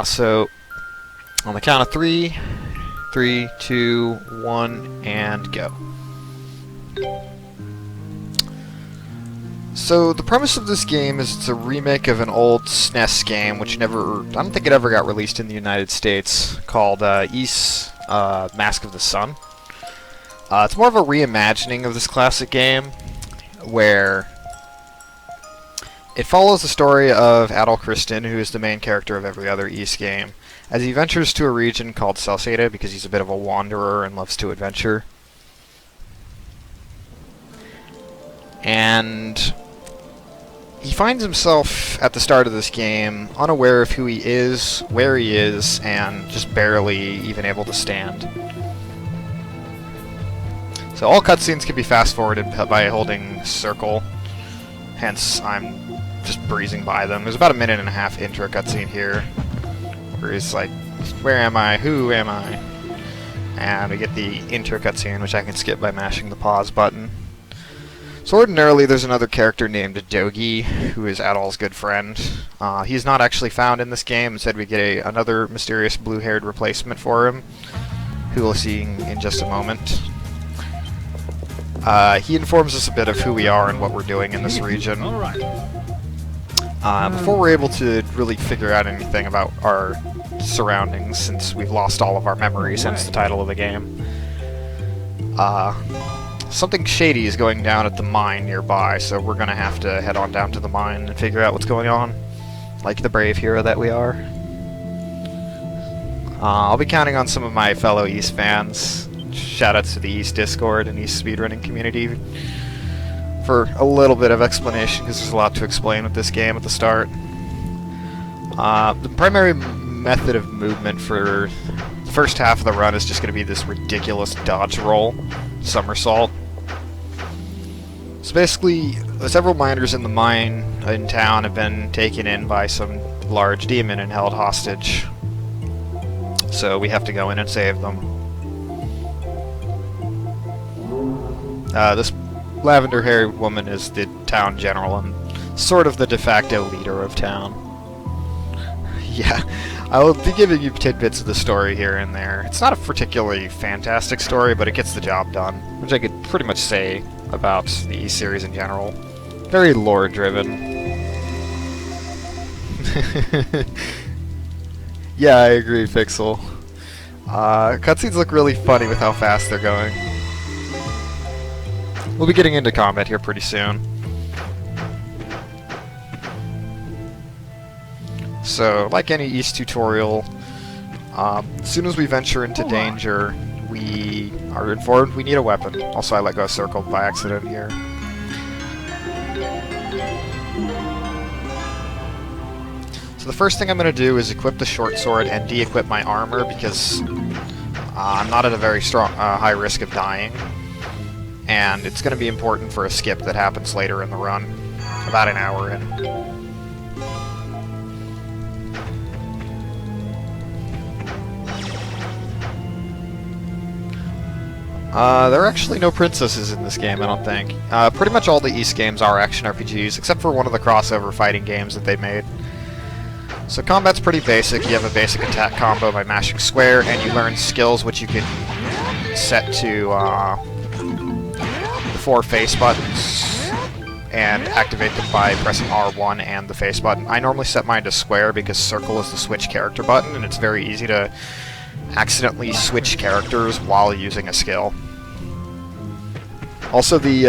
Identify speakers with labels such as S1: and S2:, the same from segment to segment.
S1: So, on the count of 3, 3, 2, 1, and go. So, the premise of this game is it's a remake of an old SNES game, which I don't think it ever got released in the United States, called Ys Mask of the Sun. It's more of a reimagining of this classic game, where it follows the story of Adol Christin, who is the main character of every other Ys game, as he ventures to a region called Celceta because he's a bit of a wanderer and loves to adventure. And he finds himself, at the start of this game, unaware of who he is, where he is, and just barely even able to stand. So all cutscenes can be fast-forwarded by holding circle, hence I'm just breezing by them. There's about a minute and a half intro cutscene here, where he's like, where am I? Who am I? And we get the intro cutscene, which I can skip by mashing the pause button. So ordinarily there's another character named Dogi, who is Adol's good friend. He's not actually found in this game. Instead we get another mysterious blue-haired replacement for him, who we'll see in just a moment. He informs us a bit of who we are and what we're doing in this region. Before we're able to really figure out anything about our surroundings, since we've lost all of our memories since the title of the game. Something shady is going down at the mine nearby, so we're gonna have to head on down to the mine and figure out what's going on, like the brave hero that we are. I'll be counting on some of my fellow Ys fans. Shoutouts to the Ys Discord and Ys speedrunning community for a little bit of explanation, because there's a lot to explain with this game at the start. The primary method of movement for the first half of the run is just going to be this ridiculous dodge roll, somersault. So basically, several miners in the mine in town have been taken in by some large demon and held hostage. So we have to go in and save them. This lavender-haired woman is the town general and sort of the de facto leader of town. Yeah, I will be giving you tidbits of the story here and there. It's not a particularly fantastic story, but it gets the job done, which I could pretty much say about the Ys series in general. Very lore-driven. Yeah, I agree, Pixel. Cutscenes look really funny with how fast they're going. We'll be getting into combat here pretty soon. So, like any Ys tutorial, as soon as we venture into danger, we are informed we need a weapon. Also, I let go of circle by accident here. So the first thing I'm going to do is equip the short sword and de-equip my armor, because I'm not at a very strong, high risk of dying. And it's going to be important for a skip that happens later in the run, about an hour in. There are actually no princesses in this game, I don't think. Pretty much all the Ys games are action RPGs, except for one of the crossover fighting games that they made. So combat's pretty basic. You have a basic attack combo by mashing square, and you learn skills which you can set to 4 face buttons and activate them by pressing R1 and the face button. I normally set mine to square because circle is the switch character button, and it's very easy to accidentally switch characters while using a skill. Also, the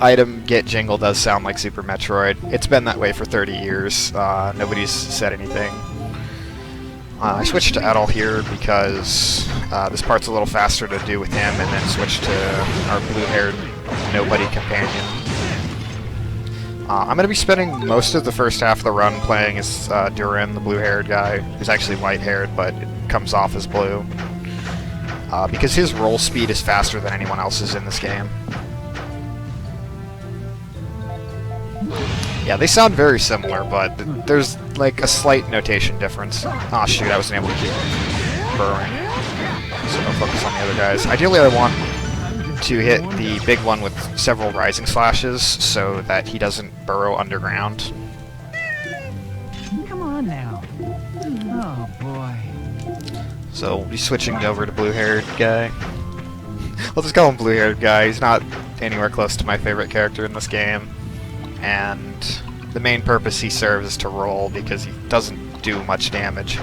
S1: item get jingle does sound like Super Metroid. It's been that way for 30 years. Nobody's said anything. I switched to Adol here because this part's a little faster to do with him, and then switched to our blue-haired nobody companion. I'm going to be spending most of the first half of the run playing as Durin, the blue-haired guy, who's actually white-haired, but it comes off as blue. Because his roll speed is faster than anyone else's in this game. Yeah, they sound very similar, but there's like a slight notation difference. Aw, shoot, I wasn't able to keep burrowing. So I'll focus on the other guys. Ideally, I want to hit the big one with several rising slashes so that he doesn't burrow underground.
S2: Come on now. Oh,
S1: So we'll be switching over to blue-haired guy. I'll just call him blue-haired guy. He's not anywhere close to my favorite character in this game. And the main purpose he serves is to roll because he doesn't do much damage.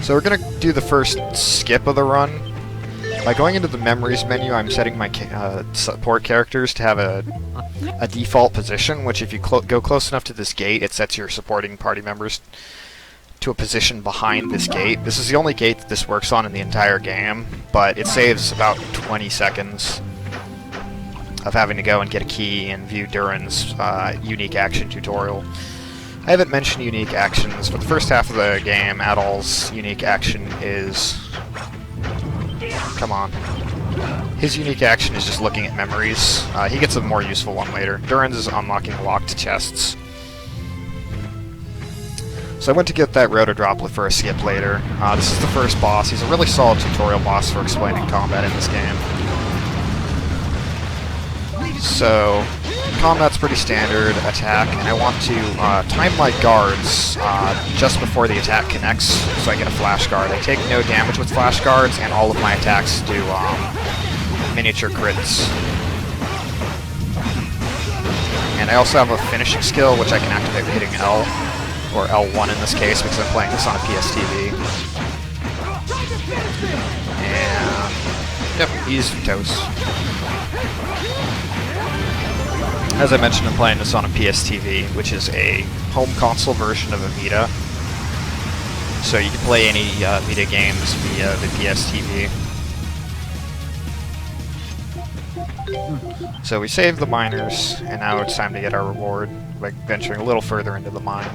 S1: So we're going to do the first skip of the run. By going into the memories menu, I'm setting my support characters to have a default position, which if you go close enough to this gate, it sets your supporting party members to a position behind this gate. This is the only gate that this works on in the entire game, but it saves about 20 seconds of having to go and get a key and view Duran's unique action tutorial. I haven't mentioned unique actions, but the first half of the game, Adol's unique action is... Come on. His unique action is just looking at memories. He gets a more useful one later. Duran's is unlocking locked chests. So I went to get that Rotodroplet for a skip later. This is the first boss. He's a really solid tutorial boss for explaining combat in this game. So, combat's pretty standard attack, and I want to time my guards just before the attack connects, so I get a flash guard. I take no damage with flash guards, and all of my attacks do miniature crits. And I also have a finishing skill, which I can activate hitting L, or L1 in this case, because I'm playing this on a PSTV. And, yep, he's toast. As I mentioned, I'm playing this on a PSTV, which is a home console version of a Vita. So you can play any Vita games via the PSTV. So we saved the miners, and now it's time to get our reward by venturing a little further into the mine.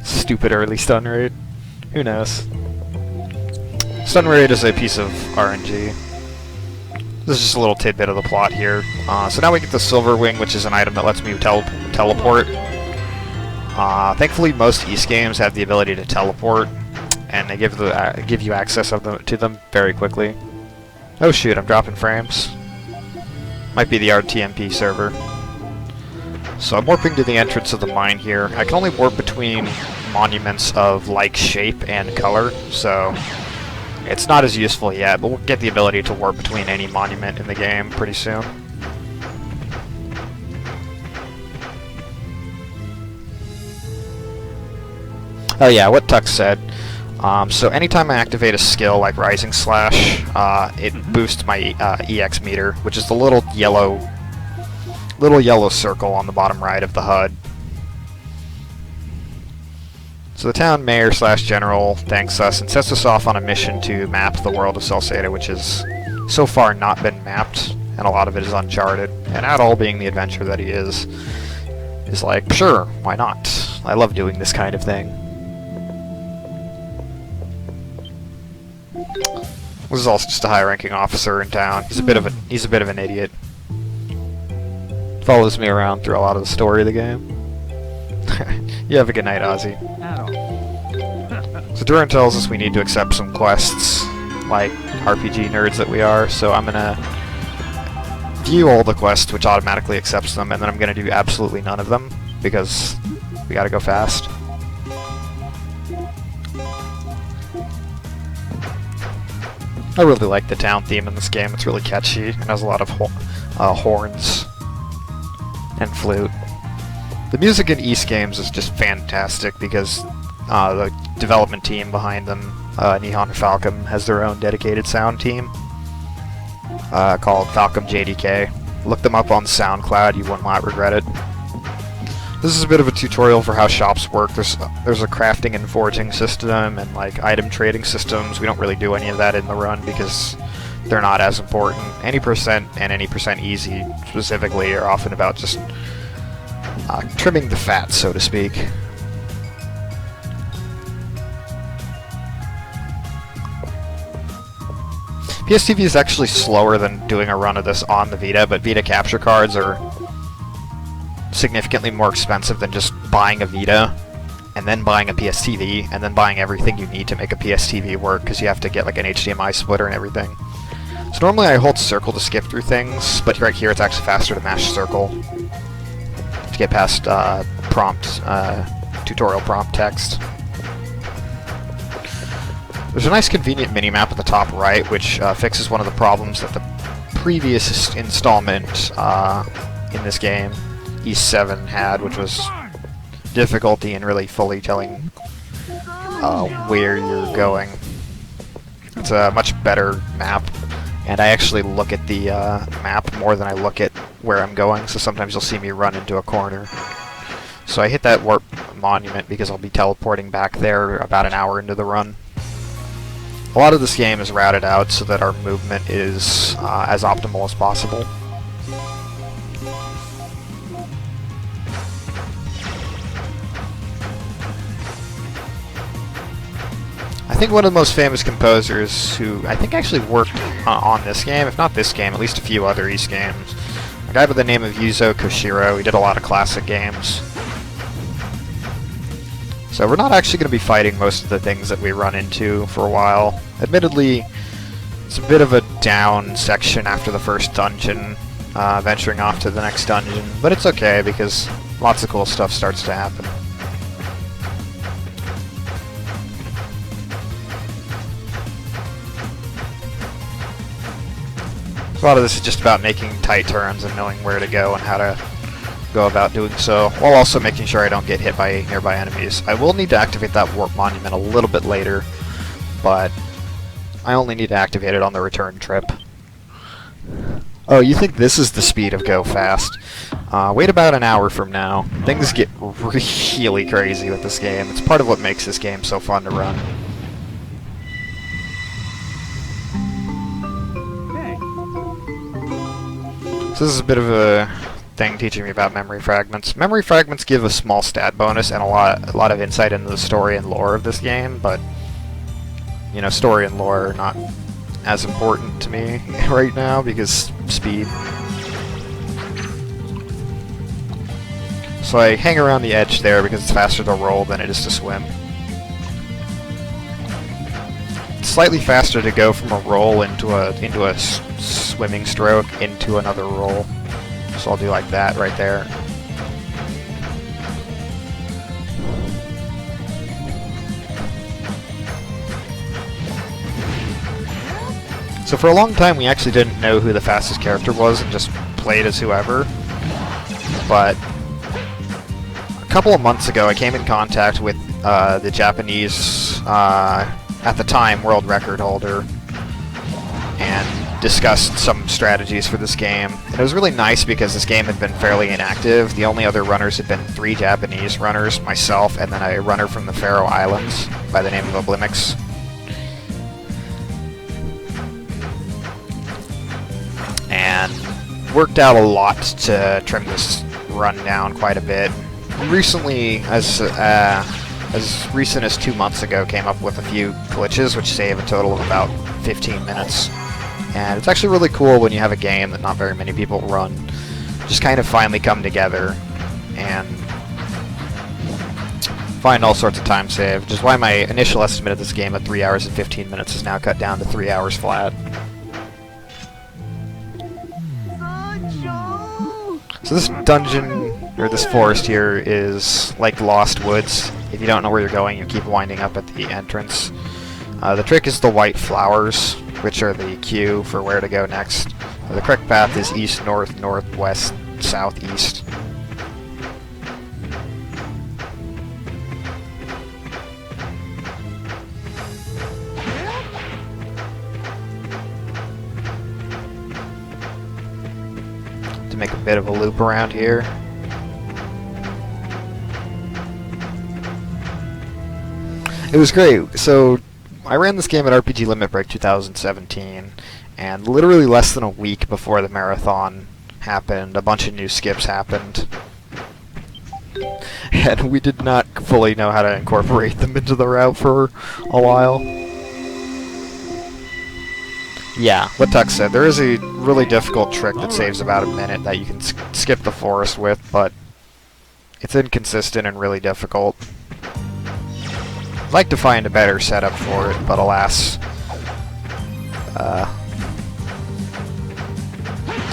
S1: Stupid early stun raid. Who knows? Stun raid is a piece of RNG. This is just a little tidbit of the plot here. So now we get the Silver Wing, which is an item that lets me teleport. Thankfully, most East games have the ability to teleport, and they give you access to them very quickly. Oh shoot, I'm dropping frames. Might be the RTMP server. So I'm warping to the entrance of the mine here. I can only warp between monuments of like shape and color, so it's not as useful yet, but we'll get the ability to warp between any monument in the game pretty soon. Oh yeah, what Tux said. So anytime I activate a skill like Rising Slash, it boosts my EX meter, which is the little yellow circle on the bottom right of the HUD. So the town mayor / general thanks us and sets us off on a mission to map the world of Celceta, which has so far not been mapped, and a lot of it is uncharted. And Adol, being the adventurer that he is like, sure, why not? I love doing this kind of thing. This is also just a high-ranking officer in town. He's a bit of an idiot. Follows me around through a lot of the story of the game. You have a good night, Ozzy. So Duran tells us we need to accept some quests, like RPG nerds that we are, so I'm gonna view all the quests, which automatically accepts them, and then I'm gonna do absolutely none of them, because we gotta go fast. I really like the town theme in this game. It's really catchy and has a lot of horns and flute. The music in East games is just fantastic because the development team behind them, Nihon and Falcom, has their own dedicated sound team called Falcom JDK. Look them up on SoundCloud, you will not regret it. This is a bit of a tutorial for how shops work. There's a crafting and forging system and like item trading systems. We don't really do any of that in the run because they're not as important. Any percent and any percent easy specifically are often about just trimming the fat, so to speak. PSTV is actually slower than doing a run of this on the Vita, but Vita capture cards are significantly more expensive than just buying a Vita and then buying a PSTV and then buying everything you need to make a PSTV work, because you have to get like an HDMI splitter and everything. So normally I hold circle to skip through things, but right here it's actually faster to mash circle. to get past tutorial prompt text. There's a nice convenient minimap at the top right, which fixes one of the problems that the previous installment in this game, East 7, had, which was difficulty in really fully telling where you're going. It's a much better map, and I actually look at the map more than I look at where I'm going, so sometimes you'll see me run into a corner. So I hit that warp monument because I'll be teleporting back there about an hour into the run. A lot of this game is routed out so that our movement is as optimal as possible. I think one of the most famous composers who I think actually worked on this game, if not this game, at least a few other Ys games, a guy by the name of Yuzo Koshiro. He did a lot of classic games. So we're not actually going to be fighting most of the things that we run into for a while. Admittedly, it's a bit of a down section after the first dungeon, venturing off to the next dungeon, but it's okay because lots of cool stuff starts to happen. A lot of this is just about making tight turns and knowing where to go and how to go about doing so, while also making sure I don't get hit by nearby enemies. I will need to activate that warp monument a little bit later, but I only need to activate it on the return trip. Oh, you think this is the speed of Go Fast? Wait about an hour from now. Things get really crazy with this game. It's part of what makes this game so fun to run. So this is a bit of a thing teaching me about memory fragments. Memory fragments give a small stat bonus and a lot of insight into the story and lore of this game, but you know, story and lore are not as important to me right now because speed. So I hang around the edge there because it's faster to roll than it is to swim. It's slightly faster to go from a roll into a swimming stroke into another roll. So I'll do like that right there. So for a long time we actually didn't know who the fastest character was and just played as whoever. But a couple of months ago I came in contact with the Japanese, at the time, world record holder and discussed some strategies for this game. And it was really nice because this game had been fairly inactive. The only other runners had been 3 Japanese runners, myself, and then a runner from the Faroe Islands by the name of Oblimix. And worked out a lot to trim this run down quite a bit. Recently, as recent as 2 months ago, came up with a few glitches which save a total of about 15 minutes. And it's actually really cool when you have a game that not very many people run just kind of finally come together and find all sorts of time save, which is why my initial estimate of this game at 3 hours and 15 minutes is now cut down to 3 hours flat. So this dungeon, or this forest here, is like Lost Woods. If you don't know where you're going, you keep winding up at the entrance. The trick is the white flowers, which are the cue for where to go next. The correct path is east, north, northwest, southeast. To make a bit of a loop around here. It was great. So I ran this game at RPG Limit Break 2017, and literally less than a week before the marathon happened, a bunch of new skips happened. And we did not fully know how to incorporate them into the route for a while. Yeah, what Tuck said, there is a really difficult trick that saves about a minute that you can skip the forest with, but it's inconsistent and really difficult. I'd like to find a better setup for it, but alas,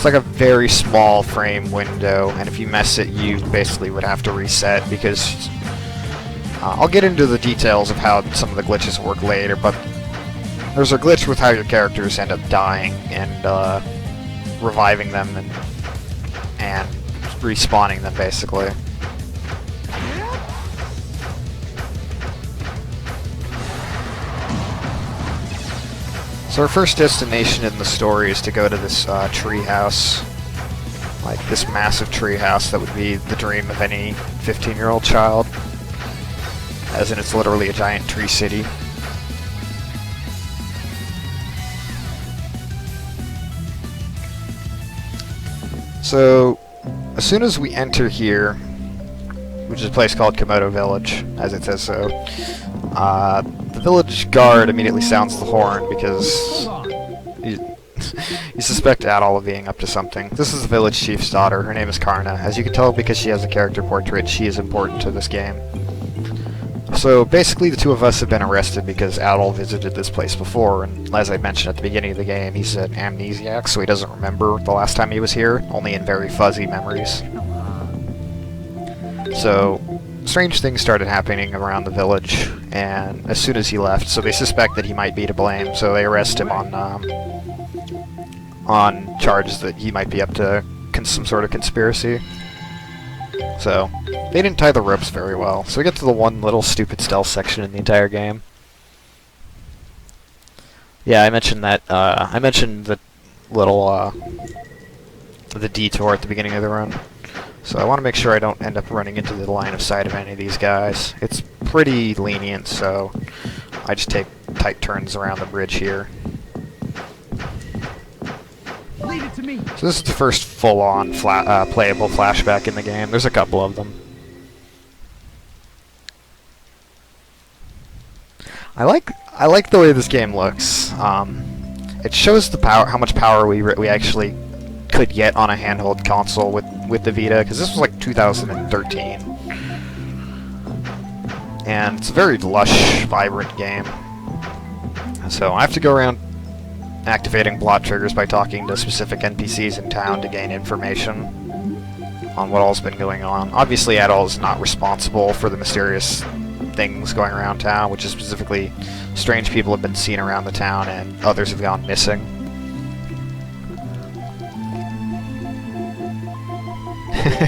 S1: It's like a very small frame window, and if you mess it, you basically would have to reset, because I'll get into the details of how some of the glitches work later, but there's a glitch with how your characters end up dying and reviving them and respawning them, basically. So our first destination in the story is to go to this tree house. Like this massive tree house that would be the dream of any 15-year-old child. As in, it's literally a giant tree city. So, as soon as we enter here, which is a place called Komodo Village, as it says so, the village guard immediately sounds the horn because you suspect Adol of being up to something. This is the village chief's daughter. Her name is Karna. As you can tell, because she has a character portrait, she is important to this game. So basically the two of us have been arrested because Adol visited this place before, and as I mentioned at the beginning of the game, he's an amnesiac, so he doesn't remember the last time he was here, only in very fuzzy memories. So strange things started happening around the village, and as soon as he left, so they suspect that he might be to blame, so they arrest him on charges that he might be up to some sort of conspiracy. So, they didn't tie the ropes very well. So we get to the one little stupid stealth section in the entire game. Yeah, I mentioned that, I mentioned the little, the detour at the beginning of the run. So I want to make sure I don't end up running into the line of sight of any of these guys. It's pretty lenient, so I just take tight turns around the bridge here.
S2: Leave it to me.
S1: So this is the first full-on playable flashback in the game. There's a couple of them. I like the way this game looks. It shows the power, how much power we actually could get on a handheld console with the Vita, because this was like 2013, and it's a very lush, vibrant game. So I have to go around activating plot triggers by talking to specific NPCs in town to gain information on what all's been going on. Obviously, Adol is not responsible for the mysterious things going around town, which is specifically strange people have been seen around the town and others have gone missing.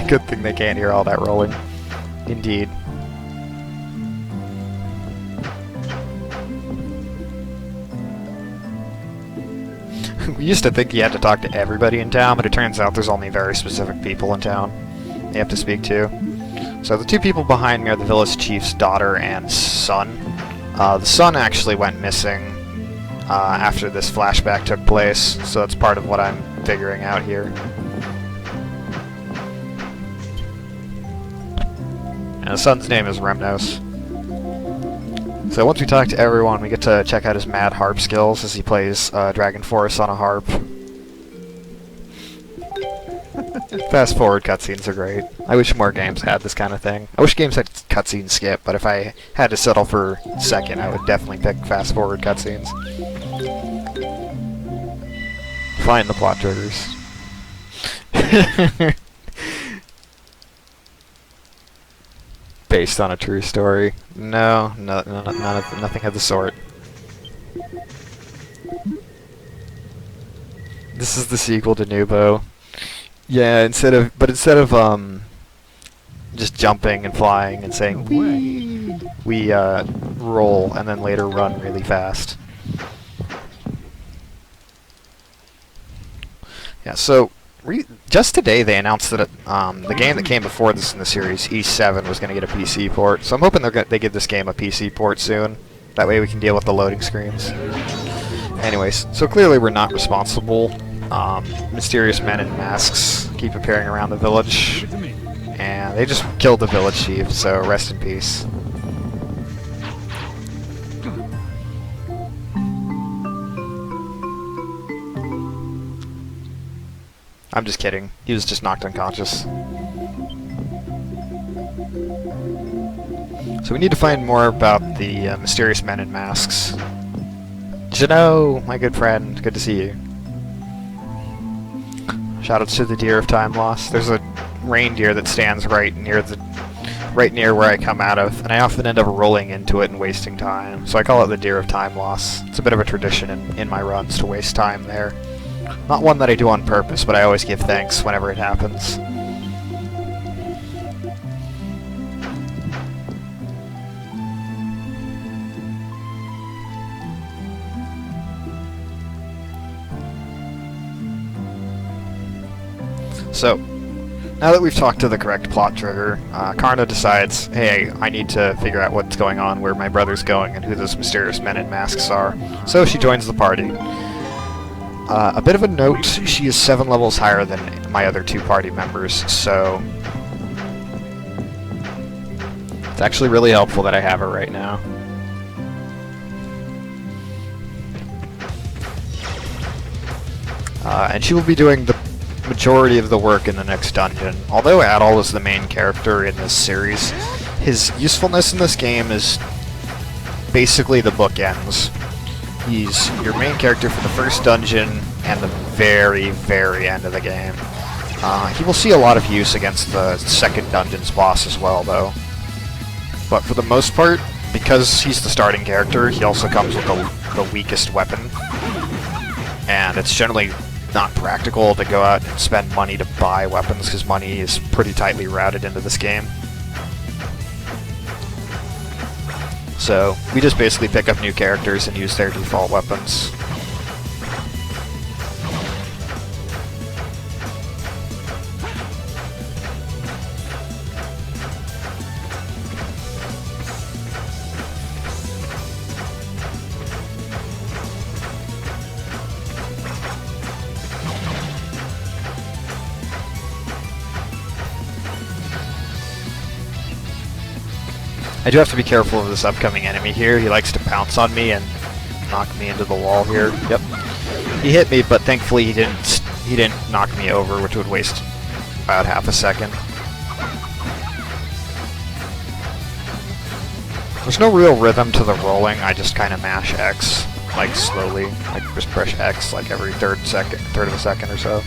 S1: Good thing they can't hear all that rolling. Indeed. We used to think you had to talk to everybody in town, but it turns out there's only very specific people in town you have to speak to. So the two people behind me are the village chief's daughter and son. The son actually went missing after this flashback took place, so that's part of what I'm figuring out here. And the son's name is Remnos. So once we talk to everyone, we get to check out his mad harp skills as he plays Dragon Force on a harp. Fast forward cutscenes are great. I wish more games had this kind of thing. I wish games had cutscene skip, but if I had to settle for second, I would definitely pick fast forward cutscenes. Find the plot triggers. Based on a true story. No, nothing of the sort. This is the sequel to Nubo. Yeah, instead of just jumping and flying and saying wee, we roll and then later run really fast. Yeah, so just today they announced that the game that came before this in the series, E7, was going to get a PC port. So I'm hoping they give this game a PC port soon. That way we can deal with the loading screens. Anyways, so clearly we're not responsible. Mysterious men in masks keep appearing around the village, and they just killed the village chief, so rest in peace. I'm just kidding. He was just knocked unconscious. So we need to find more about the mysterious men in masks. Jano, my good friend, good to see you. Shoutouts to the Deer of Time Loss. There's a reindeer that stands right near where I come out of, and I often end up rolling into it and wasting time. So I call it the Deer of Time Loss. It's a bit of a tradition in my runs to waste time there. Not one that I do on purpose, but I always give thanks whenever it happens. So, now that we've talked to the correct plot trigger, Karna decides, hey, I need to figure out what's going on, where my brother's going, and who those mysterious men in masks are. So she joins the party. A bit of a note, she is 7 levels higher than my other 2 party members, so it's actually really helpful that I have her right now. And she will be doing the majority of the work in the next dungeon. Although Adol is the main character in this series, his usefulness in this game is basically the bookends. He's your main character for the first dungeon and the very, very end of the game. He will see a lot of use against the second dungeon's boss as well, though. But for the most part, because he's the starting character, he also comes with the weakest weapon. And it's generally not practical to go out and spend money to buy weapons, because money is pretty tightly routed into this game. So we just basically pick up new characters and use their default weapons. I do have to be careful of this upcoming enemy here. He likes to pounce on me and knock me into the wall here. Yep. He hit me, but thankfully he didn't knock me over, which would waste about half a second. There's no real rhythm to the rolling. I just kind of mash X, like slowly, like just push X like every third of a second or so.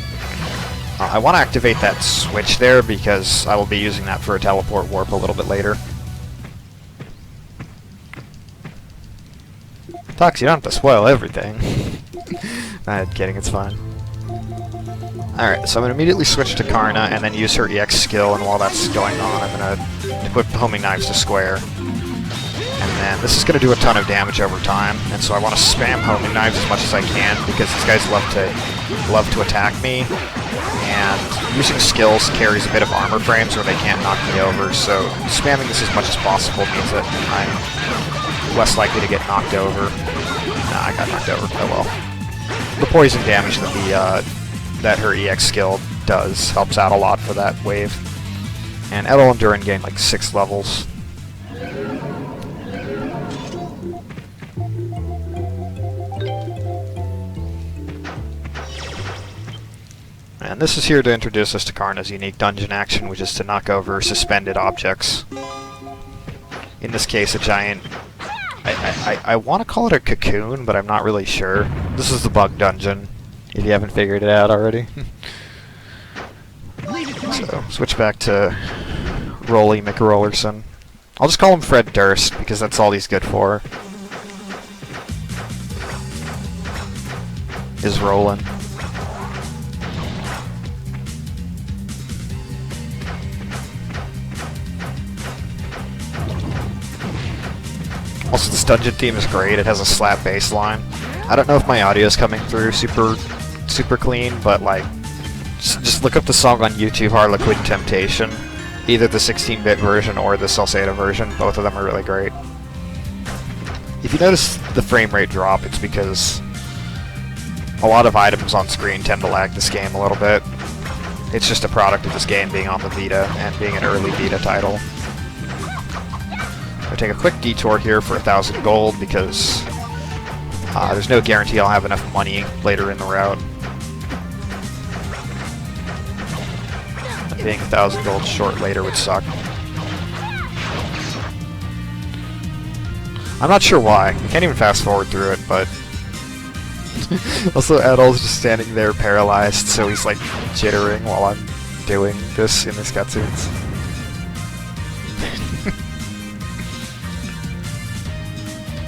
S1: I want to activate that switch there because I will be using that for a teleport warp a little bit later. Tox, you don't have to spoil everything. I'm kidding, it's fine. Alright, so I'm going to immediately switch to Karna and then use her EX skill, and while that's going on, I'm going to equip Homing Knives to square. And then this is going to do a ton of damage over time, and so I want to spam Homing Knives as much as I can, because these guys love to attack me, and using skills carries a bit of armor frames where they can't knock me over, so spamming this as much as possible means that I'm less likely to get knocked over. Nah, I got knocked over. Oh well. The poison damage that her EX skill does helps out a lot for that wave. And Edel and Durin gain like 6 levels. And this is here to introduce us to Karna's unique dungeon action, which is to knock over suspended objects. In this case, a giant... I want to call it a cocoon, but I'm not really sure. This is the bug dungeon, if you haven't figured it out already. So, switch back to Rolly McRollerson. I'll just call him Fred Durst, because that's all he's good for. Is rolling. Also, this dungeon theme is great. It has a slap bass line. I don't know if my audio is coming through super clean, but like, just look up the song on YouTube, Harlequin Temptation. Either the 16-bit version or the Celceta version. Both of them are really great. If you notice the frame rate drop, it's because a lot of items on screen tend to lag this game a little bit. It's just a product of this game being on the Vita and being an early Vita title. I'll take a quick detour here for 1,000 gold because there's no guarantee I'll have enough money later in the route. Being 1,000 gold short later would suck. I'm not sure why. You can't even fast forward through it, but Also, Adol's just standing there paralyzed, so he's like jittering while I'm doing this in his cutscenes.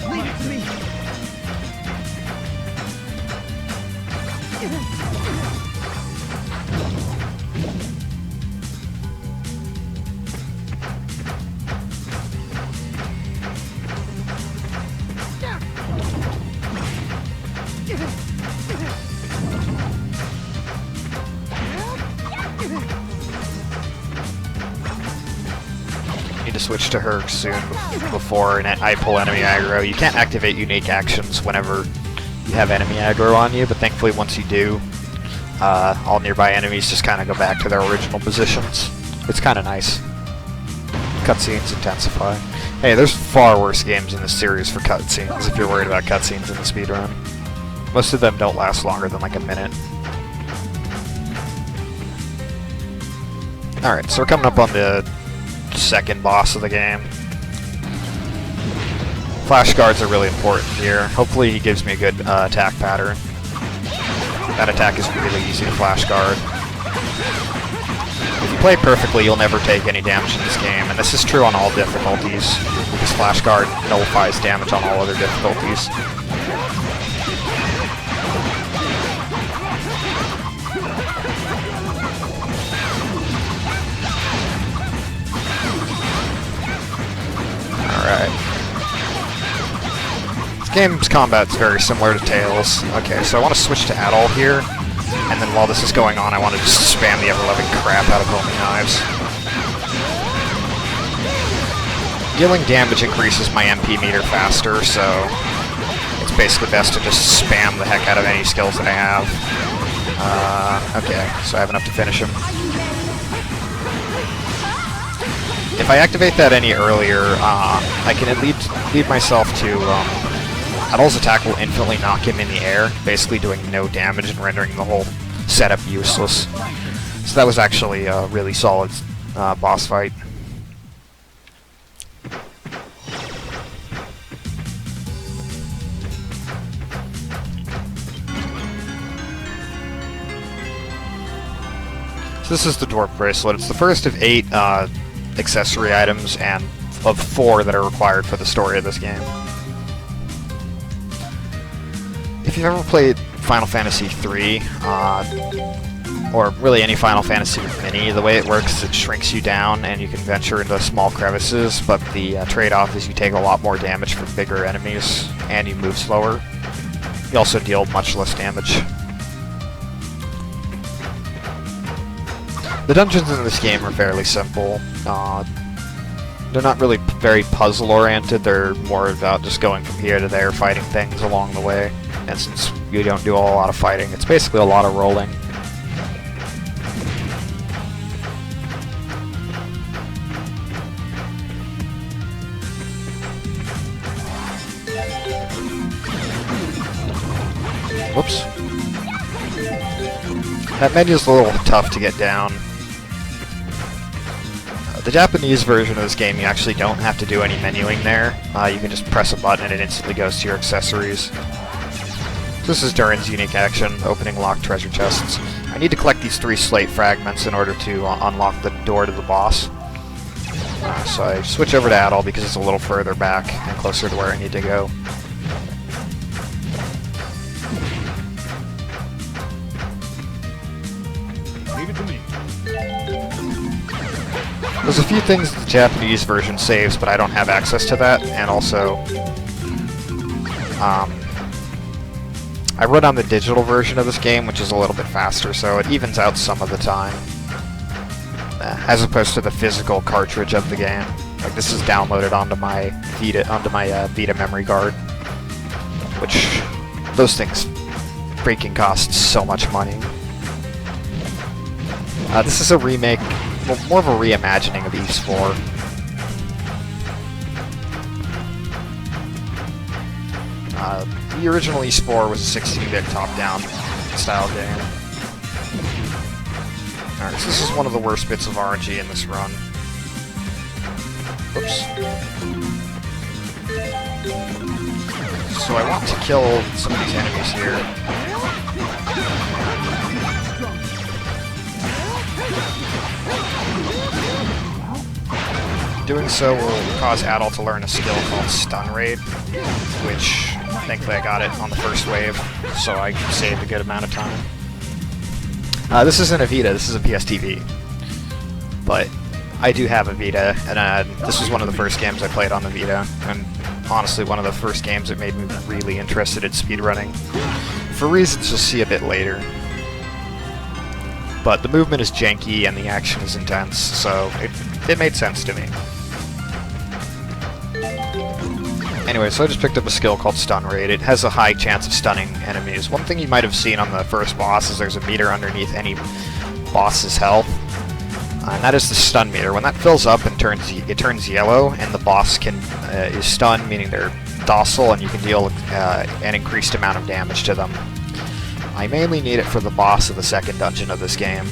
S2: Leave it to me.
S1: Need to switch to her soon before I pull enemy aggro. You can't activate unique actions whenever you have enemy aggro on you, but thankfully once you do, all nearby enemies just kind of go back to their original positions. It's kind of nice. Cutscenes intensify. Hey, there's far worse games in this series for cutscenes if you're worried about cutscenes in the speedrun. Most of them don't last longer than like a minute. Alright, so we're coming up on the second boss of the game. Flash guards are really important here. Hopefully he gives me a good attack pattern. That attack is really easy to flash guard. If you play perfectly, you'll never take any damage in this game, and this is true on all difficulties, because flash guard nullifies damage on all other difficulties. Alright. This game's combat's very similar to Tails. Okay, so I want to switch to Adol here, and then while this is going on, I want to just spam the ever-loving crap out of homing knives. Dealing damage increases my MP meter faster, so it's basically best to just spam the heck out of any skills that I have. Okay, so I have enough to finish him. If I activate that any earlier, I can lead myself to, Adol's attack will infinitely knock him in the air, basically doing no damage and rendering the whole setup useless. So that was actually a really solid boss fight. So this is the Dwarf Bracelet. It's the first of 8 accessory items and of 4 that are required for the story of this game. If you've ever played Final Fantasy III, or really any Final Fantasy Mini, the way it works is it shrinks you down and you can venture into small crevices, but the trade-off is you take a lot more damage from bigger enemies and you move slower. You also deal much less damage. The dungeons in this game are fairly simple. They're not really very puzzle-oriented, they're more about just going from here to there, fighting things along the way. And since you don't do a whole lot of fighting, it's basically a lot of rolling. Whoops. That menu's a little tough to get down. The Japanese version of this game, you actually don't have to do any menuing there. You can just press a button and it instantly goes to your accessories. This is Durin's unique action, opening locked treasure chests. I need to collect these 3 slate fragments in order to unlock the door to the boss. So I switch over to Adol because it's a little further back and closer to where I need to go.
S2: Leave it to me.
S1: There's a few things the Japanese version saves, but I don't have access to that, and also, I run on the digital version of this game, which is a little bit faster, so it evens out some of the time, as opposed to the physical cartridge of the game. Like, this is downloaded onto my Vita memory card, which those things freaking cost so much money. This is a remake, well, more of a reimagining of Ys 4. The original Ys 4 was a 16-bit top-down style game. Alright, so this is one of the worst bits of RNG in this run. Oops. So I want to kill some of these enemies here. Doing so will cause Adol to learn a skill called Stun Raid, which thankfully I got it on the first wave, so I saved a good amount of time. This isn't a Vita, this is a PSTV. But I do have a Vita, and this was one of the first games I played on the Vita, and honestly one of the first games that made me really interested in speedrunning, for reasons you'll see a bit later. But the movement is janky and the action is intense, so it made sense to me. Anyway, so I just picked up a skill called Stun Raid. It has a high chance of stunning enemies. One thing you might have seen on the first boss is there's a meter underneath any boss's health. And that is the stun meter. When that fills up and it turns yellow, and the boss is stunned, meaning they're docile, and you can deal an increased amount of damage to them. I mainly need it for the boss of the second dungeon of this game.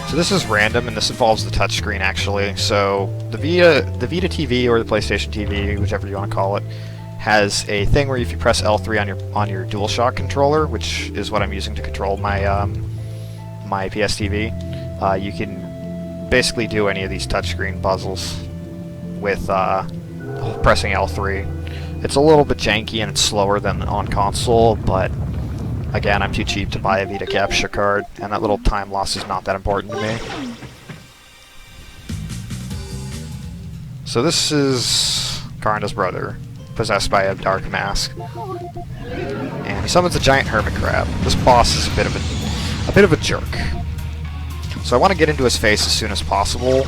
S1: So this is random, and this involves the touchscreen actually. So the Vita TV or the PlayStation TV, whichever you want to call it, has a thing where if you press L3 on your DualShock controller, which is what I'm using to control my my PSTV, you can basically do any of these touchscreen puzzles with pressing L3. It's a little bit janky and it's slower than on console, but again, I'm too cheap to buy a Vita capture card, and that little time loss is not that important to me. So this is Karna's brother, possessed by a dark mask, and he summons a giant hermit crab. This boss is a bit of a jerk. So I want to get into his face as soon as possible,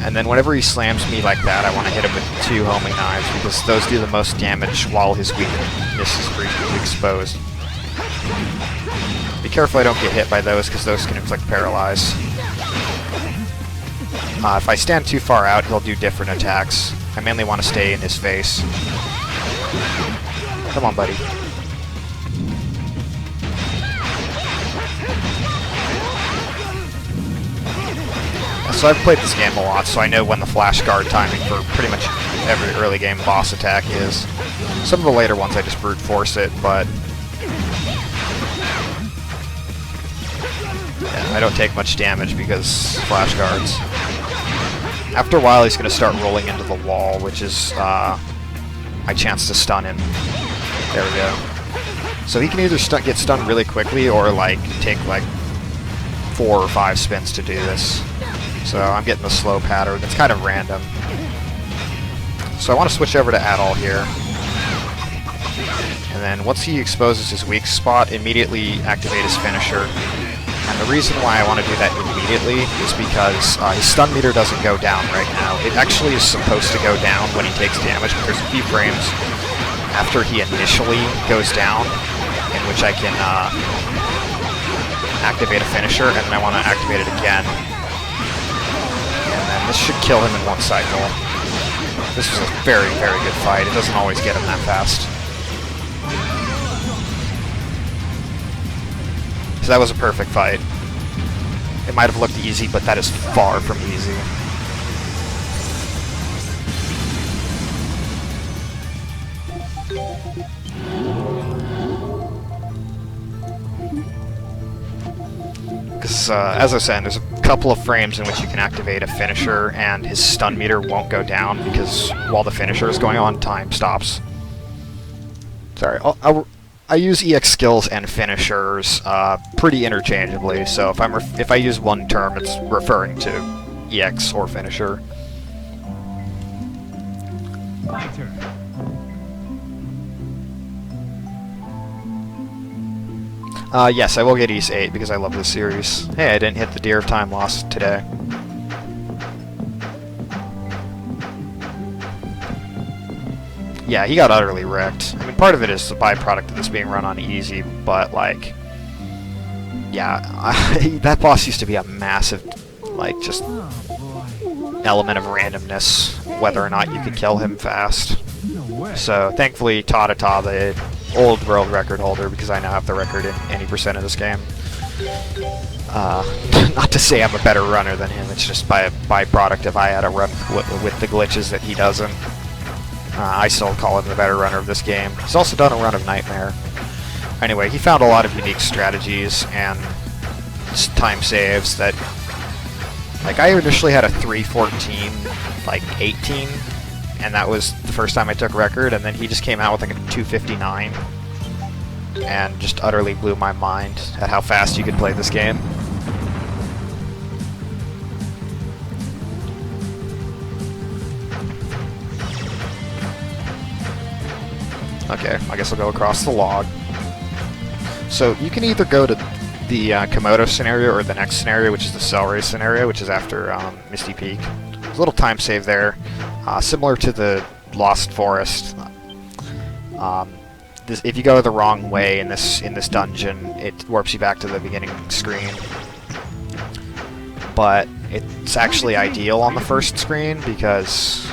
S1: and then whenever he slams me like that, I want to hit him with 2 homing knives, because those do the most damage while his weakness is briefly exposed. Be careful I don't get hit by those, because those can inflict paralyze. If I stand too far out, he'll do different attacks. I mainly want to stay in his face. Come on, buddy. So I've played this game a lot, so I know when the flash guard timing for pretty much every early game boss attack is. Some of the later ones I just brute force it, but yeah, I don't take much damage because flash guards. After a while he's going to start rolling into the wall, which is my chance to stun him. There we go. So he can either get stunned really quickly or take 4 or 5 spins to do this. So I'm getting the slow pattern. It's kind of random. So I want to switch over to Adol here. And then once he exposes his weak spot, immediately activate his finisher. And the reason why I want to do that immediately is because his stun meter doesn't go down right now. It actually is supposed to go down when he takes damage, but there's a few frames after he initially goes down in which I can activate a finisher, and then I want to activate it again. And then this should kill him in 1 cycle. This was a very, very good fight. It doesn't always get him that fast. So that was a perfect fight. It might have looked easy, but that is far from easy. Because, as I was saying, there's a couple of frames in which you can activate a finisher, and his stun meter won't go down, because while the finisher is going on, time stops. Sorry, I use EX skills and finishers pretty interchangeably, so if I use one term, it's referring to EX or finisher.
S2: My turn.
S1: Yes, I will get Ys 8 because I love this series. Hey, I didn't hit the Deer of Time Lost today. Yeah, he got utterly wrecked. I mean, part of it is the byproduct of this being run on easy, but, yeah, that boss used to be a massive, just element of randomness, whether or not you could kill him fast.
S2: No way.
S1: So, thankfully, Tata old world record holder because I now have the record in any percent of this game. Not to say I'm a better runner than him, it's just by a byproduct if I had a run with the glitches that he doesn't. I still call him the better runner of this game. He's also done a run of Nightmare. Anyway, he found a lot of unique strategies and time saves that... Like, I initially had a 3:14, like, 18, and that was the first time I took record, and then he just came out with, like, a 2:59, and just utterly blew my mind at how fast you could play this game. Okay, I guess I'll go across the log. So you can either go to the Komodo scenario or the next scenario, which is the Cell Race scenario, which is after Misty Peak. There's a little time save there, similar to the Lost Forest. If you go the wrong way in this dungeon, it warps you back to the beginning screen. But it's actually ideal on the first screen because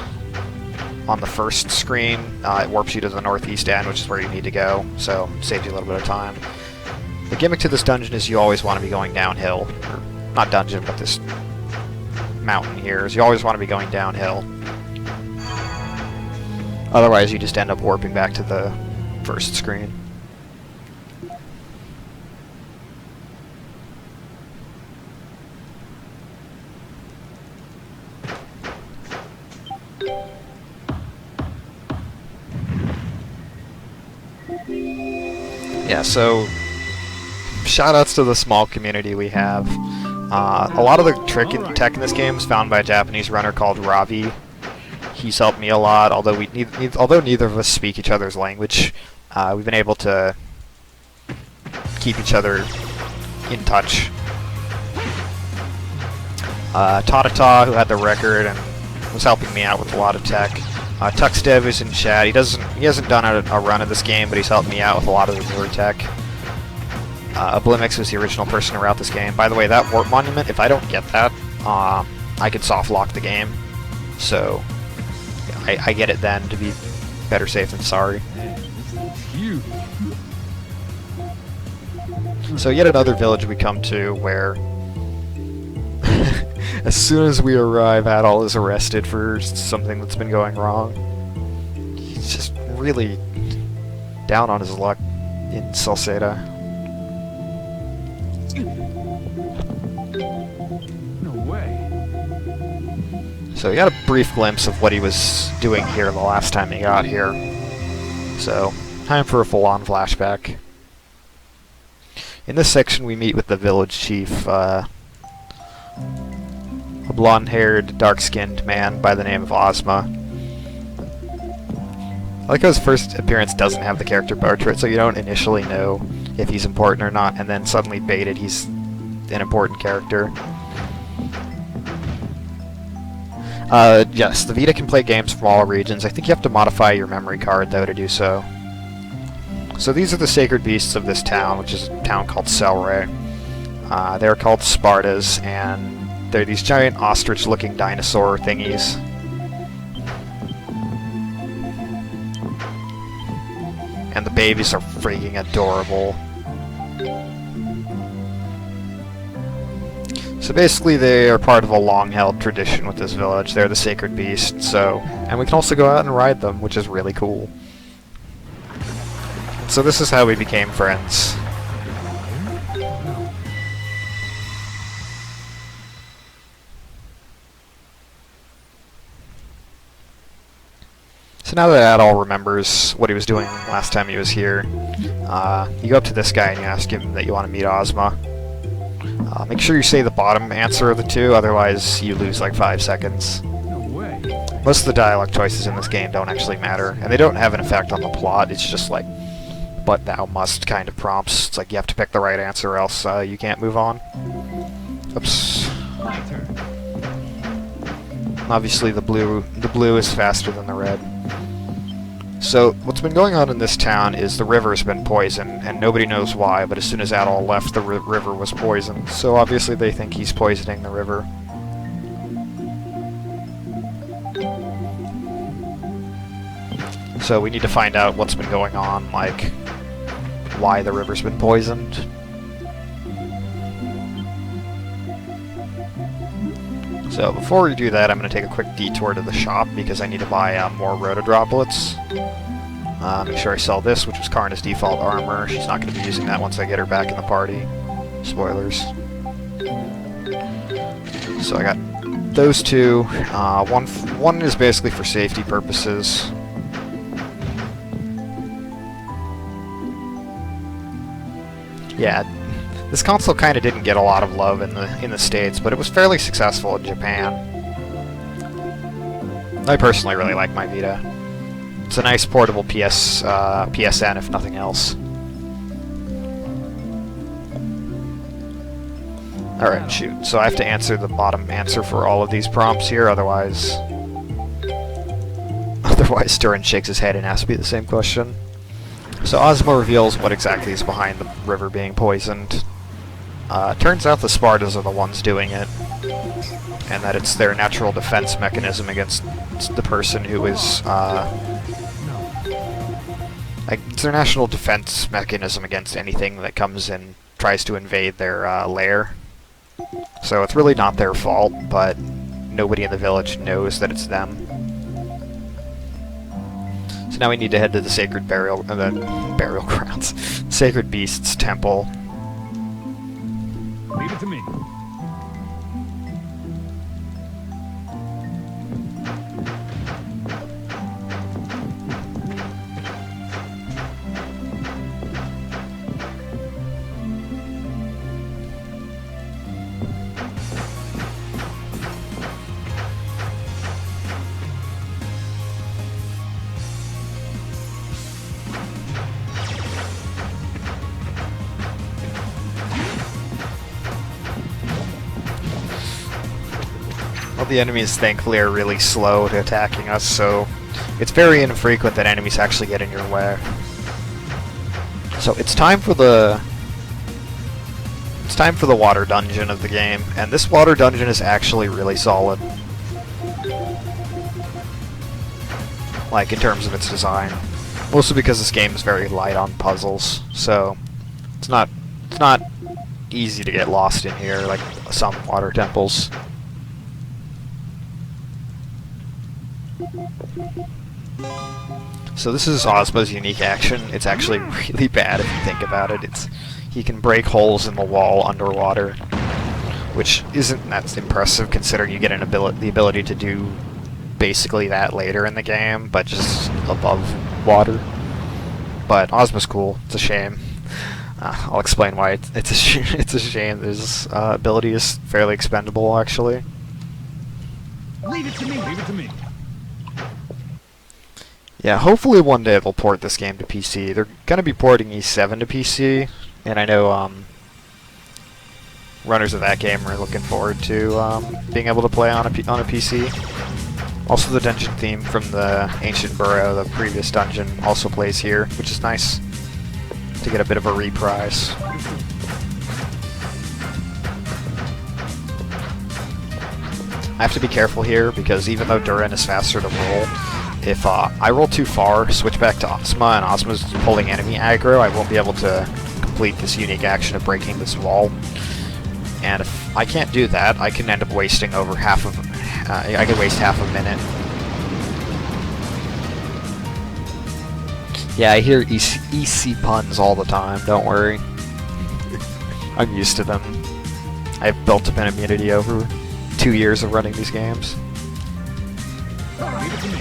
S1: on the first screen it warps you to the northeast end, which is where you need to go, so it saves you a little bit of time. The gimmick to this dungeon is you always want to be going downhill. Or, not dungeon, but this mountain here, is you always want to be going downhill. Otherwise you just end up warping back to the first screen. Yeah, so shoutouts to the small community we have. A lot of the tech in this game is found by a Japanese runner called Ravi. He's helped me a lot, although although neither of us speak each other's language. We've been able to keep each other in touch. Tatata, who had the record and was helping me out with a lot of tech. Tuxdev is in chat. He hasn't done a run of this game, but he's helped me out with a lot of the newer tech. Oblimix was the original person to route this game. By the way, that warp monument, if I don't get that, I could soft lock the game. So I get it then, to be better safe than sorry. So yet another village we come to where as soon as we arrive, Adol is arrested for something that's been going wrong. He's just really down on his luck in Celceta.
S2: No way.
S1: So we got a brief glimpse of what he was doing here the last time he got here. So, time for a full-on flashback. In this section we meet with the village chief, a blonde-haired, dark-skinned man by the name of Ozma. I like how his first appearance doesn't have the character portrait, so you don't initially know if he's important or not, and then suddenly baited he's an important character. Yes, the Vita can play games from all regions. I think you have to modify your memory card, though, to do so. So these are the sacred beasts of this town, which is a town called Selray. They're called Spartas, and they're these giant ostrich-looking dinosaur thingies. And the babies are freaking adorable. So basically they are part of a long-held tradition with this village. They're the sacred beast, so... And we can also go out and ride them, which is really cool. So this is how we became friends. So now that Adol remembers what he was doing last time he was here, you go up to this guy and you ask him that you want to meet Ozma. Make sure you say the bottom answer of the two, otherwise you lose like 5 seconds.
S2: No way.
S1: Most of the dialogue choices in this game don't actually matter, and they don't have an effect on the plot. It's just like, but thou must kind of prompts. It's like you have to pick the right answer or else you can't move on. Oops.
S2: My turn.
S1: Obviously the blue is faster than the red. So, what's been going on in this town is the river's been poisoned, and nobody knows why, but as soon as Adol left, the river was poisoned. So obviously they think he's poisoning the river. So we need to find out what's been going on, like, why the river's been poisoned. So before we do that, I'm going to take a quick detour to the shop because I need to buy more rotodroplets. Make sure I sell this, which was Karna's default armor. She's not going to be using that once I get her back in the party. Spoilers. So I got those two. One is basically for safety purposes. Yeah, this console kind of didn't get a lot of love in the States, but it was fairly successful in Japan. I personally really like my Vita. It's a nice portable PSN, if nothing else. Alright, shoot. So I have to answer the bottom answer for all of these prompts here, otherwise Durin shakes his head and asks me the same question. So Ozma reveals what exactly is behind the river being poisoned. Turns out the Spartas are the ones doing it, and that it's their natural defense mechanism against the person who is, it's their national defense mechanism against anything that comes and tries to invade their lair. So it's really not their fault, but nobody in the village knows that it's them. So now we need to head to the sacred burial grounds, Sacred Beasts Temple.
S2: Leave it to me.
S1: Well, the enemies, thankfully, are really slow to attacking us, so it's very infrequent that enemies actually get in your way. So it's time for the water dungeon of the game, and this water dungeon is actually really solid. Like, in terms of its design. Mostly because this game is very light on puzzles, so it's not easy to get lost in here like some water temples. So this is Ozma's unique action. It's actually really bad if you think about it. He can break holes in the wall underwater, which isn't that impressive considering you get the ability to do basically that later in the game, but just above water. But Ozma's cool. It's a shame. I'll explain why it's a shame. This ability is fairly expendable, actually.
S2: Leave it to me. Leave it to me.
S1: Yeah, hopefully one day they'll port this game to PC. They're going to be porting E7 to PC, and I know runners of that game are looking forward to being able to play on a PC. Also, the dungeon theme from the Ancient Burrow, the previous dungeon, also plays here, which is nice to get a bit of a reprise. I have to be careful here because even though Durin is faster to roll, if I roll too far, switch back to Ozma, and Ozma's pulling enemy aggro, I won't be able to complete this unique action of breaking this wall. And if I can't do that, I can end up wasting over half of... I could waste half a minute. Yeah, I hear EC puns all the time, don't worry. I'm used to them. I've built up an immunity over 2 years of running these games.
S2: Leave it to me.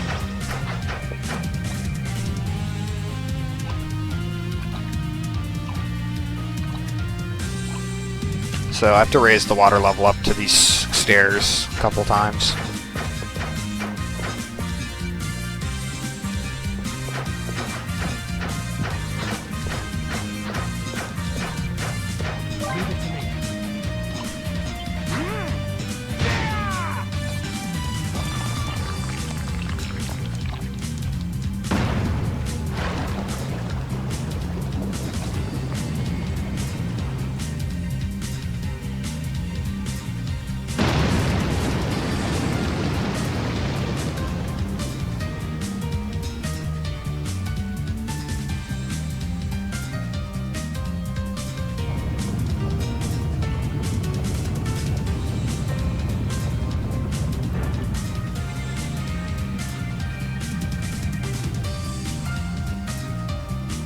S1: So I have to raise the water level up to these stairs a couple times.
S2: Leave it to me.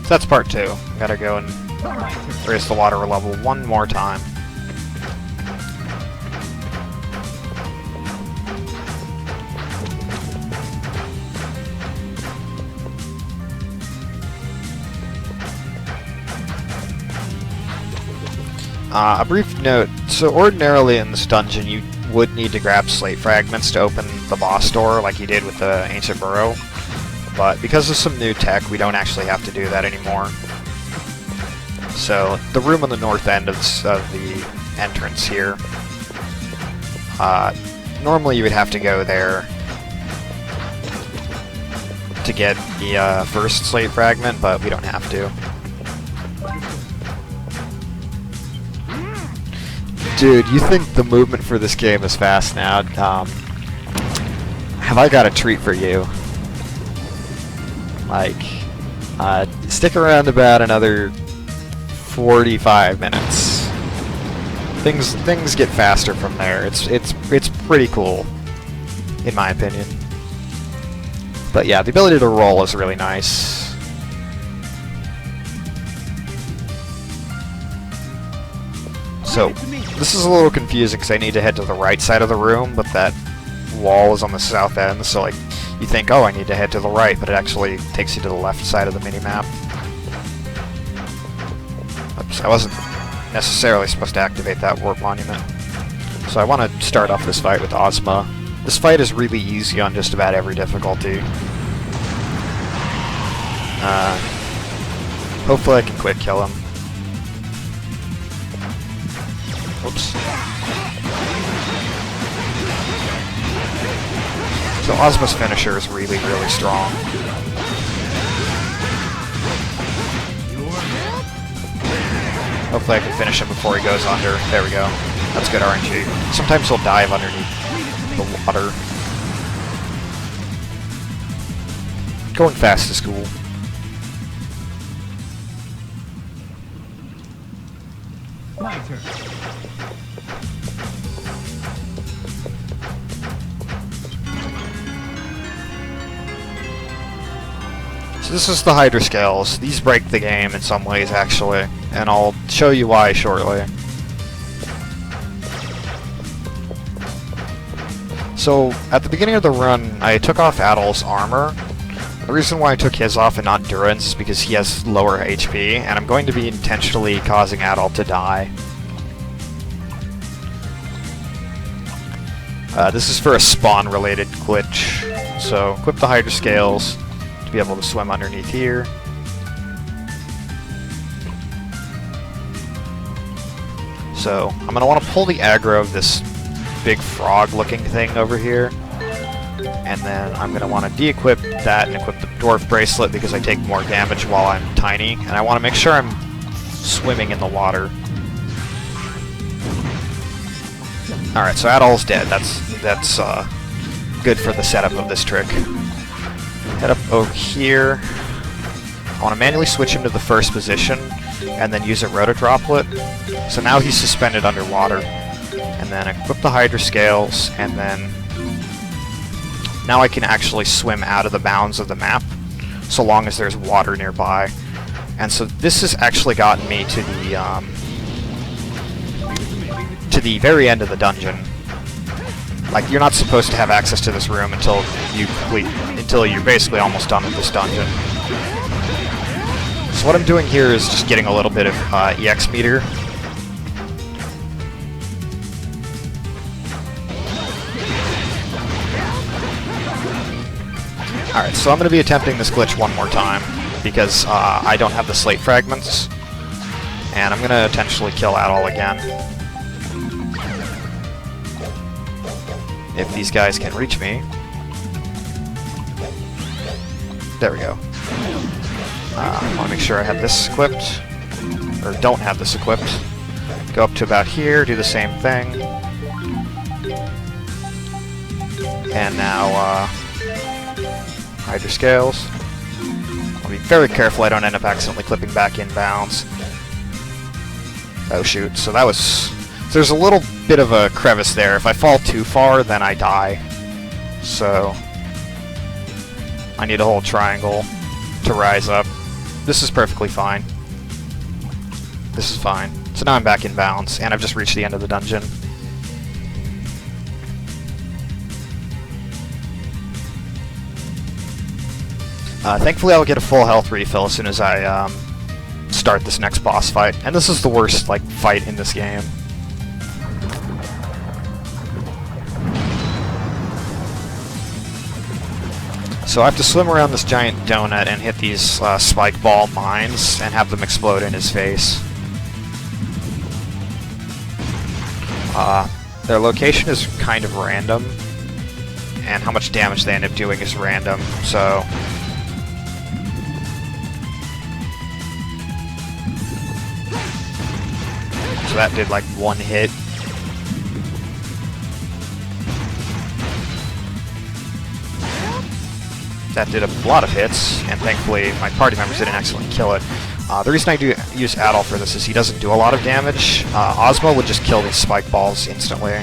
S1: So that's part 2. Gotta go and raise the water level one more time. A brief note, so ordinarily in this dungeon you would need to grab slate fragments to open the boss door like you did with the Ancient Burrow, but because of some new tech we don't actually have to do that anymore. So the room on the north end of the entrance here, normally you would have to go there to get the first slate fragment, but we don't have to. Dude, you think the movement for this game is fast now? Have I got a treat for you? Like, stick around about another 45 minutes. Things get faster from there. It's pretty cool, in my opinion. But yeah, the ability to roll is really nice. So, this is a little confusing because I need to head to the right side of the room, but that wall is on the south end, so like, you think, oh, I need to head to the right, but it actually takes you to the left side of the minimap. Oops, I wasn't necessarily supposed to activate that warp monument. So I want to start off this fight with Ozma. This fight is really easy on just about every difficulty. Hopefully I can quick kill him. Whoops. So Ozma's finisher is really, really strong. Hopefully I can finish him before he goes under. There we go. That's good RNG. Sometimes he'll dive underneath the water. Going fast is cool.
S2: My turn.
S1: So this is the Hydra Scales. These break the game in some ways, actually, and I'll show you why shortly. So, at the beginning of the run, I took off Adol's armor. The reason why I took his off and not Durin's is because he has lower HP, and I'm going to be intentionally causing Adol to die. This is for a spawn-related glitch, so equip the Hydra Scales to be able to swim underneath here. So, I'm going to want to pull the aggro of this big frog-looking thing over here, and then I'm going to want to de-equip that and equip the Dwarf Bracelet because I take more damage while I'm tiny, and I want to make sure I'm swimming in the water. Alright, so Adol's dead. That's good for the setup of this trick. Head up over here. I want to manually switch him to the first position, and then use a Rotodroplet. So now he's suspended underwater. And then equip the Hydra Scales, and then now I can actually swim out of the bounds of the map, so long as there's water nearby. And so this has actually gotten me to the very end of the dungeon. Like, you're not supposed to have access to this room until you're basically almost done with this dungeon. So what I'm doing here is just getting a little bit of EX meter. Alright, so I'm going to be attempting this glitch one more time, because I don't have the slate fragments, and I'm going to intentionally kill Adol again. If these guys can reach me. There we go. I want to make sure I have this equipped, or don't have this equipped. Go up to about here, do the same thing. And now, Hydra Scales. I'll be very careful I don't end up accidentally clipping back inbounds. Oh shoot, so that was... There's a little bit of a crevice there. If I fall too far, then I die. So... I need a whole triangle to rise up. This is perfectly fine. This is fine. So now I'm back in bounds, and I've just reached the end of the dungeon. Thankfully I'll get a full health refill as soon as I start this next boss fight. And this is the worst like fight in this game. So I have to swim around this giant donut and hit these spike ball mines and have them explode in his face. Their location is kind of random, and how much damage they end up doing is random, so... So that did like one hit. That did a lot of hits, and thankfully my party members did an excellent kill it. The reason I do use Adol for this is he doesn't do a lot of damage. Ozma would just kill these spike balls instantly.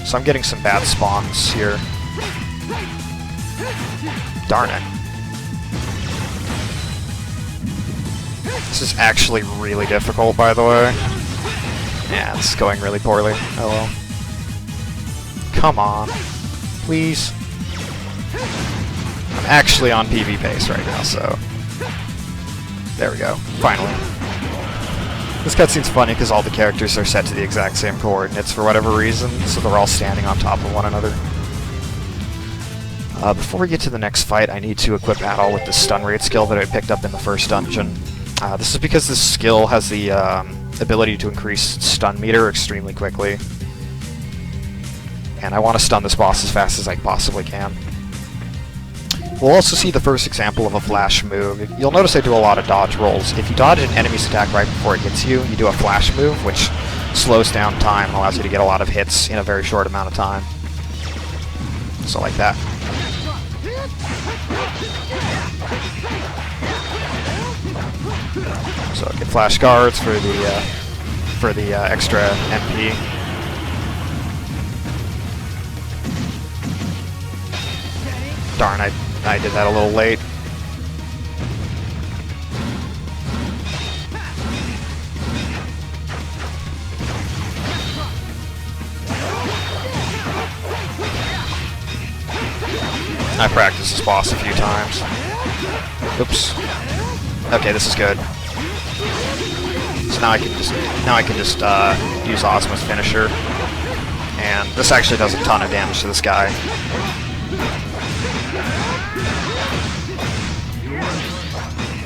S1: So I'm getting some bad spawns here. Darn it. This is actually really difficult, by the way. Yeah, this is going really poorly. Oh well. Come on. Please. I'm actually on PV pace right now, so... There we go. Finally. This cutscene's funny because all the characters are set to the exact same coordinates for whatever reason, so they're all standing on top of one another. Before we get to the next fight, I need to equip Adol with the stun rate skill that I picked up in the first dungeon. This is because this skill has the ability to increase stun meter extremely quickly. And I want to stun this boss as fast as I possibly can. We'll also see the first example of a flash move. You'll notice I do a lot of dodge rolls. If you dodge an enemy's attack right before it hits you, you do a flash move, which slows down time and allows you to get a lot of hits in a very short amount of time. So like that. So get flash guards for the extra MP. Darn, I did that a little late. I practiced this boss a few times. Oops. Okay, this is good. So now I can just use Ozma's finisher, and this actually does a ton of damage to this guy.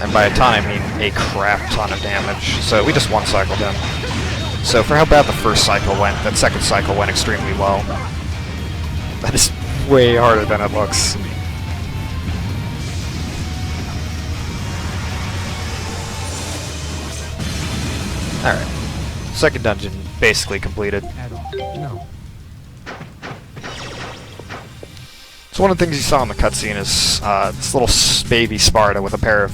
S1: And by a ton, I mean a crap ton of damage. So we just one-cycled him. So for how bad the first cycle went, that second cycle went extremely well. That is way harder than it looks. Alright. Second dungeon basically completed.
S2: No.
S1: So one of the things you saw in the cutscene is this little baby Sparta with a pair of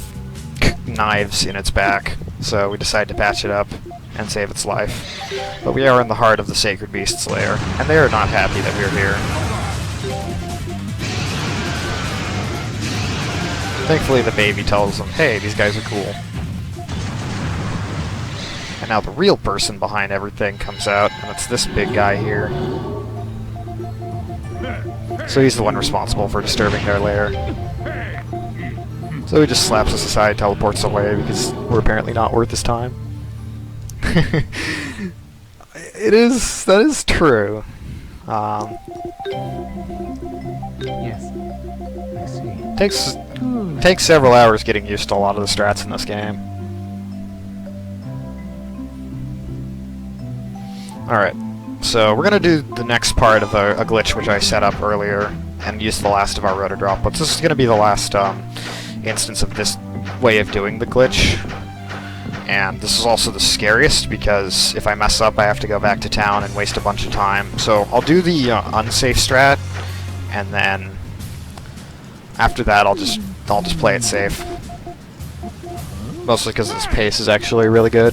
S1: knives in its back. So we decided to patch it up and save its life. But we are in the heart of the Sacred Beast's lair, and they are not happy that we're here. Thankfully the baby tells them, hey, these guys are cool. And now the real person behind everything comes out, and it's this big guy here. So he's the one responsible for disturbing their lair. So he just slaps us aside, teleports away, because we're apparently not worth his time. That is true.
S2: Yes. I see.
S1: Takes several hours getting used to a lot of the strats in this game. Alright, so we're gonna do the next part of a glitch which I set up earlier, and use the last of our rotor droplets. This is gonna be the last instance of this way of doing the glitch. And this is also the scariest, because if I mess up I have to go back to town and waste a bunch of time. So I'll do the unsafe strat, and then after that I'll just play it safe. Mostly because this pace is actually really good.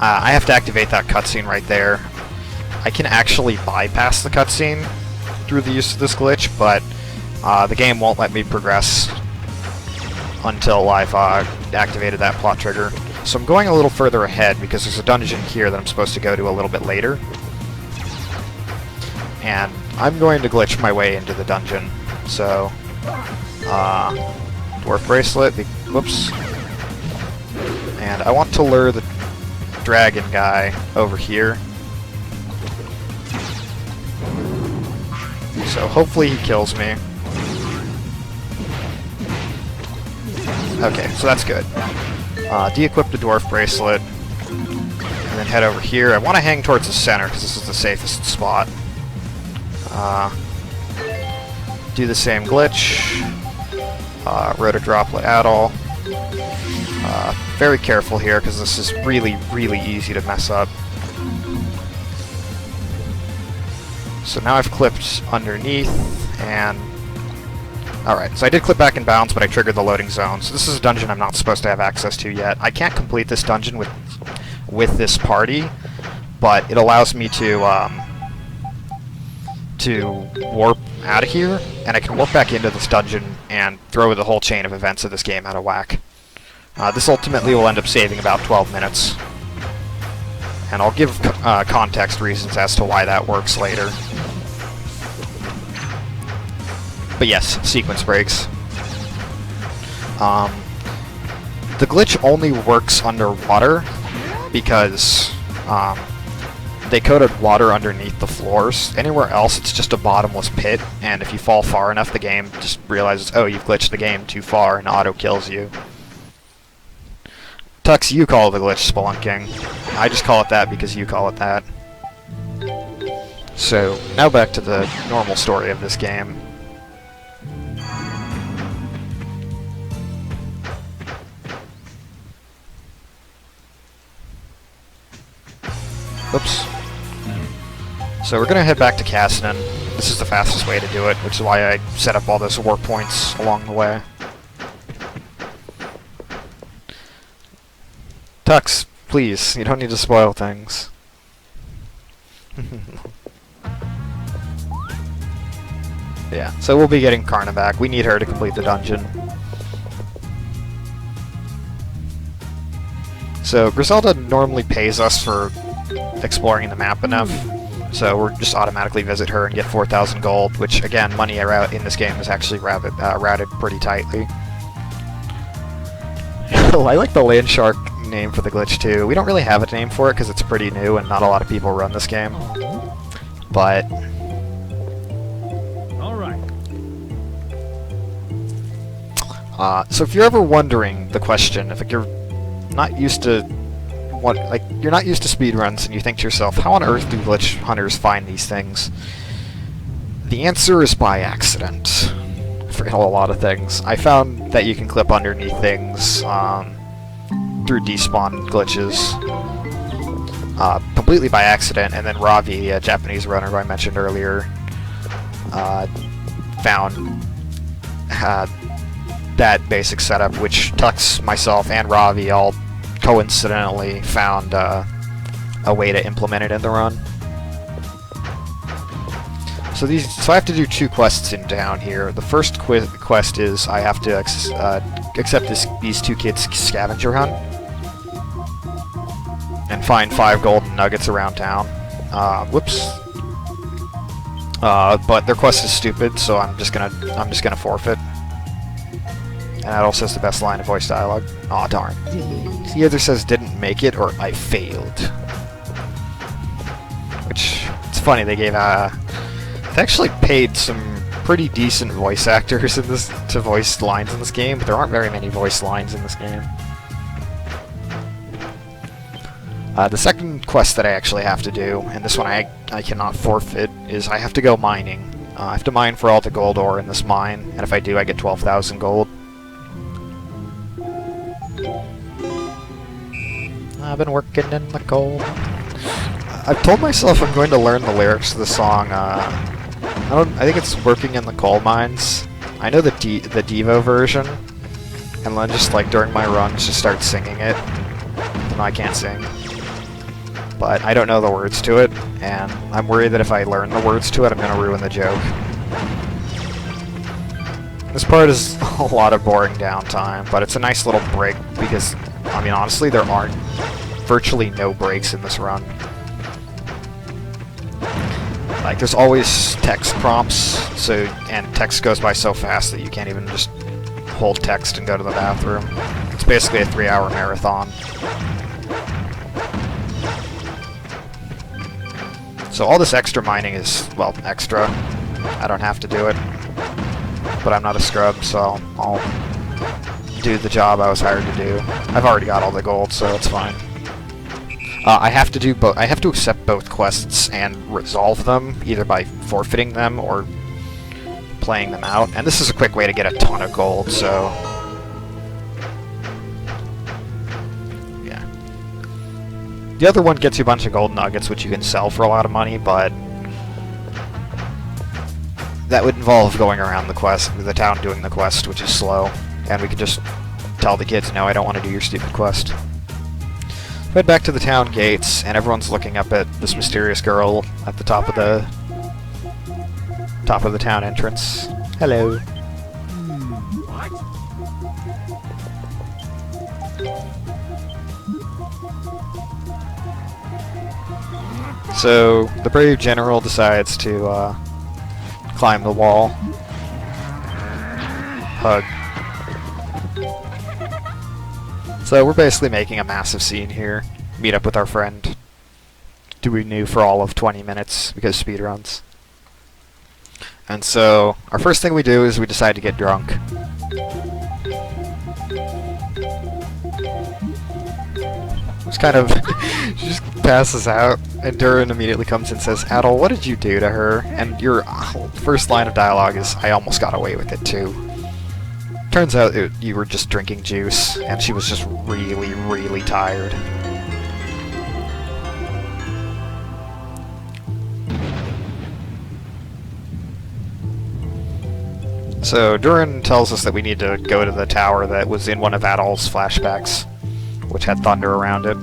S1: I have to activate that cutscene right there. I can actually bypass the cutscene through the use of this glitch, but the game won't let me progress until I've activated that plot trigger. So I'm going a little further ahead because there's a dungeon here that I'm supposed to go to a little bit later. And I'm going to glitch my way into the dungeon. So, dwarf bracelet, whoops. And I want to lure the dragon guy over here. So hopefully he kills me. Okay, so that's good. De-equip the dwarf bracelet, and then head over here. I want to hang towards the center, because this is the safest spot. Do the same glitch. Rotodroplet Addle. Very careful here, because this is really, really easy to mess up. So now I've clipped underneath, and... Alright, so I did clip back in bounds, but I triggered the loading zone. So this is a dungeon I'm not supposed to have access to yet. I can't complete this dungeon with this party, but it allows me to warp out of here, and I can warp back into this dungeon and throw the whole chain of events of this game out of whack. This ultimately will end up saving about 12 minutes. And I'll give context reasons as to why that works later. But yes, sequence breaks. The glitch only works underwater because they coated water underneath the floors. Anywhere else, it's just a bottomless pit, and if you fall far enough, the game just realizes, oh, you've glitched the game too far, and auto-kills you. Tux, you call the glitch spelunking. I just call it that because you call it that. So, now back to the normal story of this game. Oops. So we're gonna head back to Cassinan. This is the fastest way to do it, which is why I set up all those warp points along the way. Tux, please, you don't need to spoil things. Yeah, so we'll be getting Karna back. We need her to complete the dungeon. So Griselda normally pays us for exploring the map enough, so we'll just automatically visit her and get 4,000 gold, which, again, money in this game is actually routed pretty tightly. I like the land shark name for the glitch, too. We don't really have a name for it because it's pretty new and not a lot of people run this game. But...
S2: Alright.
S1: So if you're ever wondering the question, if you're not used to you're not used to speedruns and you think to yourself, how on earth do glitch hunters find these things? The answer is by accident. For a lot of things. I found that you can clip underneath things through despawn glitches completely by accident, and then Ravi, a Japanese runner who I mentioned earlier, found that basic setup, which Tux, myself, and Ravi all coincidentally found a way to implement it in the run. So I have to do 2 quests in down here. The first quest is I have to accept these 2 kids' scavenger hunt and find 5 golden nuggets around town. Whoops. But their quest is stupid, so I'm just gonna forfeit. And that also says the best line of voice dialogue. Aw, darn. He either says didn't make it or I failed. Which, it's funny, they actually paid some pretty decent voice actors to voice lines in this game, but there aren't very many voice lines in this game. The second quest that I actually have to do, and this one I cannot forfeit, is I have to go mining. I have to mine for all the gold ore in this mine, and if I do, I get 12,000 gold. I've been working in the coal. I've told myself I'm going to learn the lyrics to the song. I think it's Working in the Coal Mines. I know the Devo version, and then just like during my runs, just start singing it. No, I can't sing, but I don't know the words to it, and I'm worried that if I learn the words to it, I'm going to ruin the joke. This part is a lot of boring downtime, but it's a nice little break because, I mean, honestly, there aren't virtually no breaks in this run. Like, there's always text prompts, and text goes by so fast that you can't even just hold text and go to the bathroom. It's basically a 3-hour marathon. So all this extra mining is, well, extra. I don't have to do it. But I'm not a scrub, so I'll do the job I was hired to do. I've already got all the gold, so it's fine. I have to do both. I have to accept both quests and resolve them, either by forfeiting them or playing them out. And this is a quick way to get a ton of gold, so yeah. The other one gets you a bunch of gold nuggets, which you can sell for a lot of money, but that would involve going around the town doing the quest, which is slow. And we could just tell the kids, no, I don't want to do your stupid quest. Head back to the town gates, and everyone's looking up at this mysterious girl at the top of the town entrance. Hello. So the brave general decides to climb the wall. Hug. So we're basically making a massive scene here. Meet up with our friend, who we knew for all of 20 minutes because speedruns. And so our first thing we do is we decide to get drunk. Just kind of she just passes out, and Durin immediately comes and says, Adel, what did you do to her? And your first line of dialogue is, I almost got away with it too. Turns out you were just drinking juice, and she was just really, really tired. So Durin tells us that we need to go to the tower that was in one of Adel's flashbacks, which had thunder around it.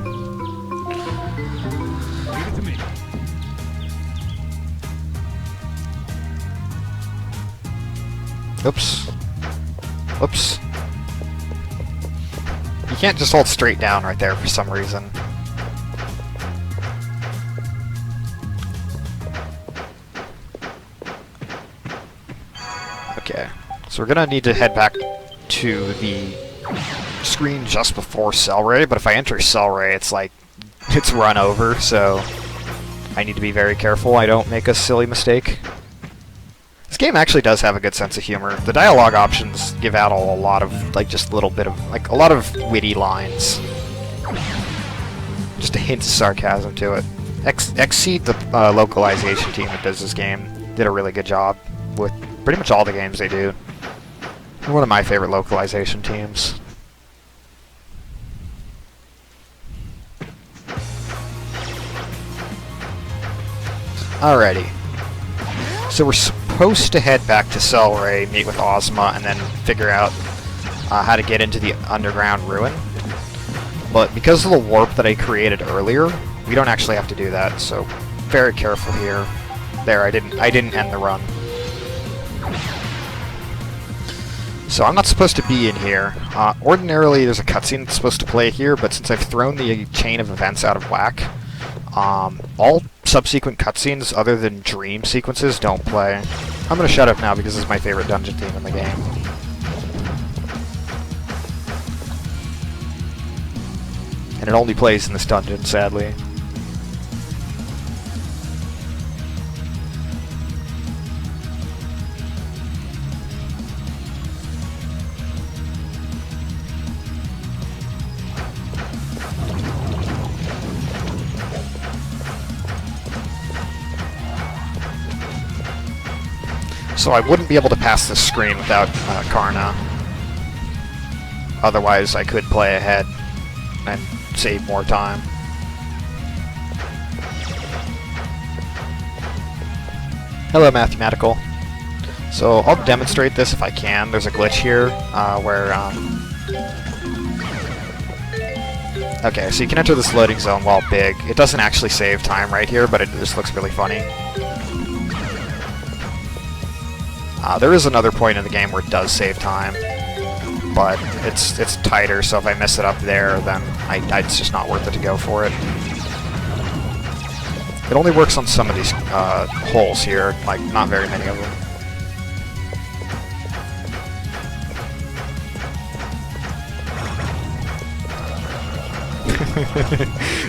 S1: Oops. Oops. You can't just hold straight down right there for some reason. Okay, so we're gonna need to head back to the screen just before Cellray, but if I enter Cellray, it's like, it's run over, so I need to be very careful I don't make a silly mistake. This game actually does have a good sense of humor. The dialogue options give Adel a lot of, like, just a little bit of, like, a lot of witty lines. Just a hint of sarcasm to it. Exceed, the localization team that does this game, did a really good job with pretty much all the games they do. They're one of my favorite localization teams. Alrighty. So we're supposed to head back to Cellray, meet with Ozma, and then figure out how to get into the underground ruin. But because of the warp that I created earlier, we don't actually have to do that, so very careful here. There, I didn't end the run. So I'm not supposed to be in here. Ordinarily there's a cutscene that's supposed to play here, but since I've thrown the chain of events out of whack, all subsequent cutscenes other than dream sequences don't play. I'm gonna shut up now because this is my favorite dungeon theme in the game. And it only plays in this dungeon, sadly. So I wouldn't be able to pass this screen without Karna. Otherwise I could play ahead and save more time. Hello, Mathematical. So I'll demonstrate this if I can. There's a glitch here where... Okay, so you can enter this loading zone while big. It doesn't actually save time right here, but it just looks really funny. There is another point in the game where it does save time, but it's tighter, so if I mess it up there, then it's just not worth it to go for it. It only works on some of these holes here, like not very many of them.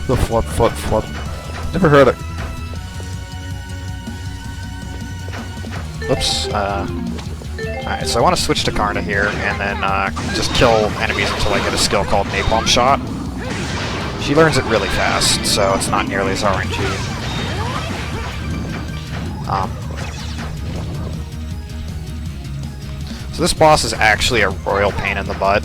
S1: The flip. Never heard it. Oops. Alright, so I want to switch to Karna here, and then just kill enemies until I get a skill called Napalm Shot. She learns it really fast, so it's not nearly as RNG. So this boss is actually a royal pain in the butt.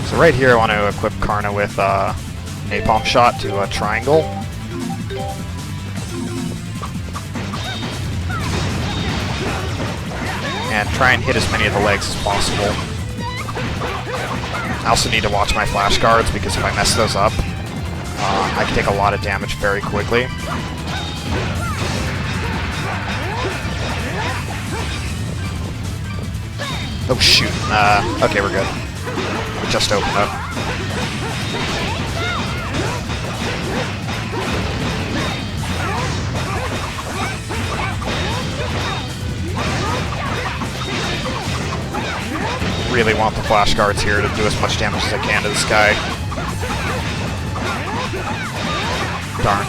S1: So right here I want to equip Karna with Napalm Shot to a triangle. And try and hit as many of the legs as possible. I also need to watch my flash guards because if I mess those up, I can take a lot of damage very quickly. Oh shoot. Okay, we're good. We just opened up. Really want the flash guards here to do as much damage as I can to this guy. Darn.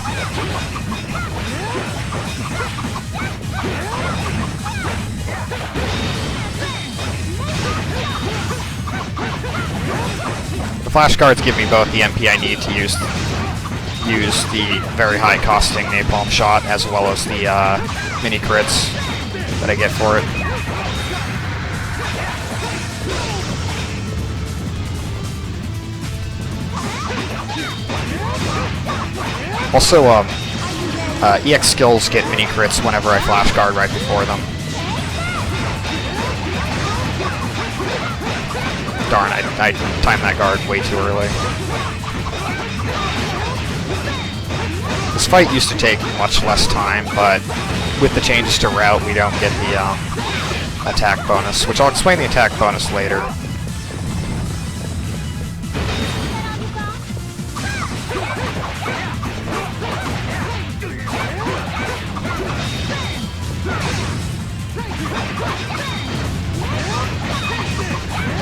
S1: The flash guards give me both the MP I need to use the very high costing Napalm Shot as well as the mini crits that I get for it. Also, EX skills get mini crits whenever I flash guard right before them. Darn, I timed that guard way too early. This fight used to take much less time, but with the changes to route, we don't get the attack bonus, which I'll explain the attack bonus later.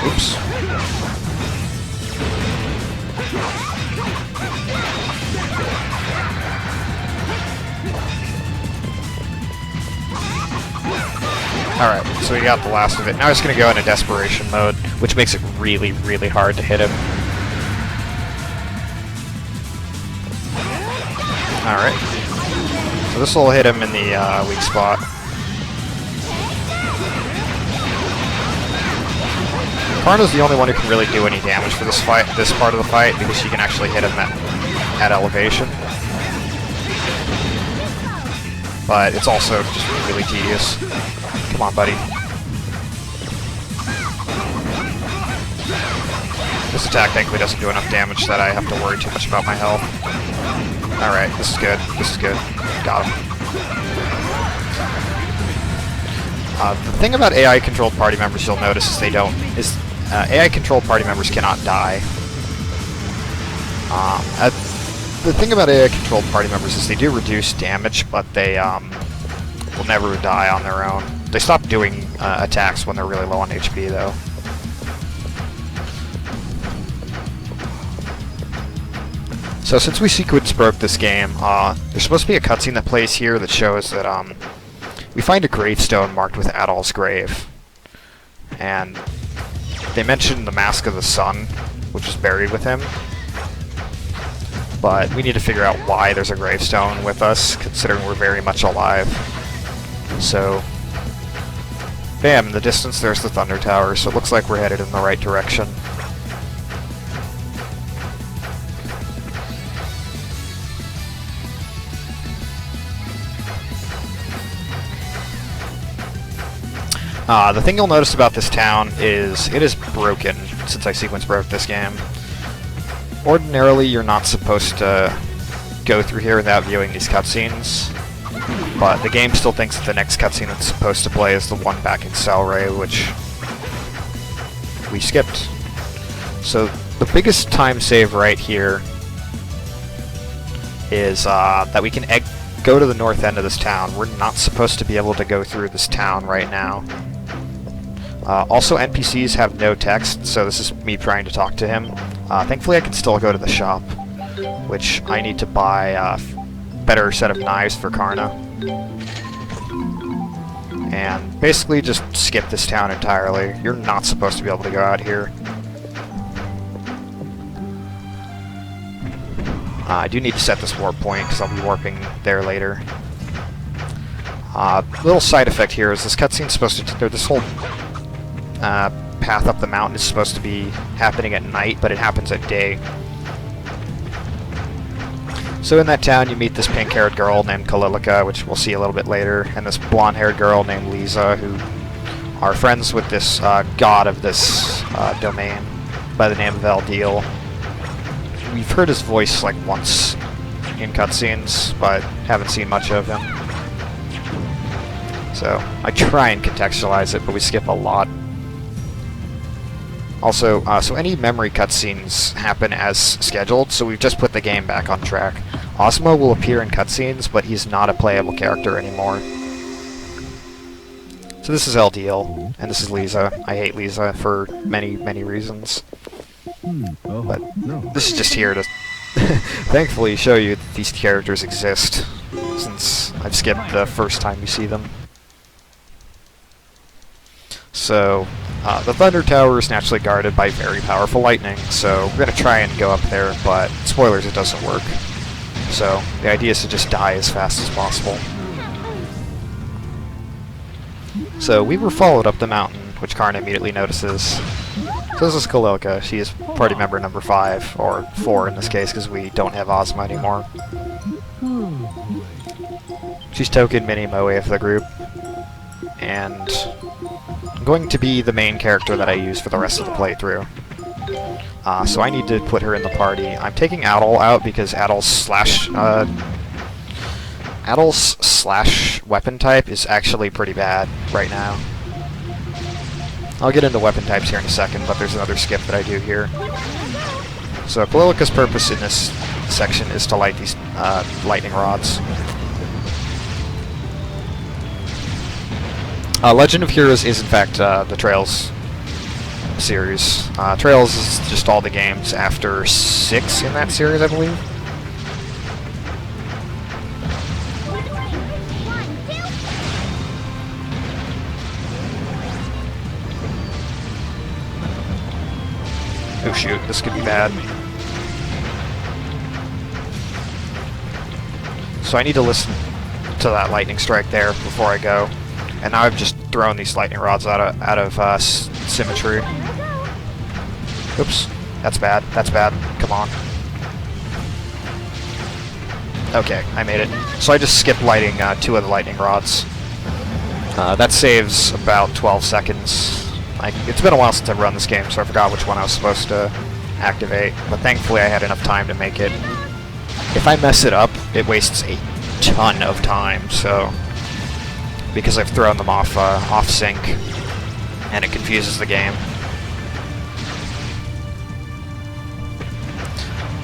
S1: Oops. Alright, so we got the last of it. Now I'm just going to go into desperation mode, which makes it really, really hard to hit him. Alright. So this will hit him in the weak spot. Karna's the only one who can really do any damage for this fight, this part of the fight, because she can actually hit him at elevation. But it's also just really tedious. Come on, buddy. This attack thankfully doesn't do enough damage that I have to worry too much about my health. Alright, this is good. This is good. Got him. The thing about AI-controlled party members you'll notice is AI-controlled party members cannot die. The thing about AI-controlled party members is they do reduce damage, but they will never die on their own. They stop doing attacks when they're really low on HP, though. So since we sequence broke this game, there's supposed to be a cutscene that plays here that shows that we find a gravestone marked with Adol's grave. And they mentioned the Mask of the Sun, which is buried with him. But we need to figure out why there's a gravestone with us, considering we're very much alive. So, bam, in the distance there's the Thunder Tower, so it looks like we're headed in the right direction. The thing you'll notice about this town is it is broken since I sequence broke this game. Ordinarily, you're not supposed to go through here without viewing these cutscenes, but the game still thinks that the next cutscene that's supposed to play is the one back in Cellray, which we skipped. So the biggest time save right here is that we can go to the north end of this town. We're not supposed to be able to go through this town right now. Also, NPCs have no text, so this is me trying to talk to him. Thankfully, I can still go to the shop, which I need to buy a better set of knives for Karna. And basically just skip this town entirely. You're not supposed to be able to go out here. I do need to set this warp point, because I'll be warping there later. Little side effect here is this cutscene's supposed to... or this whole path up the mountain is supposed to be happening at night, but it happens at day. So in that town you meet this pink-haired girl named Kalilica, which we'll see a little bit later, and this blonde-haired girl named Lisa, who are friends with this god of this domain by the name of Eldeal. We've heard his voice like once in cutscenes, but haven't seen much of him. So I try and contextualize it, but we skip a lot. Also, so any memory cutscenes happen as scheduled, so we've just put the game back on track. Osmo will appear in cutscenes, but he's not a playable character anymore. So this is Eldeal, and this is Lisa. I hate Lisa for many, many reasons. But this is just here to thankfully show you that these characters exist, since I've skipped the first time you see them. So, the Thunder Tower is naturally guarded by very powerful lightning, so we're going to try and go up there, but spoilers, it doesn't work. So, the idea is to just die as fast as possible. So, we were followed up the mountain, which Karna immediately notices. So this is Kalilica. She is party member number 5, or 4 in this case, because we don't have Ozma anymore. She's token mini-moe of the group, and I'm going to be the main character that I use for the rest of the playthrough. So I need to put her in the party. I'm taking Adol out because Adol's slash weapon type is actually pretty bad right now. I'll get into weapon types here in a second, but there's another skip that I do here. So Kalilica's purpose in this section is to light these lightning rods. Legend of Heroes is in fact the Trails series. Trails is just all the games after 6 in that series, I believe. Oh shoot, this could be bad. So I need to listen to that lightning strike there before I go. And now I've just thrown these lightning rods out of symmetry. Oops, that's bad, that's bad, come on. Okay, I made it. So I just skipped lighting 2 of the lightning rods. That saves about 12 seconds. It's been a while since I've run this game, so I forgot which one I was supposed to activate, but thankfully I had enough time to make it. If I mess it up, it wastes a ton of time, so... because I've thrown them off sync, and it confuses the game.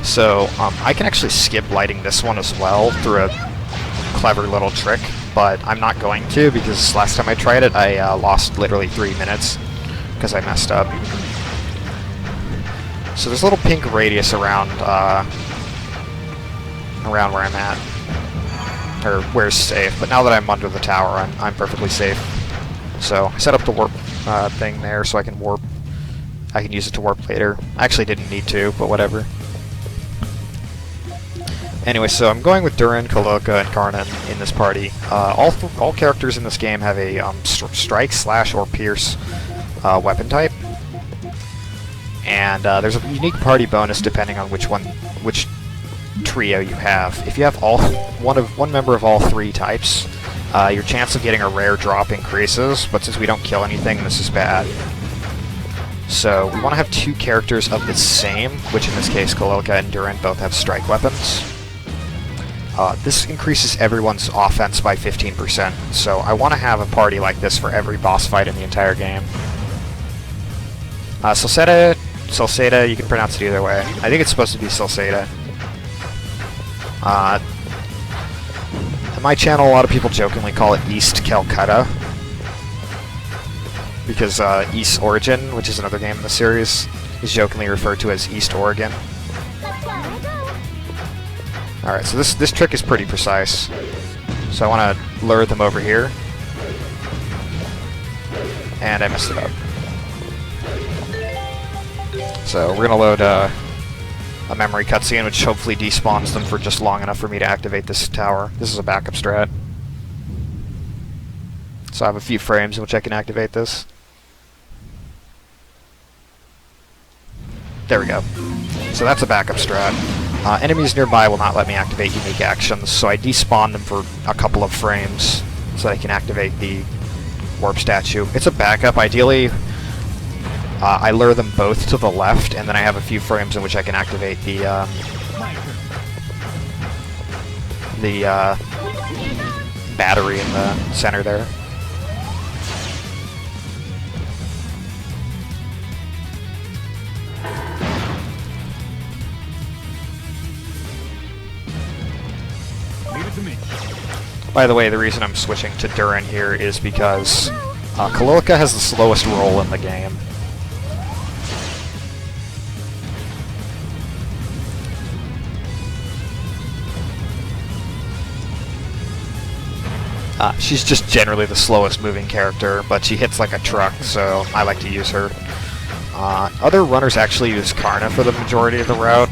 S1: So, I can actually skip lighting this one as well through a clever little trick, but I'm not going to, because last time I tried it, I lost literally 3 minutes. Because I messed up. So there's a little pink radius around where I'm at, or where's safe. But now that I'm under the tower, I'm perfectly safe. So I set up the warp thing there so I can warp. I can use it to warp later. I actually didn't need to, but whatever. Anyway, so I'm going with Durin, Kalilica, and Karna in this party. All characters in this game have a strike, slash, or pierce weapon type, and there's a unique party bonus depending on which trio you have. If you have one member of all 3 types, your chance of getting a rare drop increases, but since we don't kill anything, this is bad. So we want to have two characters of the same, which in this case, Kalilka and Duran both have strike weapons. This increases everyone's offense by 15%, so I want to have a party like this for every boss fight in the entire game. Celceta, you can pronounce it either way. I think it's supposed to be Celceta. On my channel, a lot of people jokingly call it East Calcutta, because East Origin, which is another game in the series, is jokingly referred to as East Oregon. Alright, so this trick is pretty precise. So I want to lure them over here. And I messed it up. So we're going to load a memory cutscene, which hopefully despawns them for just long enough for me to activate this tower. This is a backup strat. So I have a few frames in which I can activate this. There we go. So that's a backup strat. Enemies nearby will not let me activate unique actions, so I despawn them for a couple of frames so that I can activate the warp statue. It's a backup. Ideally, I lure them both to the left, and then I have a few frames in which I can activate the battery in the center there. By the way, the reason I'm switching to Duran here is because Kalilka has the slowest roll in the game. She's just generally the slowest moving character, but she hits like a truck, so I like to use her. Other runners actually use Karna for the majority of the route,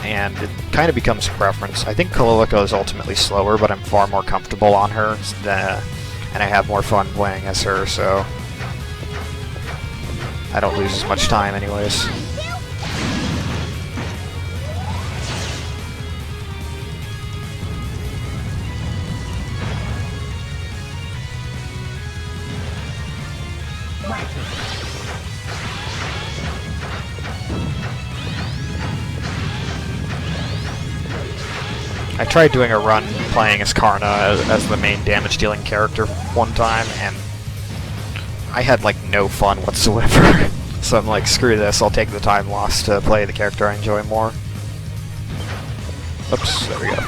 S1: and it kind of becomes preference. I think Kalilka is ultimately slower, but I'm far more comfortable on her, and I have more fun playing as her, so I don't lose as much time anyways. I tried doing a run playing as Karna as the main damage-dealing character one time, and I had, like, no fun whatsoever. So I'm like, screw this, I'll take the time lost to play the character I enjoy more. Oops, there we go.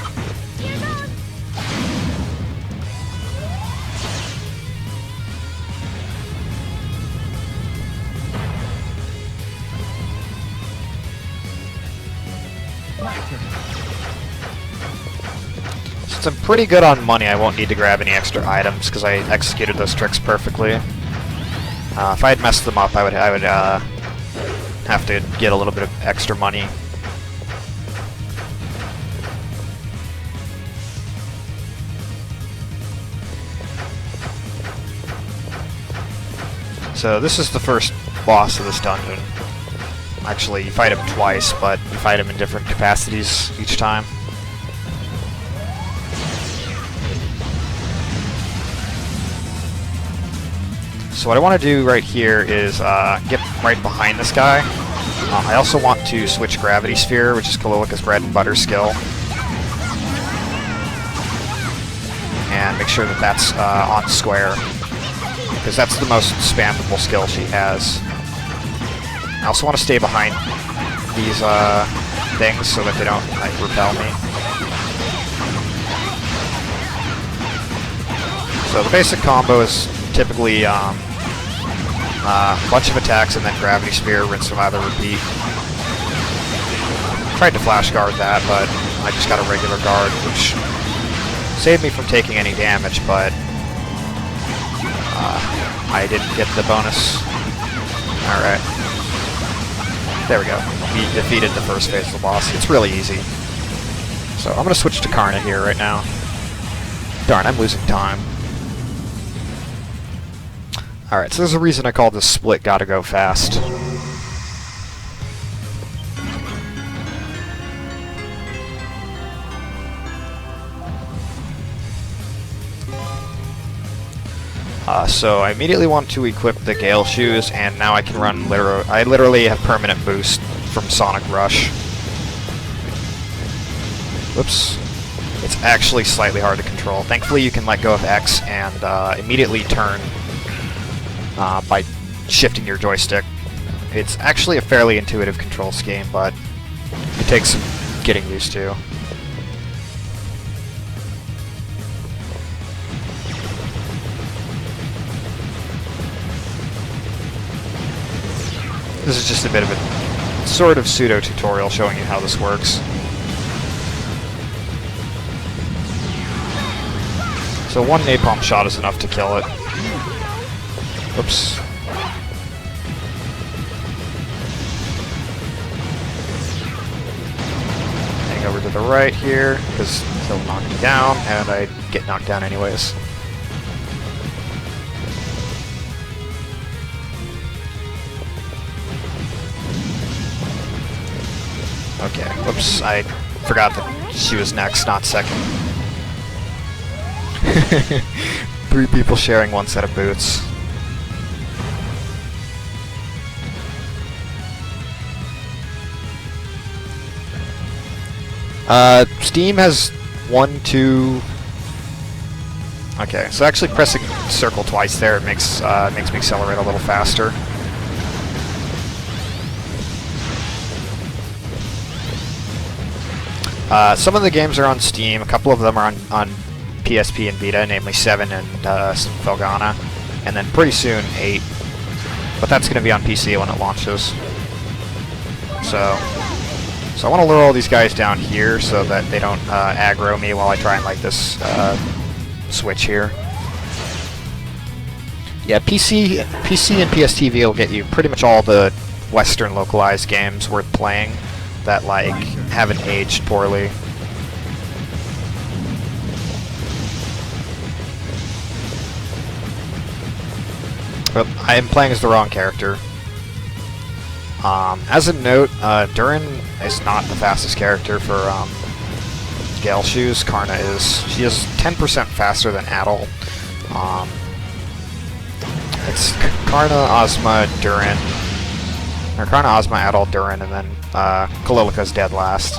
S1: Since I'm pretty good on money, I won't need to grab any extra items because I executed those tricks perfectly. If I had messed them up, I would have to get a little bit of extra money. So this is the first boss of this dungeon. Actually, you fight him twice, but you fight him in different capacities each time. So what I want to do right here is get right behind this guy. I also want to switch Gravity Sphere, which is Kalilka's bread and butter skill. And make sure that that's on square, because that's the most spammable skill she has. I also want to stay behind these things so that they don't like repel me. So the basic combo is typically a bunch of attacks and then Gravity Spear, rinse them either repeat. Tried to flash guard that, but I just got a regular guard, which saved me from taking any damage, but I didn't get the bonus. Alright. There we go. We defeated the first phase of the boss. It's really easy. So I'm going to switch to Karna here right now. Darn, I'm losing time. Alright, so there's a reason I call this split Gotta Go Fast. So I immediately want to equip the Gale Shoes, and now I can run I literally have permanent boost from Sonic Rush. Whoops. It's actually slightly hard to control. Thankfully you can let go of X and immediately turn by shifting your joystick. It's actually a fairly intuitive control scheme, but it takes some getting used to. This is just a bit of a sort of pseudo-tutorial showing you how this works. So one napalm shot is enough to kill it. Oops. Hang over to the right here, because he'll knock me down, and I get knocked down anyways. Okay, whoops, I forgot that she was next, not second. 3 people sharing one set of boots. Steam has 1, 2... Okay, so actually pressing circle twice there makes me accelerate a little faster. Some of the games are on Steam, a couple of them are on PSP and Vita, namely 7 and Felghana, and then pretty soon 8, but that's going to be on PC when it launches. So I want to lure all these guys down here so that they don't aggro me while I try and light this switch here. Yeah, PC and PSTV will get you pretty much all the Western localized games worth playing that, like, haven't aged poorly. But I am playing as the wrong character. As a note, Durin is not the fastest character for Gale Shoes. Karna is. She is 10% faster than Adol. It's Karna, Ozma, Durin. Or Karna, Ozma, Adol, Durin, and then Kalilika's dead last.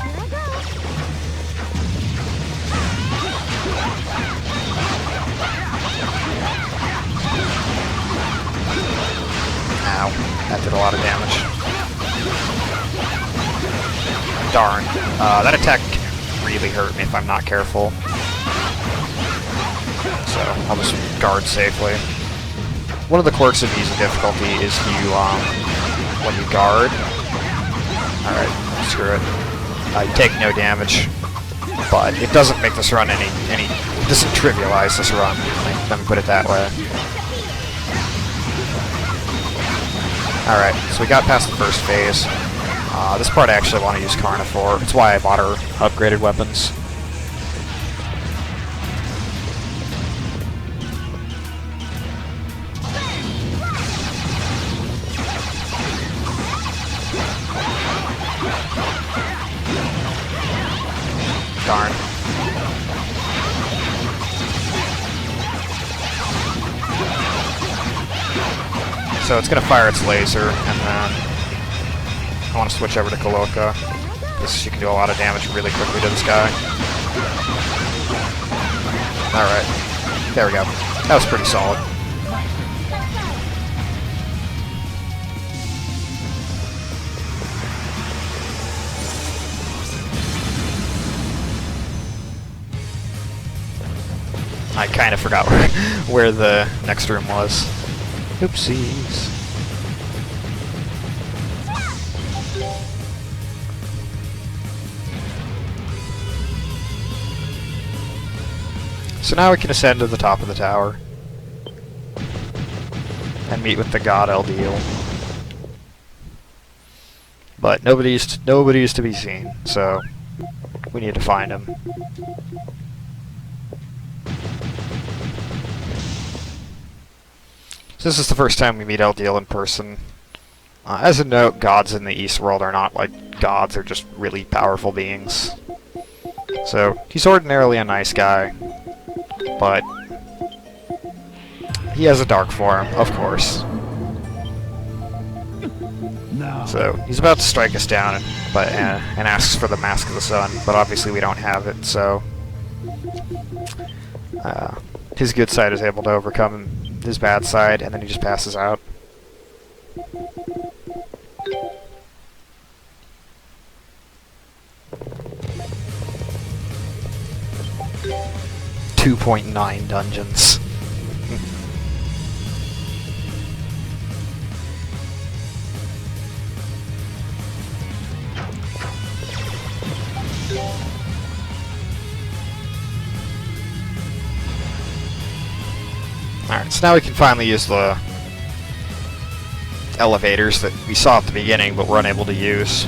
S1: Ow, that did a lot of damage. Darn. That attack can really hurt me if I'm not careful. So, I'll just guard safely. One of the quirks of easy difficulty is you, when you guard... Alright, screw it. You take no damage, but it doesn't make this run it doesn't trivialize this run, let me put it that way. Alright, so we got past the first phase. This part I actually want to use Karna for. It's why I bought her upgraded weapons. Darn. So it's going to fire its laser, and then I want to switch over to Kalilika, because she can do a lot of damage really quickly to this guy. Alright, there we go. That was pretty solid. I kind of forgot where the next room was. Oopsies. So now we can ascend to the top of the tower and meet with the god Eldeal. But nobody's to be seen, so we need to find him. This is the first time we meet Eldeal in person. As a note, gods in the East world are not like gods, they're just really powerful beings. So, he's ordinarily a nice guy, but He has a dark form, of course. So he's about to strike us down, and asks for the Mask of the Sun, but obviously we don't have it. So his good side is able to overcome his bad side, and then he just passes out. .9 dungeons. Alright, so now we can finally use the elevators that we saw at the beginning but were unable to use.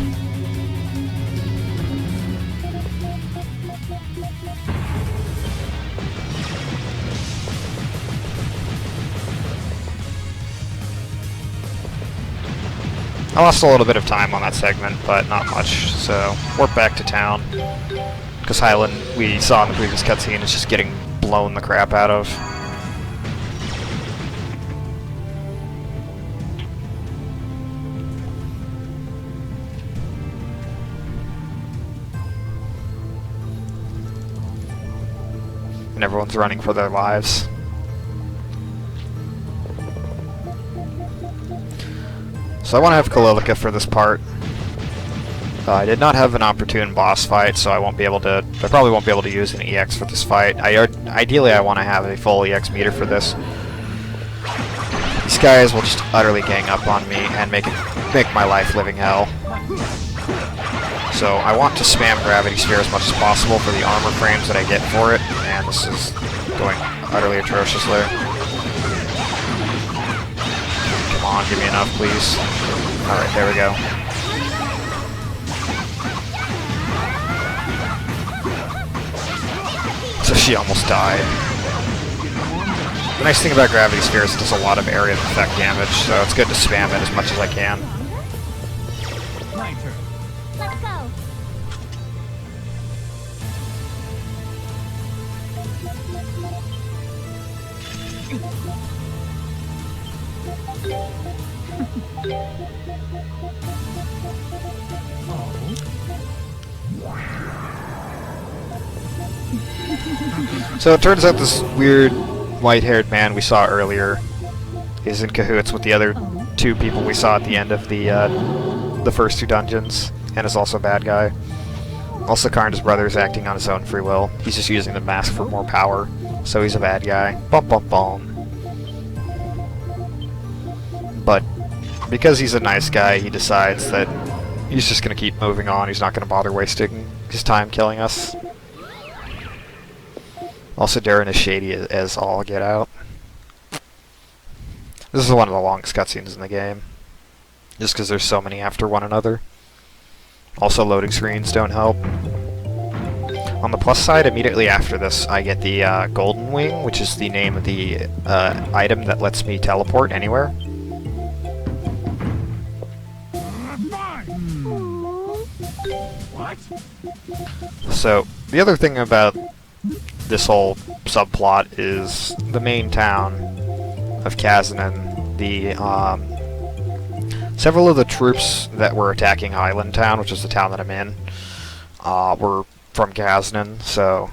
S1: I lost a little bit of time on that segment, but not much, so warp back to town. Because Highland, we saw in the previous cutscene, is just getting blown the crap out of. And everyone's running for their lives. So I want to have Kalilika for this part. I did not have an opportune boss fight, so I probably won't be able to use an EX for this fight. Ideally, I want to have a full EX meter for this. These guys will just utterly gang up on me and make my life living hell. So I want to spam Gravity Sphere as much as possible for the armor frames that I get for it, and this is going utterly atrociously. Come on, give me enough, please. Alright, there we go. So she almost died. The nice thing about Gravity Sphere is it does a lot of area of effect damage, so it's good to spam it as much as I can.
S3: My turn. Let's go.
S1: So it turns out this weird white-haired man we saw earlier is in cahoots with the other two people we saw at the end of the first two dungeons, and is also a bad guy. Also, Karn's brother is acting on his own free will. He's just using the mask for more power, so he's a bad guy. Bum bum bum. But because he's a nice guy, he decides that he's just going to keep moving on. He's not going to bother wasting his time killing us. Also, Darren is shady as all get out. This is one of the longest cutscenes in the game, just because there's so many after one another. Also, loading screens don't help. On the plus side, immediately after this, I get the Golden Wing, which is the name of the item that lets me teleport anywhere.
S3: What?
S1: So, the other thing about this whole subplot is the main town of Kazanin. Several of the troops that were attacking Highland Town, which is the town that I'm in, were from Kazanin, so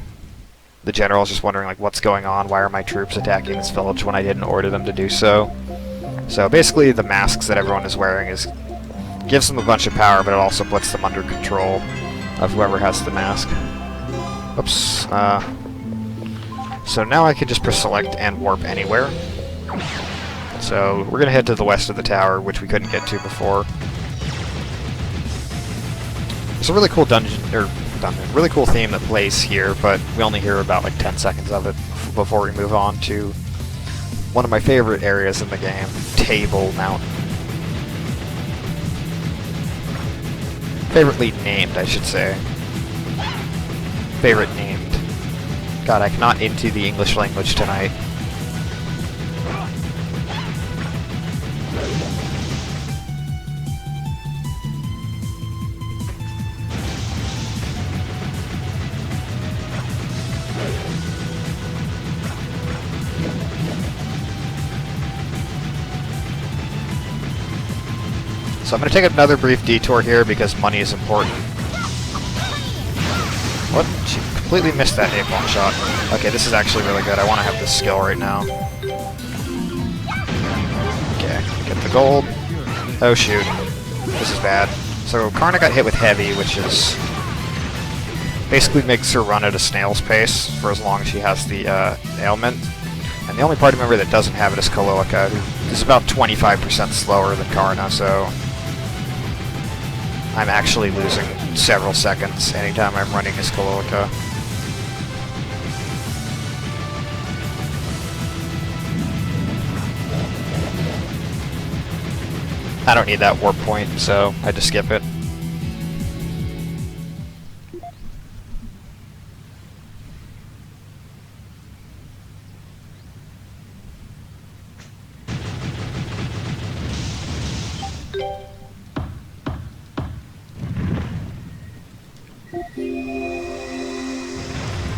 S1: the general's just wondering, like, what's going on? Why are my troops attacking this village when I didn't order them to do so? So basically the masks that everyone is wearing gives them a bunch of power, but it also puts them under control of whoever has the mask. Oops. So now I can just press select and warp anywhere. So we're going to head to the west of the tower, which we couldn't get to before. There's a really cool really cool theme that plays here, but we only hear about like 10 seconds of it before we move on to one of my favorite areas in the game, Table Mountain. Favoritely named, I should say. Favorite named. God, I cannot into the English language tonight. So I'm going to take another brief detour here because money is important. What? She completely missed that napalm shot. Okay, this is actually really good. I want to have this skill right now. Okay, get the gold. Oh shoot. This is bad. So Karna got hit with heavy, which is basically makes her run at a snail's pace for as long as she has the ailment. And the only party member that doesn't have it is Kalilica, who is about 25% slower than Karna, so I'm actually losing several seconds anytime I'm running as Kalilica. I don't need that warp point, so I just skip it.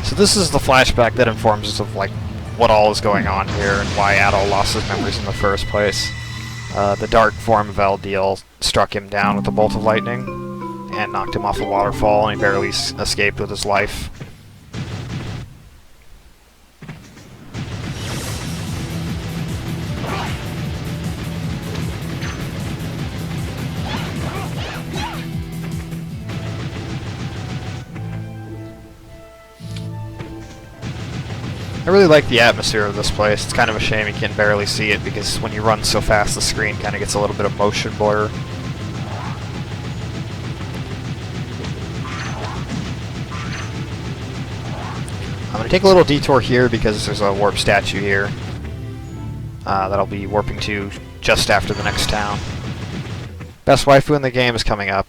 S1: So this is the flashback that informs us of like what all is going on here and why Adol lost his memories in the first place. The dark form of Eldiel struck him down with a bolt of lightning and knocked him off a waterfall, and he barely escaped with his life. I really like the atmosphere of this place. It's kind of a shame you can barely see it because when you run so fast the screen kind of gets a little bit of motion blur. I'm going to take a little detour here because there's a warp statue here that I'll be warping to just after the next town. Best waifu in the game is coming up.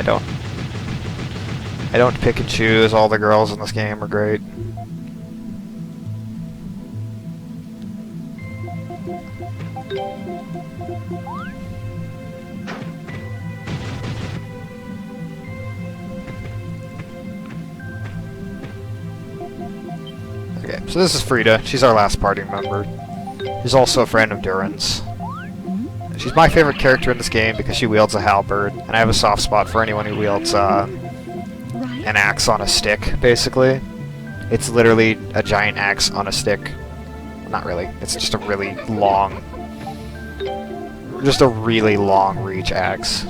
S1: No, I don't pick and choose. All the girls in this game are great. Okay, so this is Frida. She's our last party member. She's also a friend of Duran's. She's my favorite character in this game because she wields a halberd, and I have a soft spot for anyone who wields an axe on a stick, basically. It's literally a giant axe on a stick. Not really. It's just a really long reach axe.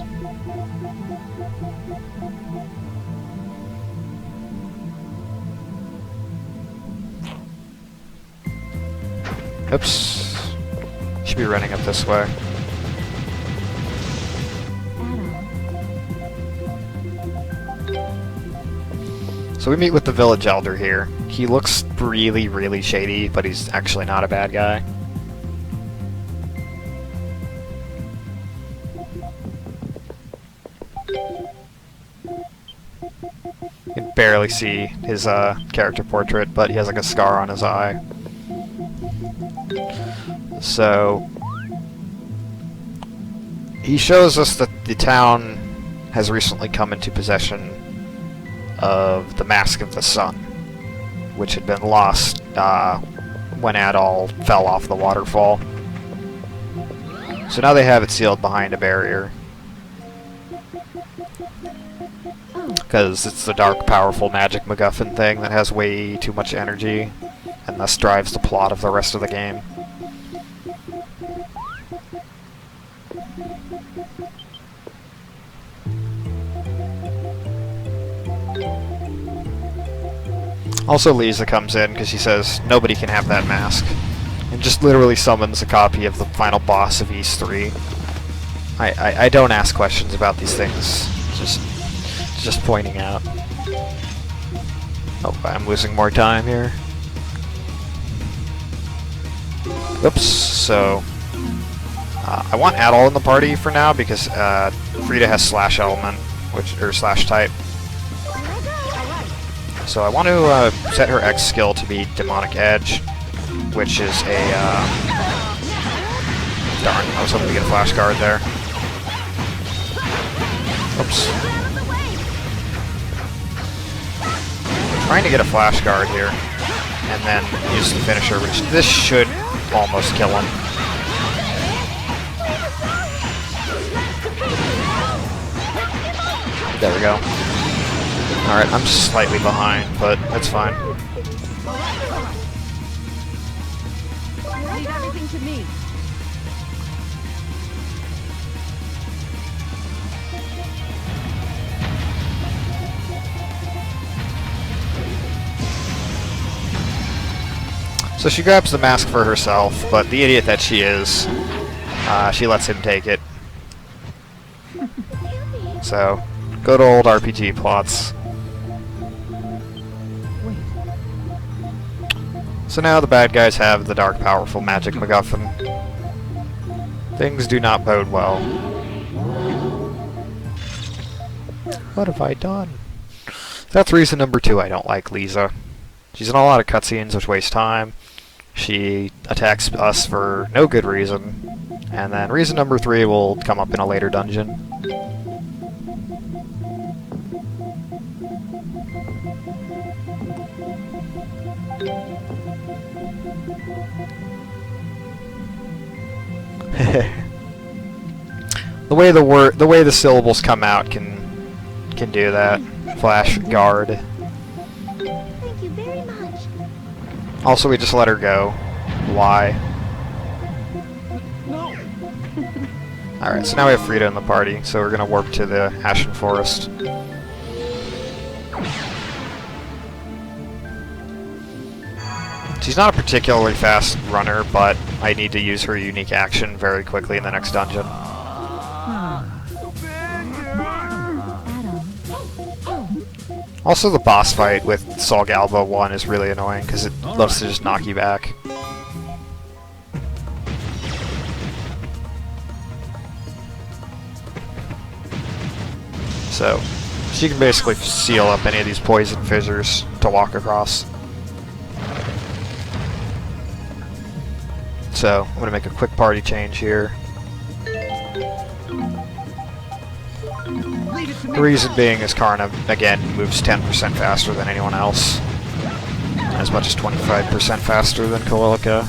S1: Oops. Should be running up this way. So we meet with the village elder here. He looks really, really shady, but he's actually not a bad guy. You can barely see his character portrait, but he has like a scar on his eye. So he shows us that the town has recently come into possession of the Mask of the Sun, which had been lost when Adol fell off the waterfall. So now they have it sealed behind a barrier. Because it's the dark, powerful magic MacGuffin thing that has way too much energy, and thus drives the plot of the rest of the game. Also, Lisa comes in because she says nobody can have that mask, and just literally summons a copy of the final boss of East 3. I don't ask questions about these things, just pointing out. Oh, I'm losing more time here. Oops. So I want Adol in the party for now because Frida has slash element, or slash type. So I want to set her X skill to be Demonic Edge, which is a... darn, I was hoping to get a flash guard there. Oops.
S3: Get out of the way!
S1: Trying to get a flash guard here. And then use the finisher, which this should almost kill him. There we go. Alright, I'm slightly behind, but that's fine.
S3: Leave everything to me.
S1: So she grabs the mask for herself, but the idiot that she is, she lets him take it. So, good old RPG plots.
S2: Wait.
S1: So now the bad guys have the dark, powerful magic MacGuffin. Things do not bode well. What have I done? That's reason number 2 I don't like Lisa. She's in a lot of cutscenes which waste time. She attacks us for no good reason. And then reason number 3 will come up in a later dungeon. the way the syllables come out can do that. Flash guard.
S3: Thank you very much.
S1: Also, we just let her go. Why?
S2: No.
S1: Alright, so now we have Frida in the party, so we're gonna warp to the Ashen Forest. She's not a particularly fast runner, but I need to use her unique action very quickly in the next dungeon. Also, the boss fight with Sol Galba 1 is really annoying, because it loves to just knock you back. So, she can basically seal up any of these poison fissures to walk across. So, I'm going to make a quick party change here. The reason being is Karna, again, moves 10% faster than anyone else. As much as 25% faster than Kalilika.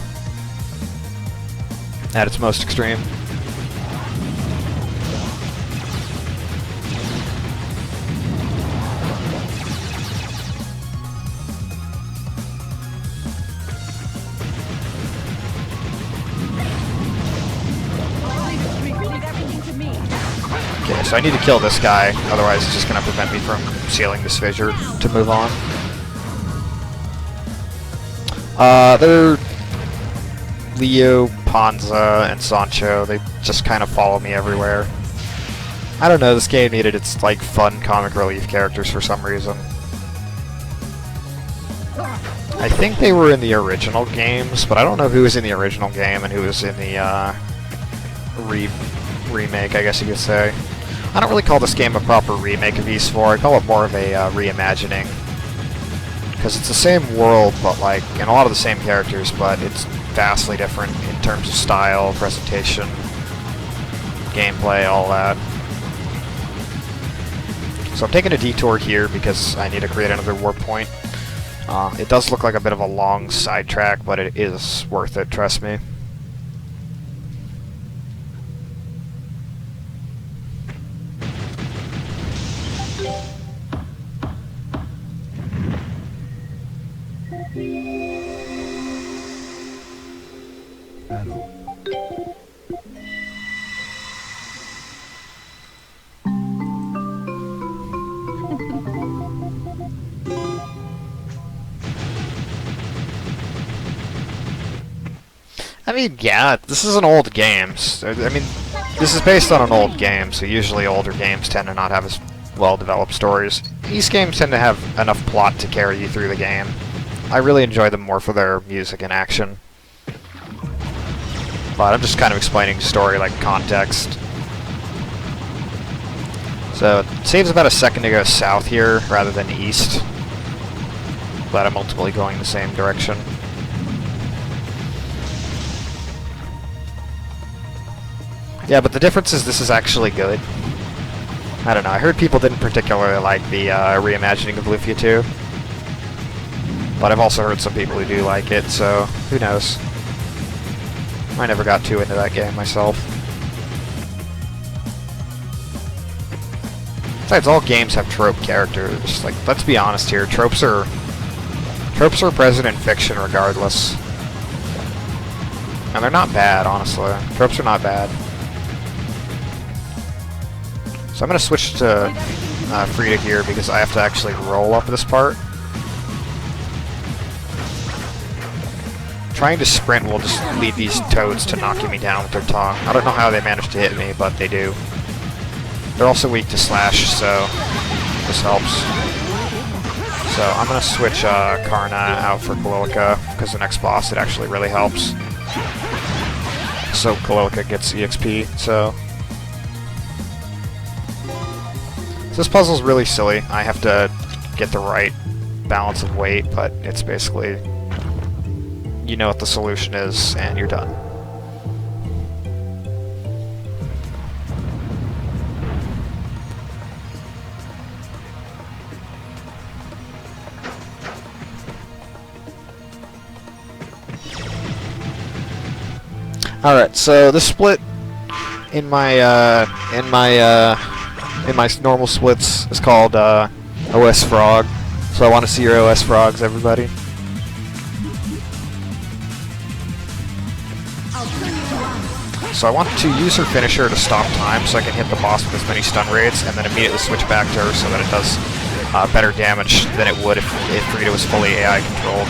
S1: At its most extreme. Okay, so I need to kill this guy, otherwise it's just going to prevent me from sealing this fissure to move on. They're Leo, Panza, and Sancho. They just kind of follow me everywhere. I don't know, this game needed its, like, fun comic relief characters for some reason. I think they were in the original games, but I don't know who was in the original game and who was in the, remake, I guess you could say. I don't really call this game a proper remake of Ys 4, I call it more of a reimagining. Because it's the same world, but like, and a lot of the same characters, but it's vastly different in terms of style, presentation, gameplay, all that. So I'm taking a detour here because I need to create another warp point. It does look like a bit of a long sidetrack, but it is worth it, trust me.
S2: Battle.
S1: I mean, yeah, this is an old game. I mean, this is based on an old game, so usually older games tend to not have as well-developed stories. These games tend to have enough plot to carry you through the game. I really enjoy them more for their music and action. But I'm just kind of explaining story like context. So it saves about a second to go south here rather than east. But I'm ultimately going the same direction. Yeah, but the difference is this is actually good. I don't know, I heard people didn't particularly like the reimagining of Lufia 2. But I've also heard some people who do like it, so who knows. I never got too into that game myself. Besides, all games have trope characters. Like, let's be honest here, tropes are present in fiction regardless. And they're not bad, honestly. Tropes are not bad. So I'm going to switch to Frida here because I have to actually roll up this part. Trying to sprint will just lead these toads to knocking me down with their tongue. I don't know how they manage to hit me, but they do. They're also weak to slash, so this helps. So I'm going to switch Karna out for Kalilica, because the next boss it actually really helps. So Kalilica gets EXP, so this puzzle's really silly. I have to get the right balance of weight, but it's basically, you know what the solution is, and you're done. Alright, so the split in my normal splits is called OS Frog. So I want to see your OS Frogs, everybody. So I want to use her finisher to stop time so I can hit the boss with as many stun raids and then immediately switch back to her so that it does better damage than it would if Frida was fully AI controlled.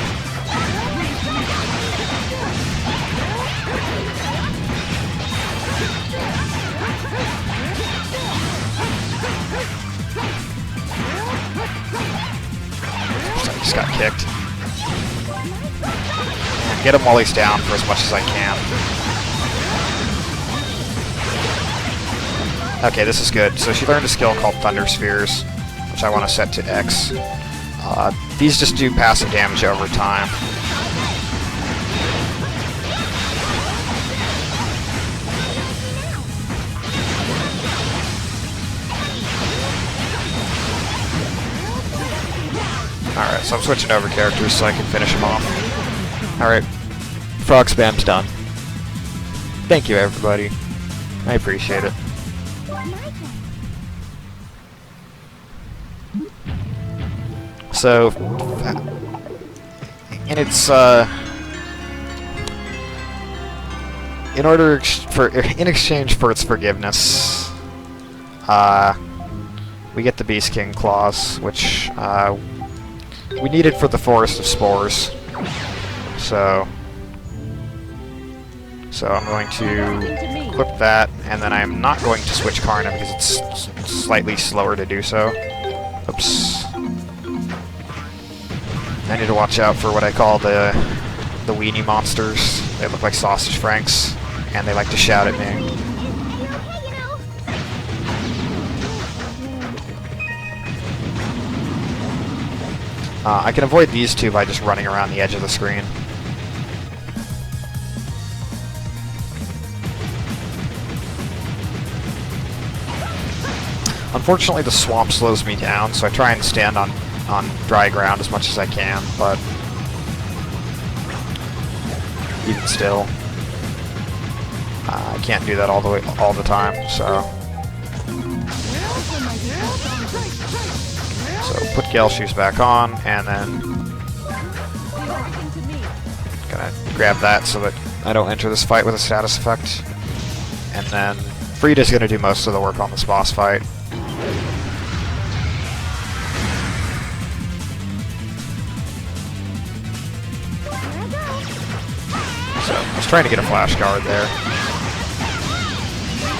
S1: Just got kicked. Get him while he's down for as much as I can. Okay, this is good. So she learned a skill called Thunder Spheres, which I want to set to X. These just do passive damage over time. Alright, so I'm switching over characters so I can finish them off. Alright, frog spam's done. Thank you, everybody. I appreciate it. So, and it's in exchange for its forgiveness, we get the Beast-King clause, which we needed for the Forest of Spores. So I'm going to equip that, and then I'm not going to switch Karna because it's slightly slower to do so. Oops. I need to watch out for what I call the weenie monsters. They look like sausage franks, and they like to shout at me. I can avoid these two by just running around the edge of the screen. Unfortunately, the swamp slows me down, so I try and stand on dry ground as much as I can, but even still, I can't do that all the time. So put Gale Shoes back on, and then gonna grab that so that I don't enter this fight with a status effect, and then Frida's gonna do most of the work on this boss fight. So I was trying to get a flash guard there.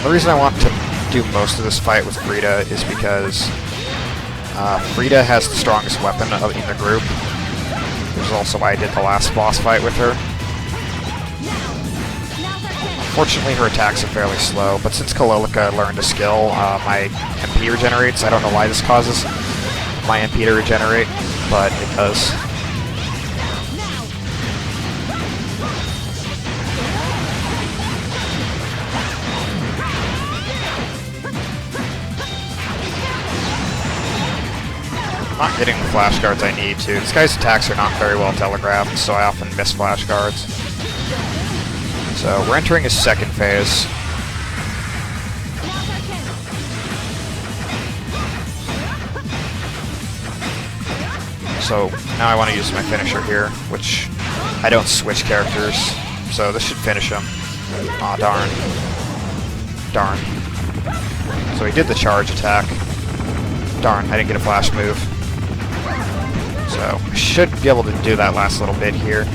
S1: The reason I want to do most of this fight with Frida is because Frida has the strongest weapon in the group, which is also why I did the last boss fight with her. Fortunately, her attacks are fairly slow, but since Kalilica learned a skill, my MP regenerates. I don't know why this causes my MP to regenerate, but it does. not hitting the flash guards I need to. This guy's attacks are not very well telegraphed, so I often miss flash guards. So we're entering his second phase. So now I want to use my finisher here, which I don't switch characters, so this should finish him. Aw, darn. Darn. So he did the charge attack. Darn, I didn't get a flash move. So I should be able to do that last little bit here.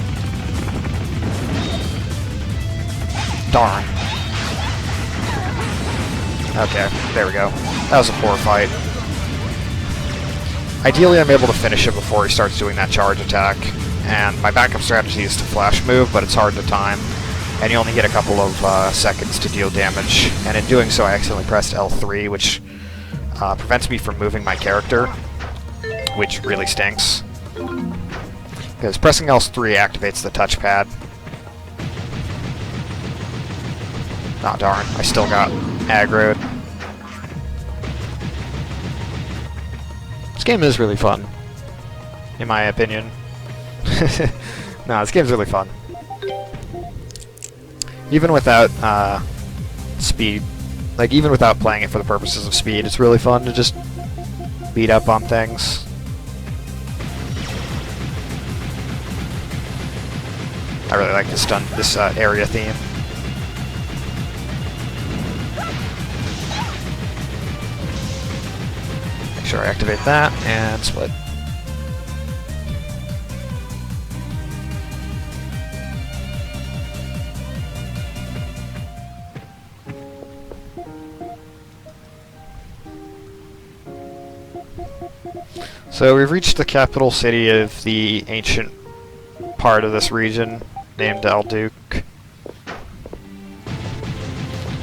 S1: Darn. Okay, there we go. That was a poor fight. Ideally, I'm able to finish it before he starts doing that charge attack, and my backup strategy is to flash move, but it's hard to time, and you only get a couple of seconds to deal damage, and in doing so I accidentally pressed L3, which prevents me from moving my character, which really stinks, because pressing L3 activates the touchpad. Aw, darn, I still got aggroed. This game is really fun, in my opinion. No, this game's really fun. Even without speed, like even without playing it for the purposes of speed, it's really fun to just beat up on things. I really like this area theme. Make sure I activate that and split. So we've reached the capital city of the ancient part of this region, named Elduke.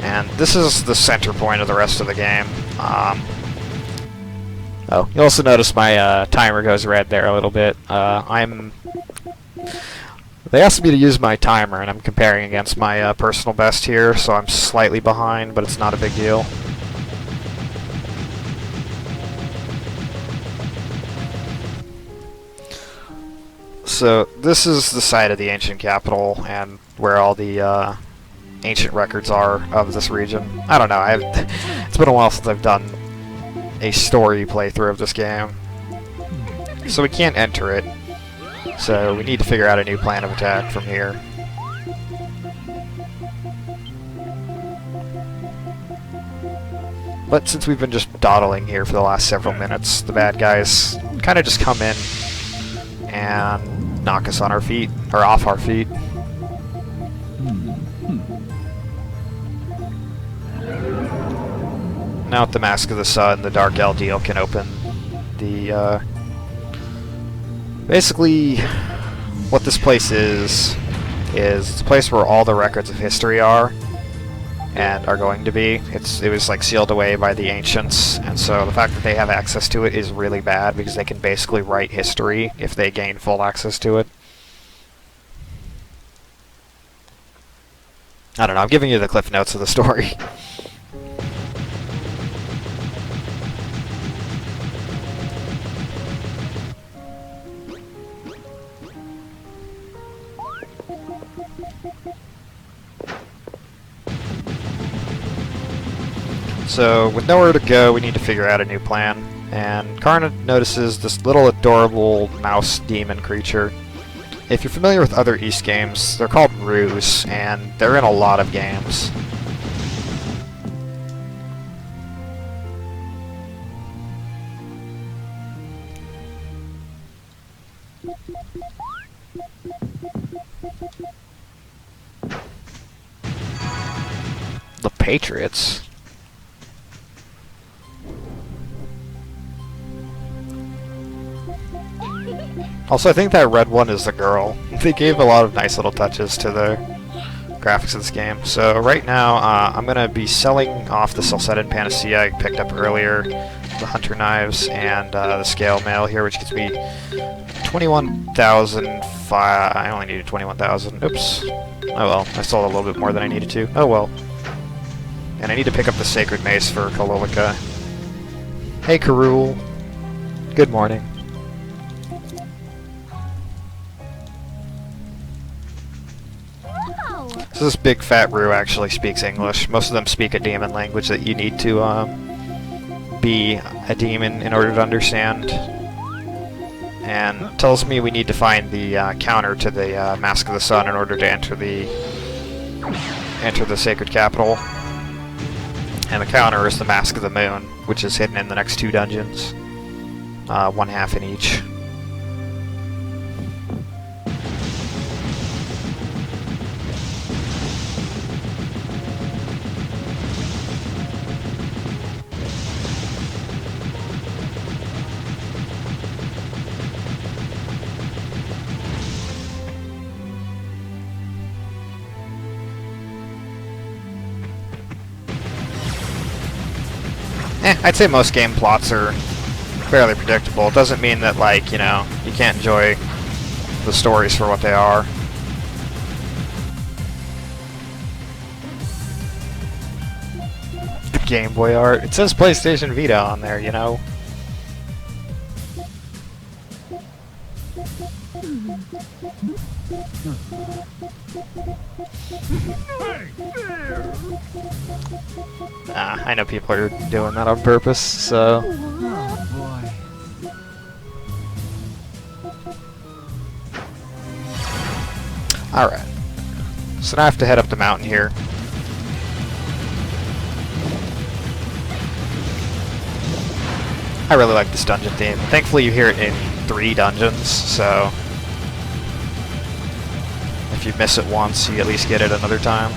S1: And this is the center point of the rest of the game. Oh, you also notice my timer goes red there a little bit. They asked me to use my timer, and I'm comparing against my personal best here, so I'm slightly behind, but it's not a big deal. So this is the site of the ancient capital, and where all the ancient records are of this region. I don't know, it's been a while since I've done a story playthrough of this game, so we can't enter it, so we need to figure out a new plan of attack from here. But since we've been just dawdling here for the last several minutes, the bad guys kind of just come in and knock us on our feet, or off our feet. Now with the Mask of the Sun, the Dark LDL can open the, basically, what this place is it's a place where all the records of history are, and are going to be. It was like sealed away by the ancients, and so the fact that they have access to it is really bad, because they can basically write history if they gain full access to it. I don't know, I'm giving you the cliff notes of the story. So, with nowhere to go, we need to figure out a new plan. And Karna notices this little adorable mouse demon creature. If you're familiar with other East games, they're called Ruse, and they're in a lot of games. The Patriots? Also, I think that red one is the girl. They gave a lot of nice little touches to the graphics of this game. So right now, I'm going to be selling off the Celceta and Panacea I picked up earlier, the Hunter Knives, and the Scale Mail here, which gets me 21,005. I only needed 21,000. Oops. Oh well, I sold a little bit more than I needed to. Oh well. And I need to pick up the Sacred Mace for Kalolika. Hey, Karul. Good morning. So this big fat Roo actually speaks English. Most of them speak a demon language that you need to be a demon in order to understand. And tells me we need to find the counter to the Mask of the Sun in order to enter the sacred capital. And the counter is the Mask of the Moon, which is hidden in the next 2 dungeons. 1/2 in each. I'd say most game plots are fairly predictable. It doesn't mean that, like, you know, you can't enjoy the stories for what they are. The Game Boy art. It says PlayStation Vita on there, you know. I know people are doing that on purpose, so...
S2: Oh boy.
S1: Alright. So now I have to head up the mountain here. I really like this dungeon theme. Thankfully you hear it in 3 dungeons, so... if you miss it once, you at least get it another time.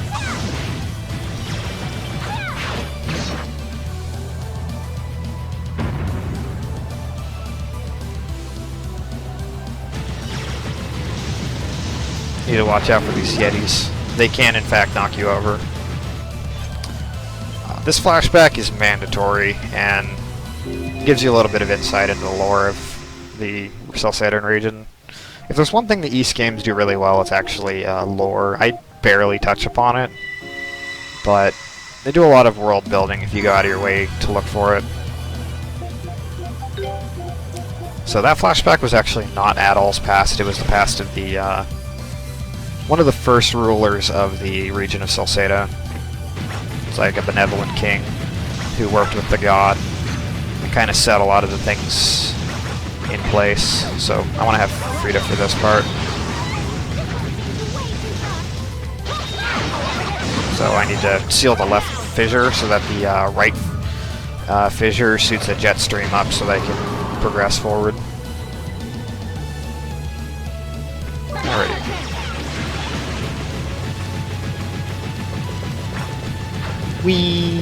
S1: You need to watch out for these Yetis. They can, in fact, knock you over. This flashback is mandatory and gives you a little bit of insight into the lore of the Celceta region. If there's one thing the East games do really well, it's actually lore. I barely touch upon it, but they do a lot of world building if you go out of your way to look for it. So that flashback was actually not Adol's past, it was the past of the one of the first rulers of the region of Celceta. It's like a benevolent king who worked with the god and kind of set a lot of the things in place. So I want to have Frida for this part. So I need to seal the left fissure so that the right fissure shoots a jet stream up so that I can progress forward. Alrighty. Whee!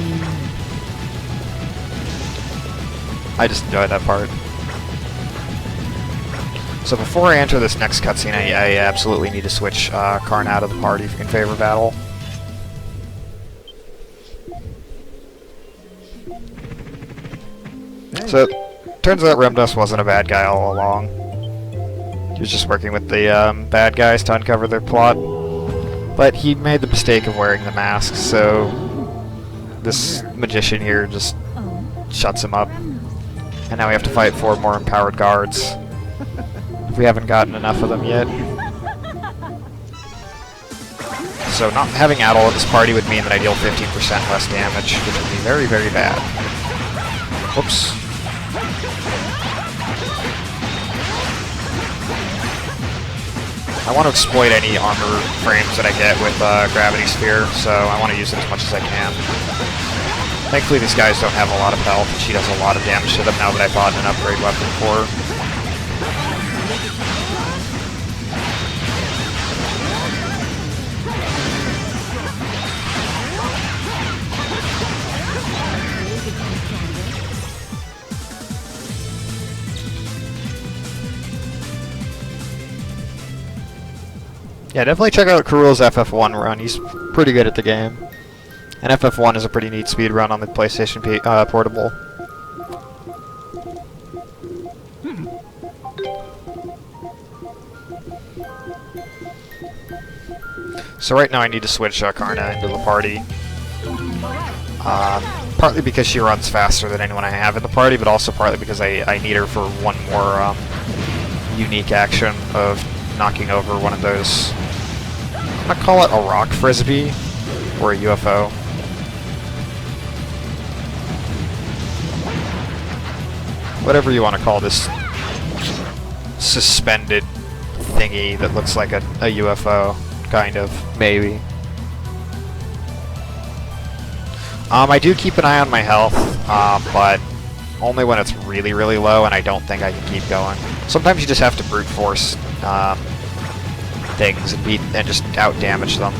S1: I just enjoyed that part. So before I enter this next cutscene, I absolutely need to switch Karn out of the party in favor of Adol. So, turns out Remdus wasn't a bad guy all along. He was just working with the bad guys to uncover their plot. But he made the mistake of wearing the mask, so this magician here just shuts him up. And now we have to fight 4 more empowered guards. We haven't gotten enough of them yet. So not having Adol in this party would mean that I deal 15% less damage, which would be very, very bad. Whoops. I want to exploit any armor frames that I get with Gravity Sphere, so I want to use it as much as I can. Thankfully these guys don't have a lot of health, and she does a lot of damage to them now that I bought an upgrade weapon for her. Yeah, definitely check out Karul's FF1 run. He's pretty good at the game. And FF1 is a pretty neat speed run on the PlayStation Portable. So right now I need to switch Karna into the party. Partly because she runs faster than anyone I have in the party, but also partly because I need her for one more unique action of knocking over one of those I'm gonna call it a rock frisbee or a UFO. Whatever you want to call this suspended thingy that looks like a UFO, kind of, maybe. I do keep an eye on my health, but only when it's really, really low and I don't think I can keep going. Sometimes you just have to brute force things and just out-damage them.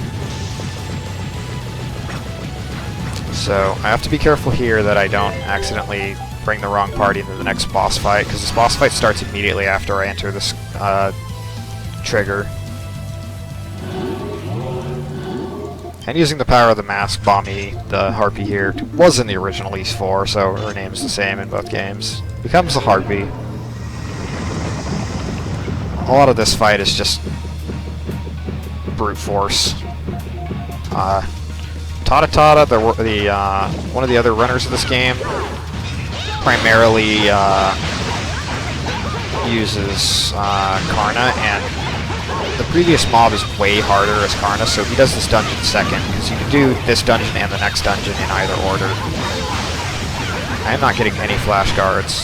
S1: So I have to be careful here that I don't accidentally bring the wrong party into the next boss fight, because this boss fight starts immediately after I enter this trigger. And using the power of the mask, Bommy, the harpy here, was in the original East 4, so her name's the same in both games. Becomes the harpy. A lot of this fight is just brute force. Tata, one of the other runners of this game, primarily uses Karna, and the previous mob is way harder as Karna, so he does this dungeon second, because you can do this dungeon and the next dungeon in either order. I am not getting any flash guards,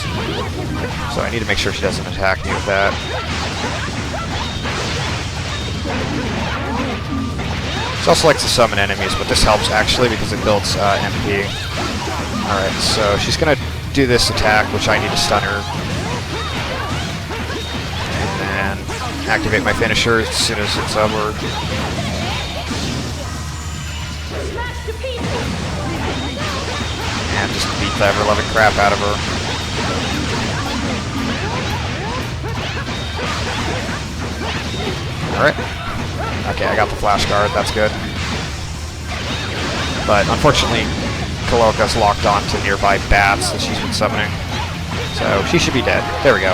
S1: so I need to make sure she doesn't attack me with that. She also likes to summon enemies, but this helps actually because it builds MP. Alright, so she's gonna do this attack, which I need to stun her. And then activate my finisher as soon as it's over. And just beat the ever-loving crap out of her. Alright. Okay, I got the flash guard, that's good. But unfortunately, Kaloka's locked on to nearby bats that she's been summoning. So she should be dead. There we go.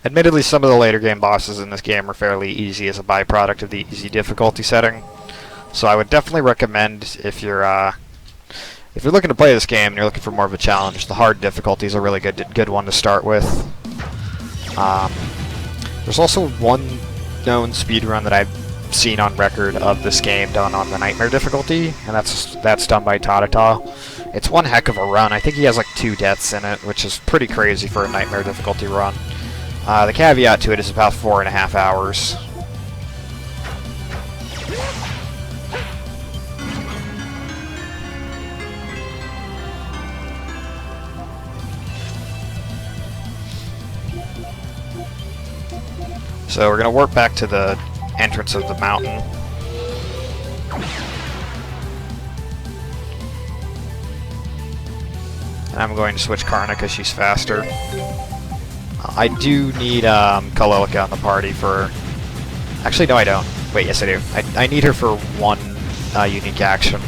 S1: Admittedly, some of the later game bosses in this game are fairly easy as a byproduct of the easy difficulty setting. So I would definitely recommend, if you're looking to play this game and you're looking for more of a challenge, the hard difficulty is a really good one to start with. There's also one known speedrun that I've seen on record of this game done on the Nightmare difficulty, and that's done by Tata. It's one heck of a run. I think he has like 2 deaths in it, which is pretty crazy for a Nightmare difficulty run. The caveat to it is about 4.5 hours. So we're going to warp back to the entrance of the mountain. And I'm going to switch Karna because she's faster. I do need Kalilika on the party for... Actually, no I don't. Wait, yes I do. I need her for one unique action.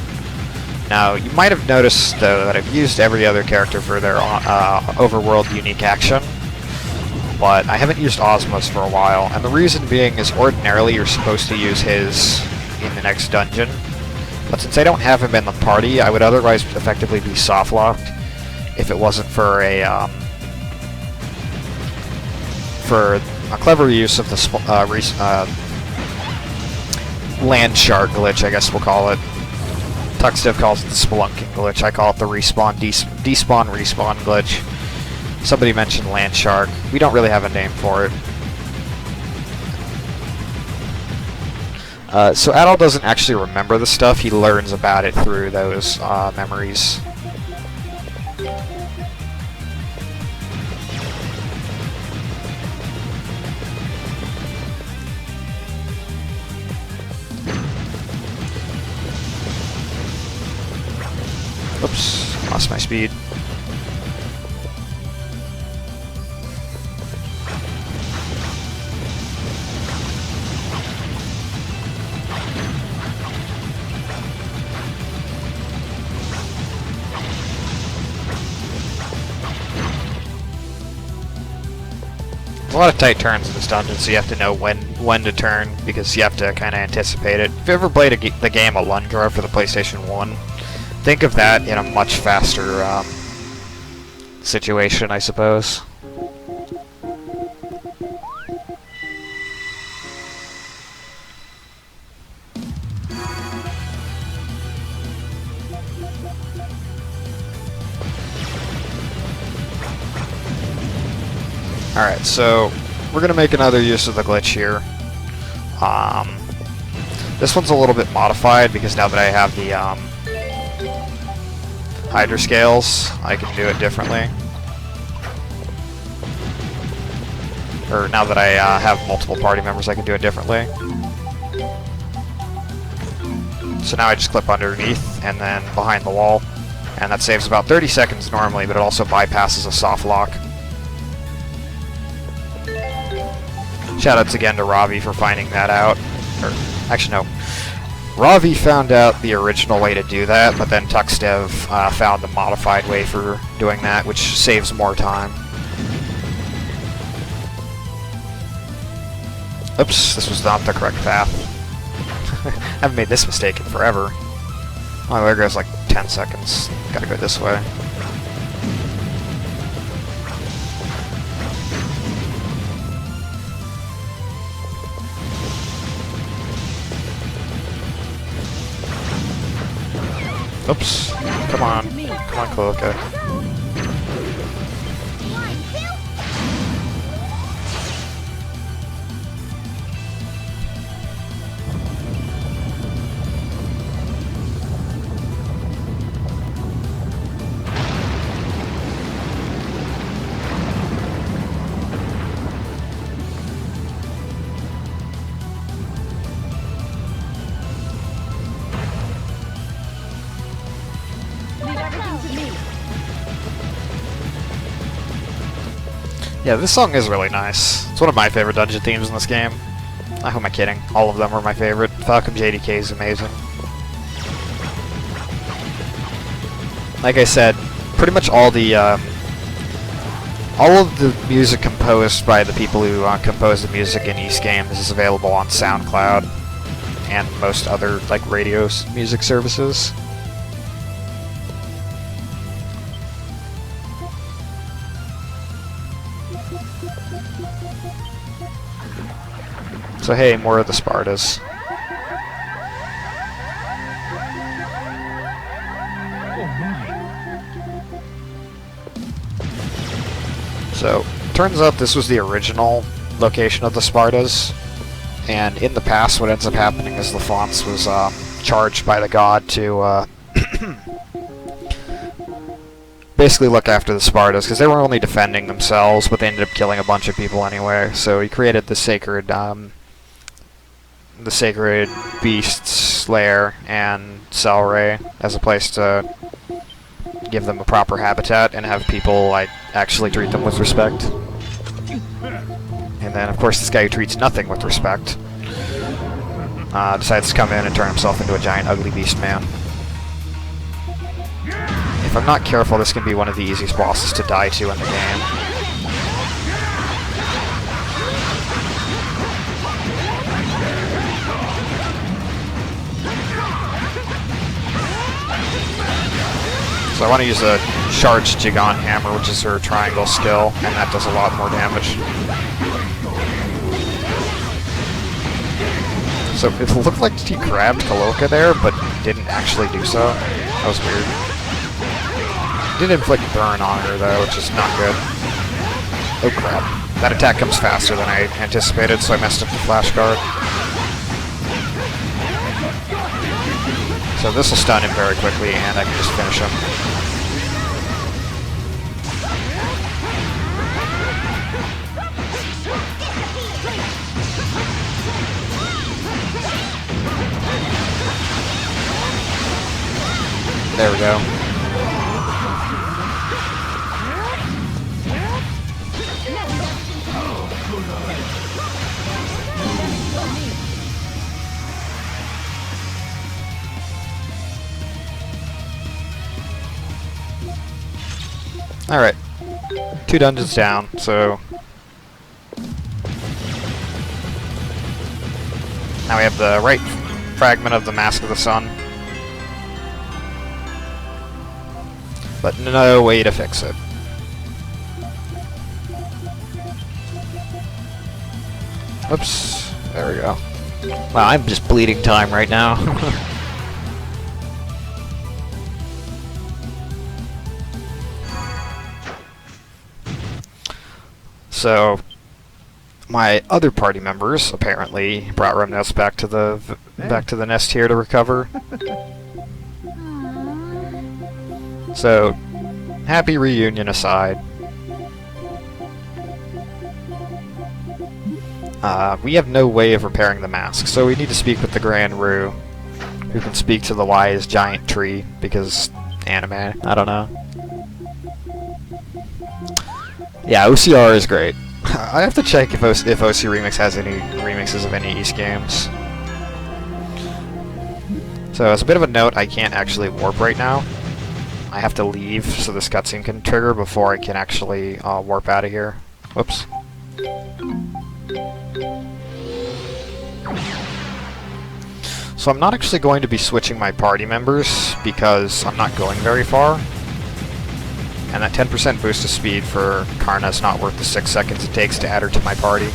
S1: Now, you might have noticed, though, that I've used every other character for their overworld unique action, but I haven't used Ozma's for a while, and the reason being is ordinarily you're supposed to use his in the next dungeon, but since I don't have him in the party, I would otherwise effectively be soft-locked if it wasn't for a clever use of the land shark glitch, I guess we'll call it. Tuxdev calls it the spelunking glitch. I call it the respawn, despawn, respawn glitch. Somebody mentioned land shark. We don't really have a name for it. So Adol doesn't actually remember the stuff. He learns about it through those memories. Oops, lost my speed. There's a lot of tight turns in this dungeon, so you have to know when to turn, because you have to kind of anticipate it. If you ever played the game Alundra for the PlayStation 1, think of that in a much faster situation, I suppose. Alright, so we're going to make another use of the glitch here. This one's a little bit modified because now that I have the Hydra scales, I can do it differently. Or now that I have multiple party members, I can do it differently. So now I just clip underneath and then behind the wall, and that saves about 30 seconds normally, but it also bypasses a soft lock. Shoutouts again to Ravi for finding that out. Or, actually, no. Ravi found out the original way to do that, but then Tuxdev found the modified way for doing that, which saves more time. Oops, this was not the correct path. I haven't made this mistake in forever. Oh, there goes like 10 seconds. Gotta go this way. Oops. Come on. Come on, Cloaca. Yeah, this song is really nice. It's one of my favorite dungeon themes in this game. Who am I kidding? All of them are my favorite. Falcon JDK is amazing. Like I said, pretty much all of the music composed by the people who compose the music in East games is available on SoundCloud and most other like radio music services. So hey, more of the Spartas. So, turns out this was the original location of the Spartas, and in the past what ends up happening is the Fonts was charged by the god to basically look after the Spartas, because they were only defending themselves, but they ended up killing a bunch of people anyway, so he created the sacred beasts lair and Cell as a place to give them a proper habitat and have people like actually treat them with respect. And then of course this guy who treats nothing with respect decides to come in and turn himself into a giant ugly beast man. If I'm not careful, this can be one of the easiest bosses to die to in the game. So I want to use a charged Jigan hammer, which is her triangle skill, and that does a lot more damage. So it looked like he grabbed Kaloka there, but didn't actually do so. That was weird. Did inflict burn on her though, which is not good. Oh crap. That attack comes faster than I anticipated, so I messed up the flash guard. So this will stun him very quickly, and I can just finish him. There we go. Alright. 2 dungeons down, so Now we have the right fragment of the Mask of the Sun. But no way to fix it. Oops. There we go. Wow, I'm just bleeding time right now. So, my other party members apparently brought Remnants back to the nest here to recover. So, happy reunion aside. We have no way of repairing the mask, so we need to speak with the Grand Roo, who can speak to the wise giant tree, because anime, I don't know. Yeah, OCR is great. I have to check if OC Remix has any remixes of any East games. So as a bit of a note, I can't actually warp right now. I have to leave so this cutscene can trigger before I can actually warp out of here. Whoops. So I'm not actually going to be switching my party members because I'm not going very far. And that 10% boost of speed for Karna is not worth the 6 seconds it takes to add her to my party.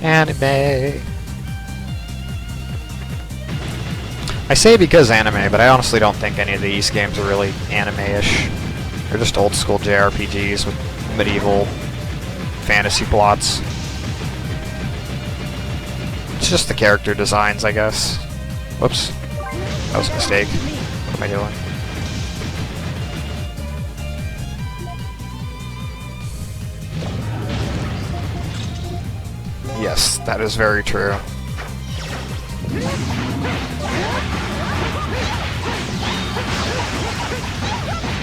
S1: Anime. I say because anime, but I honestly don't think any of these games are really anime-ish. They're just old school JRPGs with medieval fantasy plots. It's just the character designs, I guess. Whoops. That was a mistake. What am I doing? Yes, that is very true.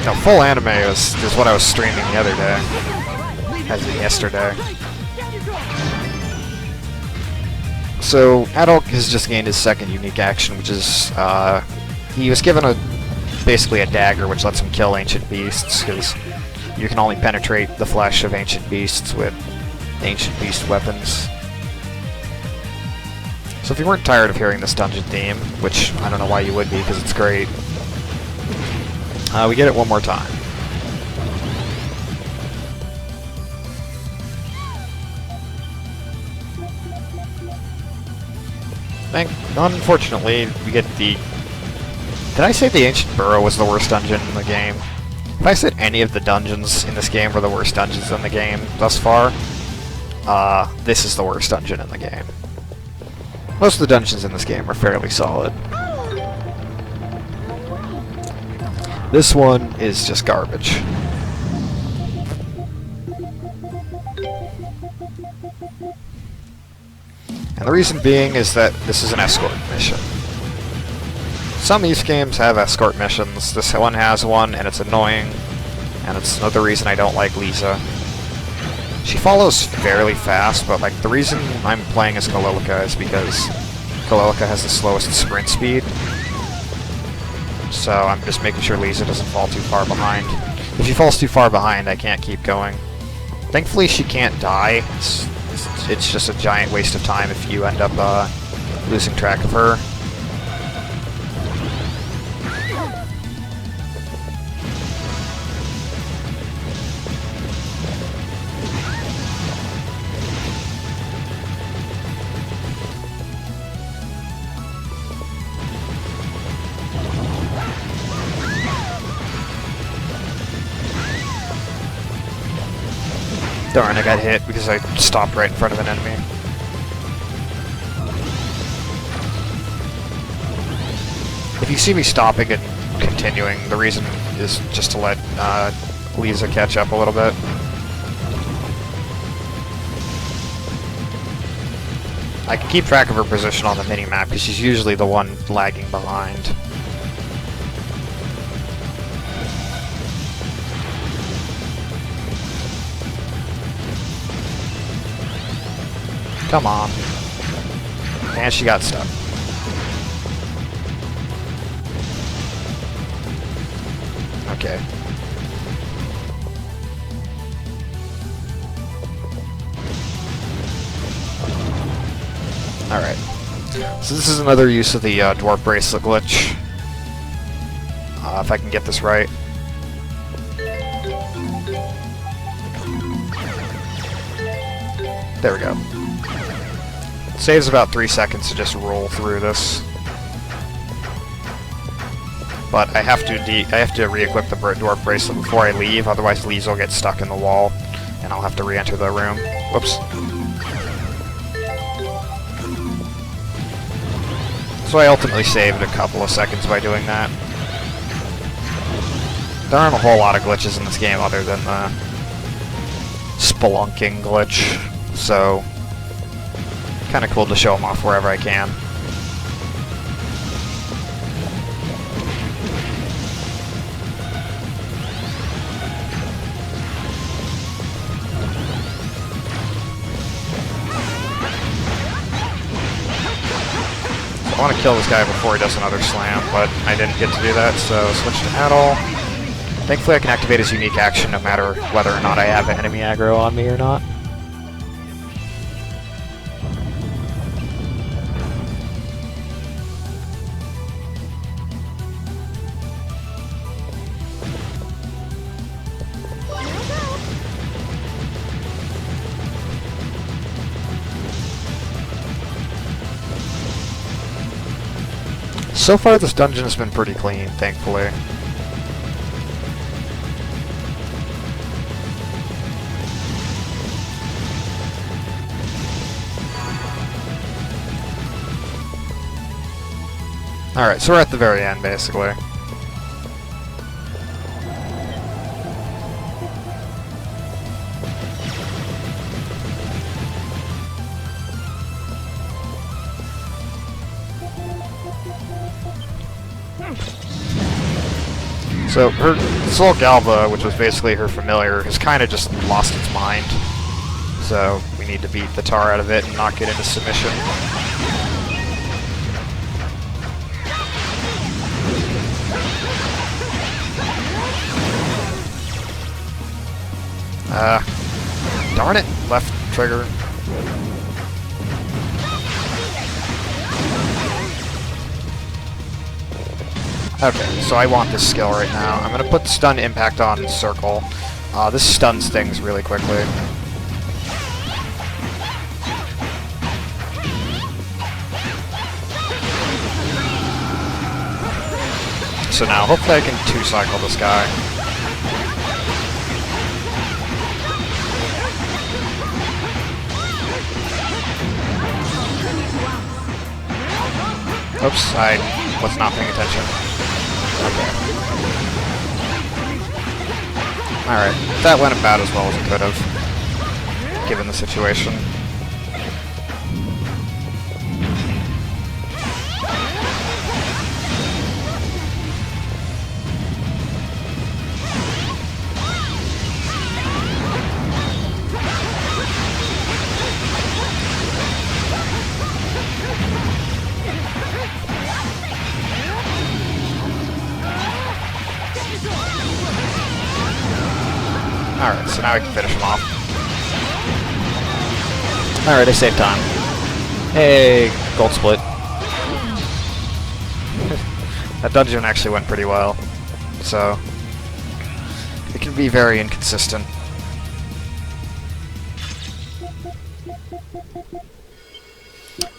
S1: No, full anime is what I was streaming the other day. As in yesterday. So, Adult has just gained his second unique action, which is, he was given basically a dagger which lets him kill ancient beasts, because you can only penetrate the flesh of ancient beasts with ancient beast weapons. So if you weren't tired of hearing this dungeon theme, which I don't know why you would be, because it's great, we get it one more time. Unfortunately, we get the... Did I say the Ancient Burrow was the worst dungeon in the game? If I said any of the dungeons in this game were the worst dungeons in the game thus far, this is the worst dungeon in the game. Most of the dungeons in this game are fairly solid. This one is just garbage. And the reason being is that this is an escort mission. Some East games have escort missions. This one has one, and it's annoying. And it's another reason I don't like Lisa. She follows fairly fast, but like the reason I'm playing as Kalilika is because Kalilika has the slowest sprint speed. So I'm just making sure Lisa doesn't fall too far behind. If she falls too far behind, I can't keep going. Thankfully, she can't die. It's just a giant waste of time if you end up losing track of her. Darn, I got hit because I stopped right in front of an enemy. If you see me stopping and continuing, the reason is just to let Lisa catch up a little bit. I can keep track of her position on the mini-map because she's usually the one lagging behind. Come on. And she got stuck. Okay. Alright. So this is another use of the dwarf bracelet glitch. If I can get this right. There we go. It saves about 3 seconds to just roll through this. But I have to re-equip the dwarf bracelet before I leave, otherwise Lees will get stuck in the wall, and I'll have to re-enter the room. Whoops. So I ultimately saved a couple of seconds by doing that. There aren't a whole lot of glitches in this game other than the spelunking glitch, so kind of cool to show them off wherever I can. I want to kill this guy before he does another slam, but I didn't get to do that, so switch to Handheld. Thankfully I can activate his unique action no matter whether or not I have enemy aggro on me or not. So far this dungeon has been pretty clean, thankfully. Alright, so we're at the very end, basically. So, this little Galva, which was basically her familiar, has kind of just lost its mind. So, we need to beat the tar out of it and knock it into submission. Darn it! Left trigger. Okay, so I want this skill right now. I'm gonna put stun impact on circle. This stuns things really quickly. So now, hopefully I can 2-cycle this guy. Oops, I was not paying attention. Okay. Alright, that went about as well as it could have, given the situation. Alright, so now we can finish him off. Alright, I saved time. Hey, gold split. That dungeon actually went pretty well. So, it can be very inconsistent.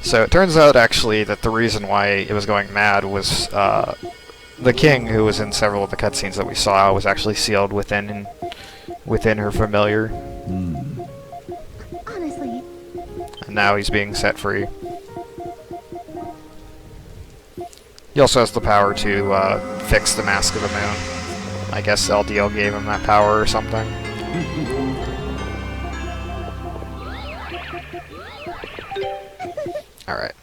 S1: So it turns out actually that the reason why it was going mad was the king, who was in several of the cutscenes that we saw, was actually sealed within her familiar.
S3: Honestly.
S1: And now he's being set free. He also has the power to fix the Mask of the Moon. I guess LDL gave him that power or something. Alright.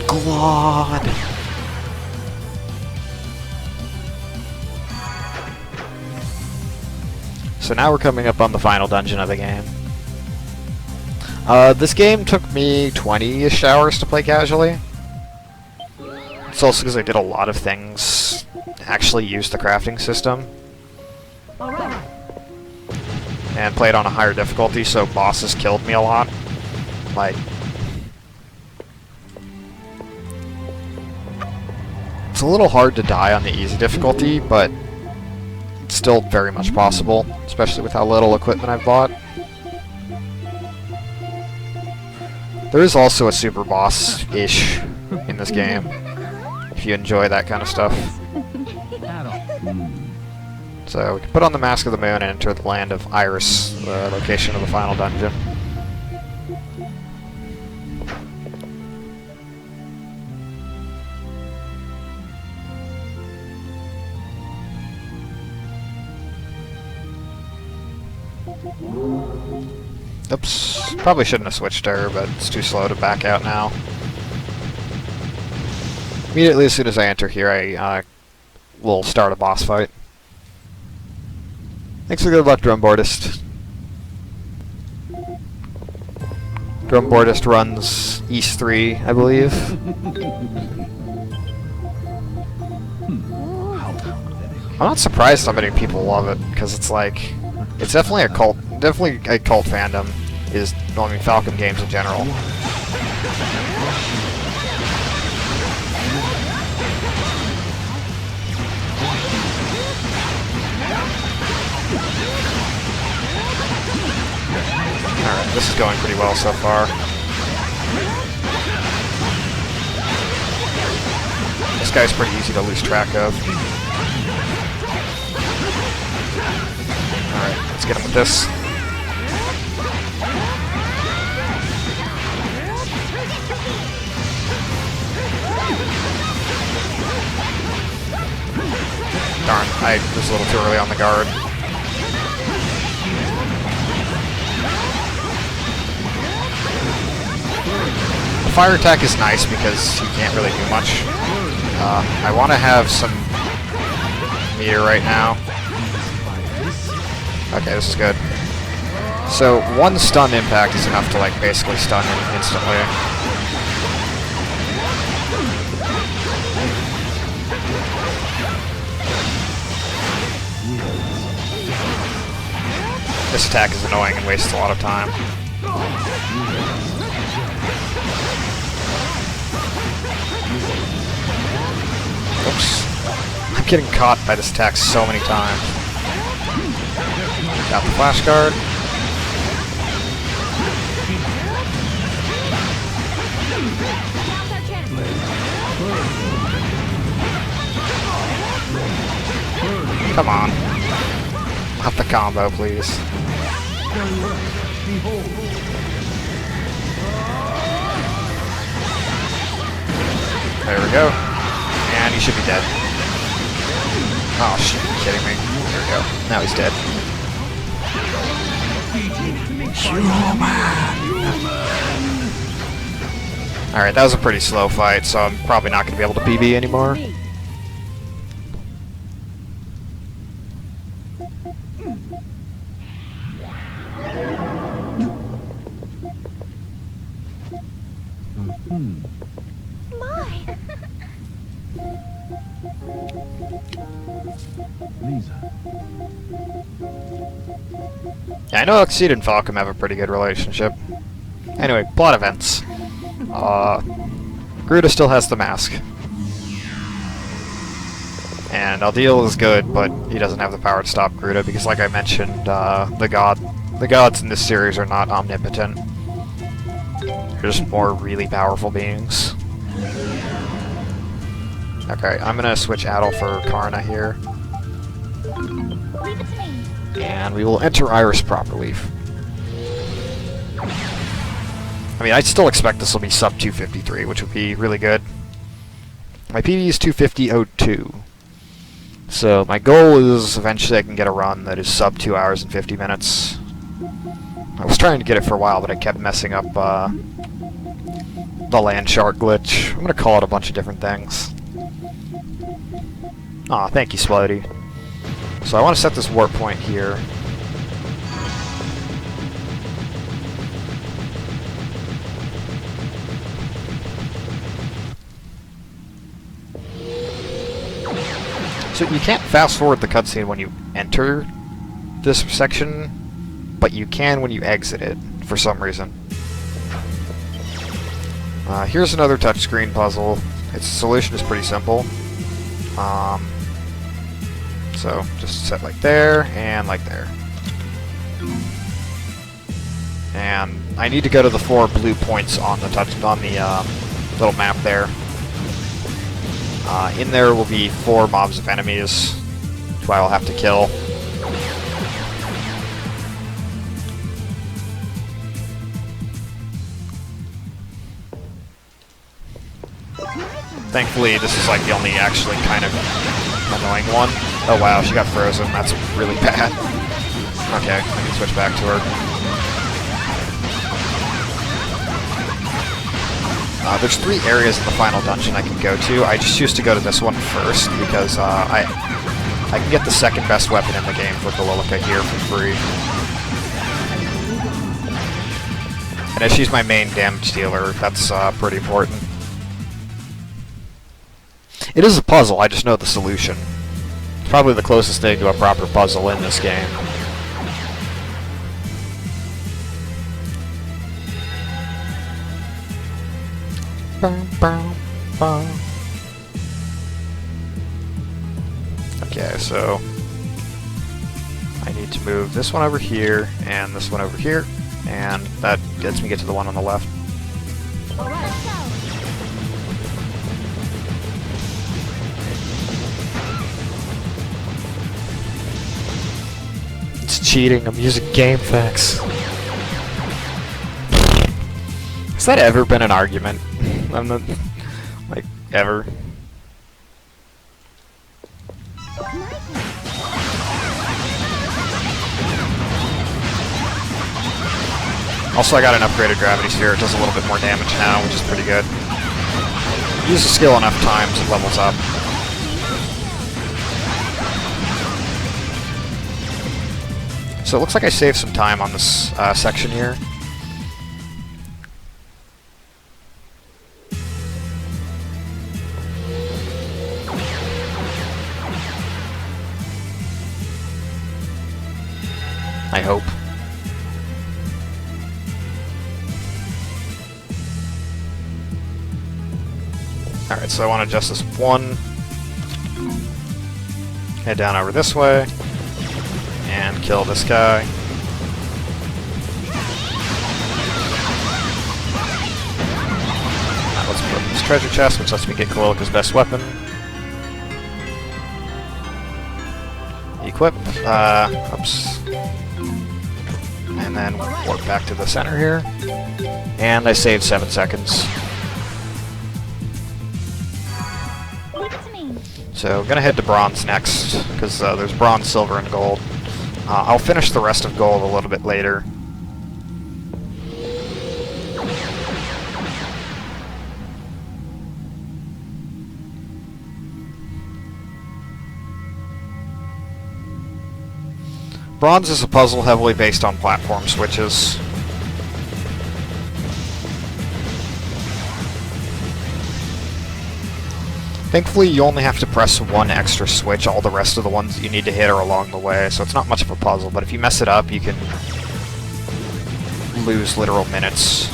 S1: God. So now we're coming up on the final dungeon of the game. This game took me 20-ish hours to play casually. It's also because I did a lot of things, actually use the crafting system.
S3: All right.
S1: and played on a higher difficulty, so bosses killed me a lot. Like, it's a little hard to die on the easy difficulty, but it's still very much possible, especially with how little equipment I've bought. There is also a super boss-ish in this game, if you enjoy that kind of stuff. So we can put on the Mask of the Moon and enter the land of Iris, the location of the final dungeon. Oops, probably shouldn't have switched her, but it's too slow to back out now. Immediately as soon as I enter here, I will start a boss fight. Thanks for good luck, Drumboardist. Drumboardist runs East 3, I believe. I'm not surprised how many people love it, because it's like, it's definitely a cult fandom, is, I mean, Falcom games in general. Alright, this is going pretty well so far. This guy's pretty easy to lose track of. Alright, let's get him with this. Darn, I was a little too early on the guard. The fire attack is nice because you can't really do much. I want to have some meter right now. Okay, this is good. So, one stun impact is enough to, like, basically stun him instantly. This attack is annoying and wastes a lot of time. Oops. I'm getting caught by this attack so many times. Got the flash guard. Come on. Not the combo, please. There we go. And he should be dead. Oh, shit, are you kidding me? There we go. Now he's dead. Alright, that was a pretty slow fight, so I'm probably not going to be able to PB anymore. Yeah, I know Celceta and Falcom have a pretty good relationship. Anyway, plot events. Gruda still has the mask. And Aldeal is good, but he doesn't have the power to stop Gruda because, like I mentioned, the gods in this series are not omnipotent. They're just more really powerful beings. Okay, I'm gonna switch Adel for Karna here. And we will enter Iris properly. I mean, I still expect this will be sub 253, which would be really good. My PB is 250.02. So my goal is eventually I can get a run that is sub 2 hours and 50 minutes. I was trying to get it for a while, but I kept messing up the land shark glitch. I'm gonna call it a bunch of different things. Aw, thank you, Splody. So I want to set this warp point here. So you can't fast forward the cutscene when you enter this section, but you can when you exit it, for some reason. Here's another touchscreen puzzle. Its solution is pretty simple. So just set like there and like there. And I need to go to the 4 blue points on the little map there. In there will be 4 mobs of enemies, who I will have to kill. Thankfully, this is like the only actually kind of annoying one. Oh wow, she got frozen. That's really bad. Okay, I can switch back to her. There's 3 areas in the final dungeon I can go to. I just choose to go to this one first because I can get the second best weapon in the game for Galilica here for free. And as she's my main damage dealer, that's pretty important. It is a puzzle, I just know the solution. It's probably the closest thing to a proper puzzle in this game. Okay, so I need to move this one over here and this one over here, and that lets me get to the one on the left. It's cheating, I'm using game facts. Has that ever been an argument? I'm not, like, ever. Also, I got an upgraded gravity sphere. It does a little bit more damage now, which is pretty good. Use the skill enough times, it levels up. So it looks like I saved some time on this section here. I hope. Alright, so I want to adjust this 1. Head down over this way. And kill this guy. Now let's put this treasure chest, which lets me get Galilica's best weapon. Equip. Oops. And then warp back to the center here. And I saved 7 seconds. So I'm gonna head to bronze next, because there's bronze, silver, and gold. I'll finish the rest of gold a little bit later. Bronze is a puzzle heavily based on platform switches. Thankfully, you only have to press 1 extra switch. All the rest of the ones that you need to hit are along the way, so it's not much of a puzzle, but if you mess it up, you can lose literal minutes.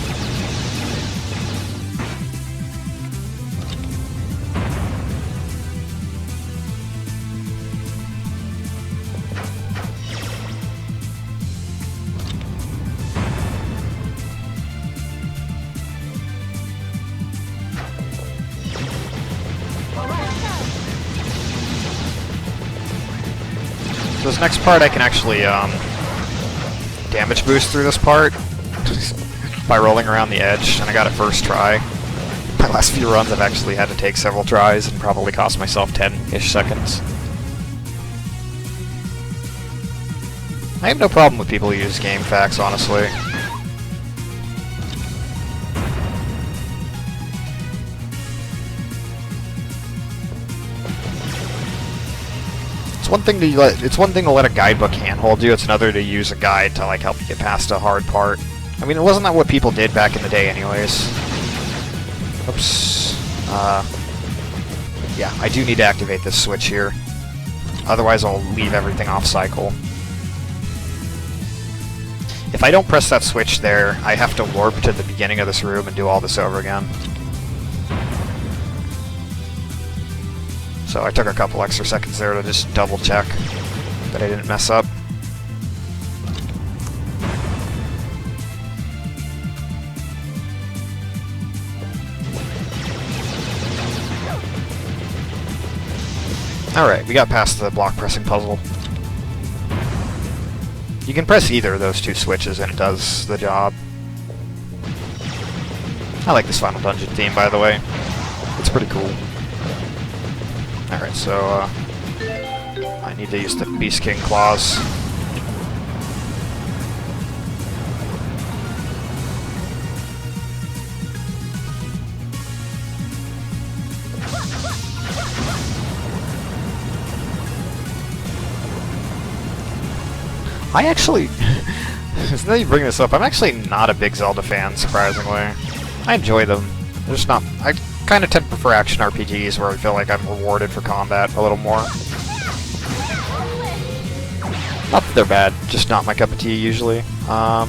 S1: This next part I can actually damage boost through this part by rolling around the edge, and I got it first try. My last few runs I've actually had to take several tries and probably cost myself 10-ish seconds. I have no problem with people who use game facts, honestly. It's one thing to let a guidebook handhold you. It's another to use a guide to like help you get past a hard part. I mean, wasn't that what people did back in the day, anyways? Oops. Yeah, I do need to activate this switch here. Otherwise, I'll leave everything off cycle. If I don't press that switch there, I have to warp to the beginning of this room and do all this over again. So I took a couple extra seconds there to just double check that I didn't mess up. Alright, we got past the block pressing puzzle. You can press either of those two switches and it does the job. I like this final dungeon theme, by the way. It's pretty cool. Alright, so I need to use the Beast King claws. I actually, now you bring this up, I'm actually not a big Zelda fan, surprisingly. I enjoy them. They're just not, I kind of tend to prefer action RPGs where I feel like I'm rewarded for combat a little more. Not that they're bad, just not my cup of tea usually.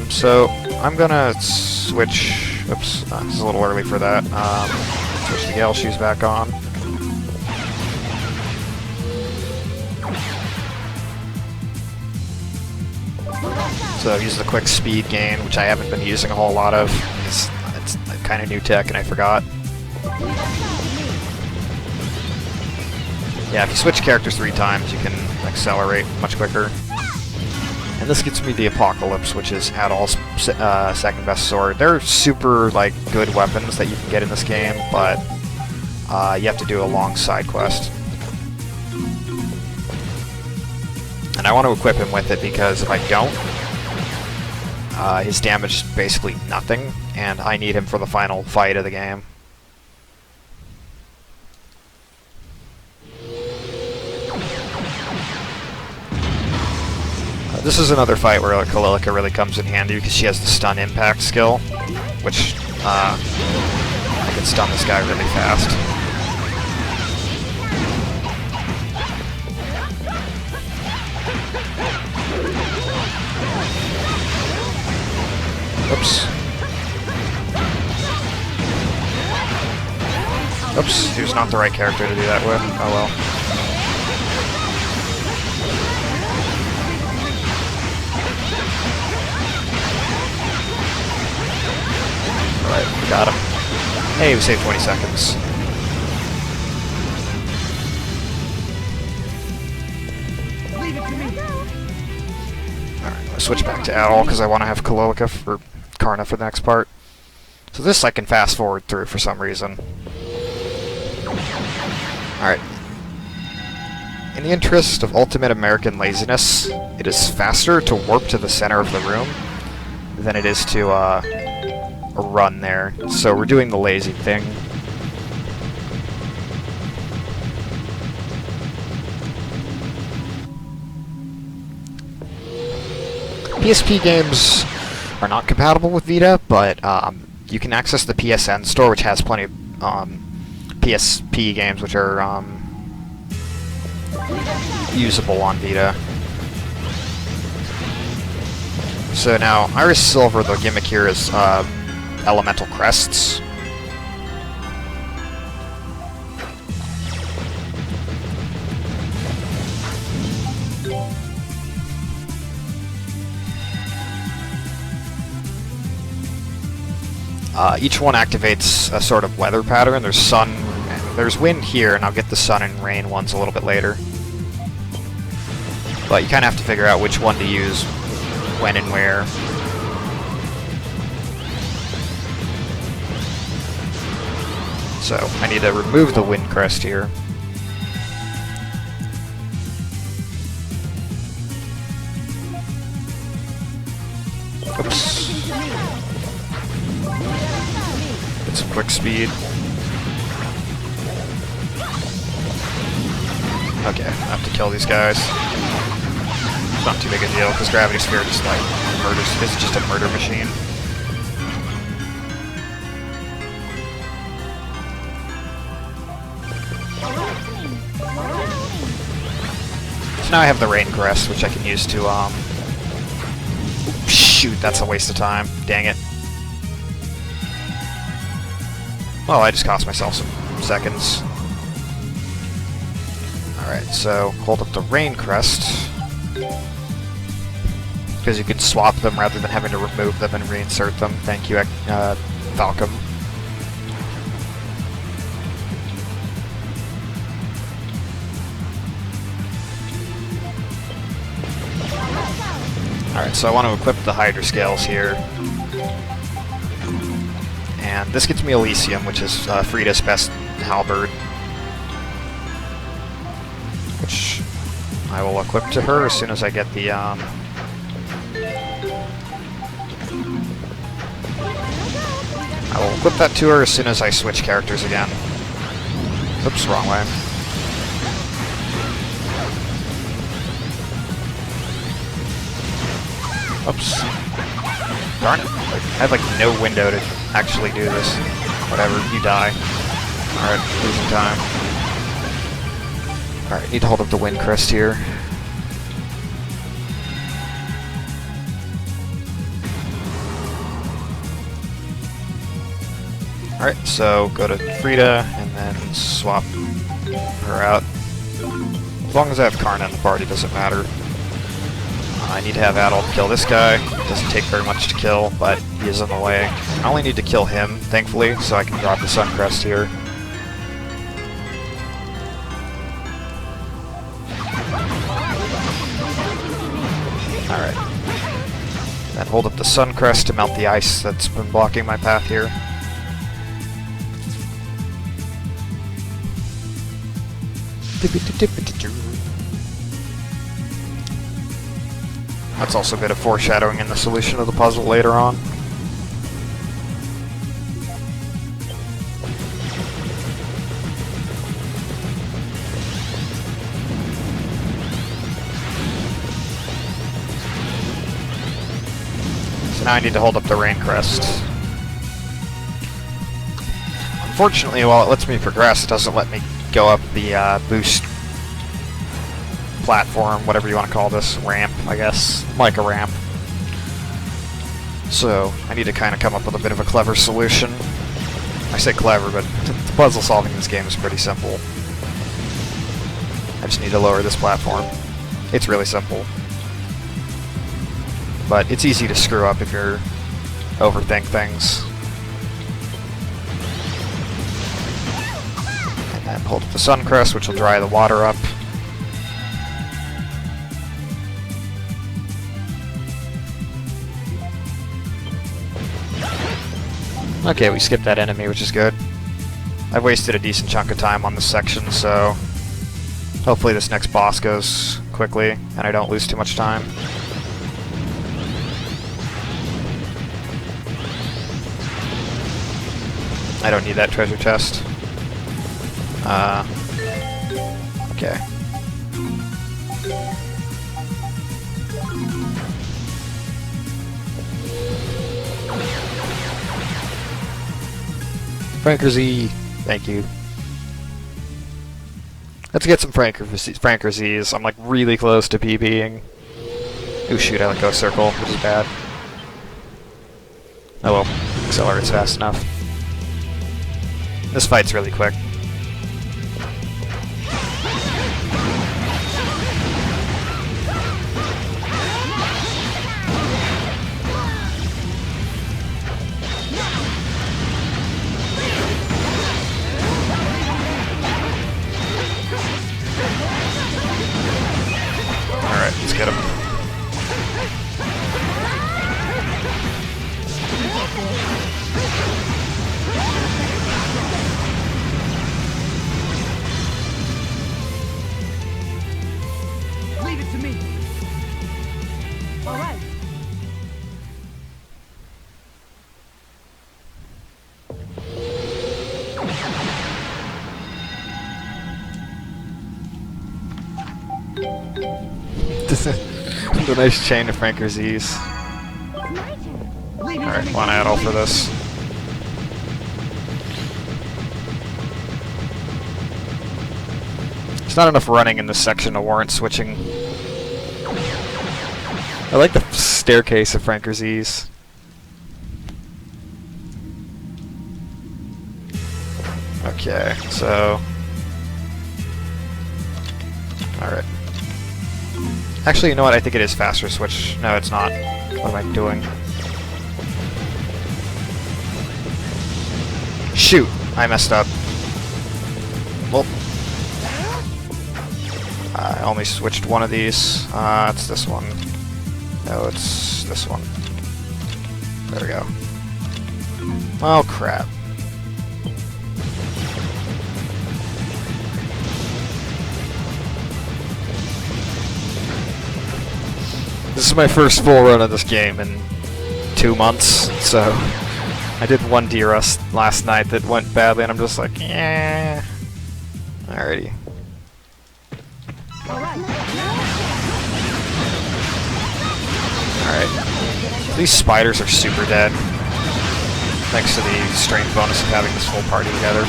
S1: So I'm gonna switch, oops, this is a little early for that. Switch the Gale Shoes back on. So use the quick speed gain, which I haven't been using a whole lot of. It's kind of new tech and I forgot. Yeah, if you switch characters 3 times, you can accelerate much quicker. And this gets me the Apocalypse, which is Handheld's second best sword. They're super good weapons that you can get in this game, but you have to do a long side quest. And I want to equip him with it because if I don't, his damage is basically nothing, and I need him for the final fight of the game. This is another fight where Kalilika really comes in handy because she has the stun impact skill, which I can stun this guy really fast. Oops. Oops, he was not the right character to do that with. Oh well. Alright, we got him. Hey, we saved 20 seconds. Alright, I'll switch back to Adol because I want to have Kalilika for Karna for the next part. So this I can fast forward through for some reason. Alright. In the interest of ultimate American laziness, it is faster to warp to the center of the room than it is to run there. So we're doing the lazy thing. PSP games are not compatible with Vita, but you can access the PSN store, which has plenty of PSP games which are usable on Vita. So now, Iris Silver, the gimmick here is elemental crests. Each one activates a sort of weather pattern. There's wind here, and I'll get the sun and rain ones a little bit later. But you kind of have to figure out which one to use when and where. So I need to remove the wind crest here. Oops. Get some quick speed. Okay, I have to kill these guys. It's not too big a deal, because Gravity Sphere just is just a murder machine. So now I have the Rain Crest, which I can use to shoot, that's a waste of time. Dang it. Well, I just cost myself some seconds. Alright, so hold up the Rain Crest. Because you can swap them rather than having to remove them and reinsert them. Thank you, Falcom. Alright, so I want to equip the Hydra Scales here. And this gets me Elysium, which is Frida's best halberd. Which I will equip to her as soon as I get the, I will equip that to her as soon as I switch characters again. Oops, wrong way. Oops. Darn it. I have like no window to actually do this. Whatever, you die. Alright, losing time. Alright, need to hold up the Wind Crest here. Alright, so go to Frida and then swap her out. As long as I have Karna in the party, doesn't matter. I need to have Adult kill this guy. It doesn't take very much to kill, but he is in the way. I only need to kill him, thankfully, so I can drop the Sun Crest here. Alright. Then hold up the Sun Crest to melt the ice that's been blocking my path here. That's also a bit of foreshadowing in the solution of the puzzle later on. So now I need to hold up the Rain Crest. Unfortunately, while it lets me progress, it doesn't let me go up the boost platform, whatever you want to call this, ramp, I guess, like a ramp. So I need to kind of come up with a bit of a clever solution. I say clever, but the puzzle solving in this game is pretty simple. I just need to lower this platform. It's really simple. But it's easy to screw up if you overthink things. And then hold up the Sun Crest, which will dry the water up. Okay, we skipped that enemy, which is good. I've wasted a decent chunk of time on this section, so hopefully this next boss goes quickly and I don't lose too much time. I don't need that treasure chest. Okay. Franker Z, thank you. Let's get some Franker Z's. I'm like really close to PBing. Ooh shoot, I let go circle, which is bad. Oh well, accelerates fast enough. This fight's really quick. Alright, let's get him.
S4: Leave it to me. All right.
S1: The nice chain of Franker Z's. Alright, one add-all for this. There's not enough running in this section to warrant switching. I like the staircase of Franker's. Okay, so... Alright. Actually, you know what? I think it is faster switch. No, it's not. What am I doing? Shoot! I messed up. Well... I only switched one of these. It's this one. No, it's this one. There we go. Oh, crap. This is my first full run of this game in 2 months, so I did one D-Rust last night that went badly, and I'm just like, yeah. Alrighty. Alright. These spiders are super dead, thanks to the strength bonus of having this whole party together.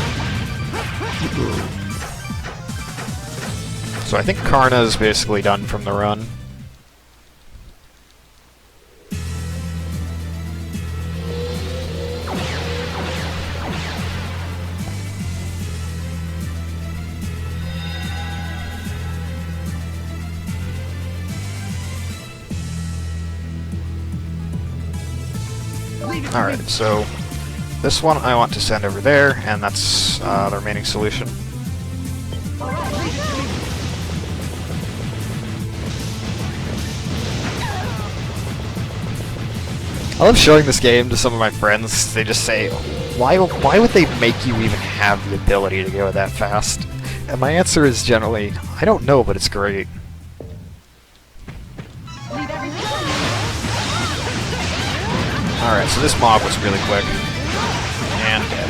S1: So I think Karna is basically done from the run. Alright, so this one I want to send over there, and that's the remaining solution. I love showing this game to some of my friends. They just say, why would they make you even have the ability to go that fast? And my answer is generally, I don't know, but it's great. Alright, so this mob was really quick. And dead.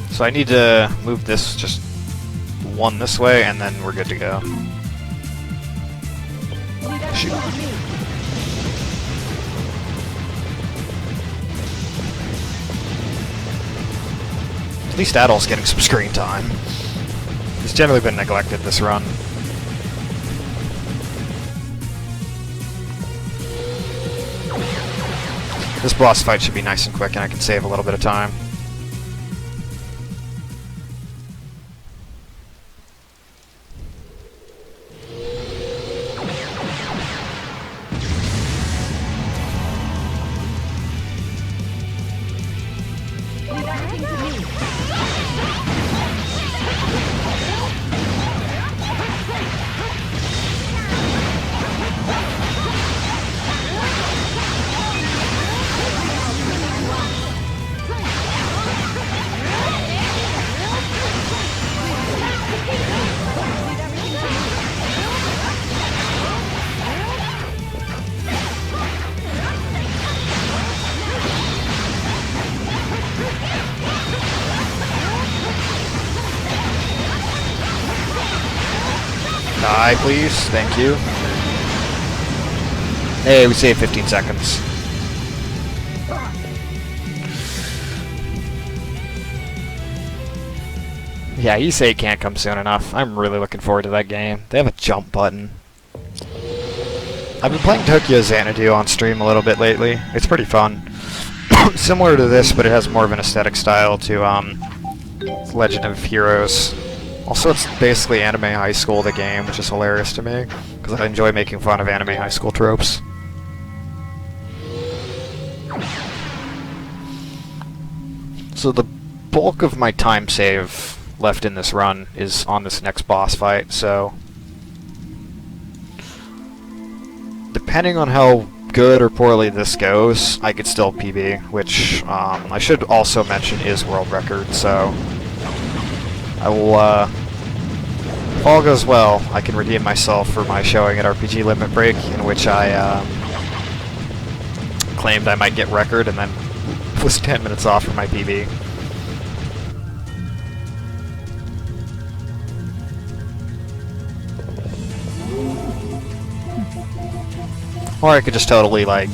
S1: So I need to move this just one this way, and then we're good to go. Shoot. At least Adol's getting some screen time. He's generally been neglected this run. This boss fight should be nice and quick, and I can save a little bit of time. Die, please. Thank you. Hey, we saved 15 seconds. Yeah, you say it can't come soon enough. I'm really looking forward to that game. They have a jump button. I've been playing Tokyo Xanadu on stream a little bit lately. It's pretty fun. Similar to this, but it has more of an aesthetic style to Legend of Heroes. Also, it's basically Anime High School, the game, which is hilarious to me, because I enjoy making fun of Anime High School tropes. So the bulk of my time save left in this run is on this next boss fight, so... depending on how good or poorly this goes, I could still PB, which I should also mention is world record, so I will, if all goes well, I can redeem myself for my showing at RPG Limit Break, in which I claimed I might get record and then was 10 minutes off from my PB. Or I could just totally, like,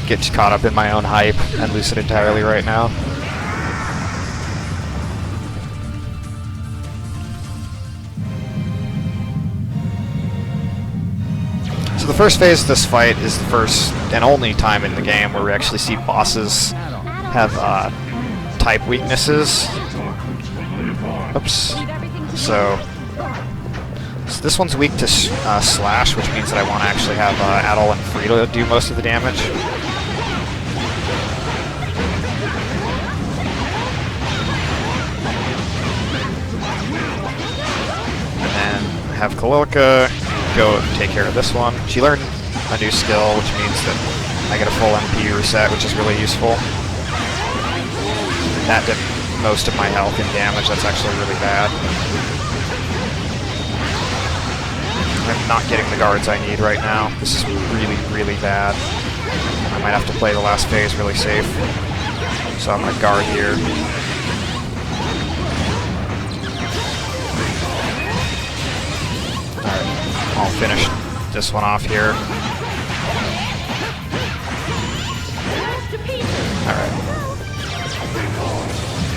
S1: get caught up in my own hype and lose it entirely right now. So the first phase of this fight is the first and only time in the game where we actually see bosses have type weaknesses. Oops. So this one's weak to slash, which means that I want to actually have Adol and Frida do most of the damage. And then have Kalilka go take care of this one. She learned a new skill, which means that I get a full MP reset, which is really useful. That did most of my health and damage. That's actually really bad. I'm not getting the guards I need right now. This is really, really bad. I might have to play the last phase really safe. So I'm gonna guard here. Alright, I'll finish this one off here. Alright.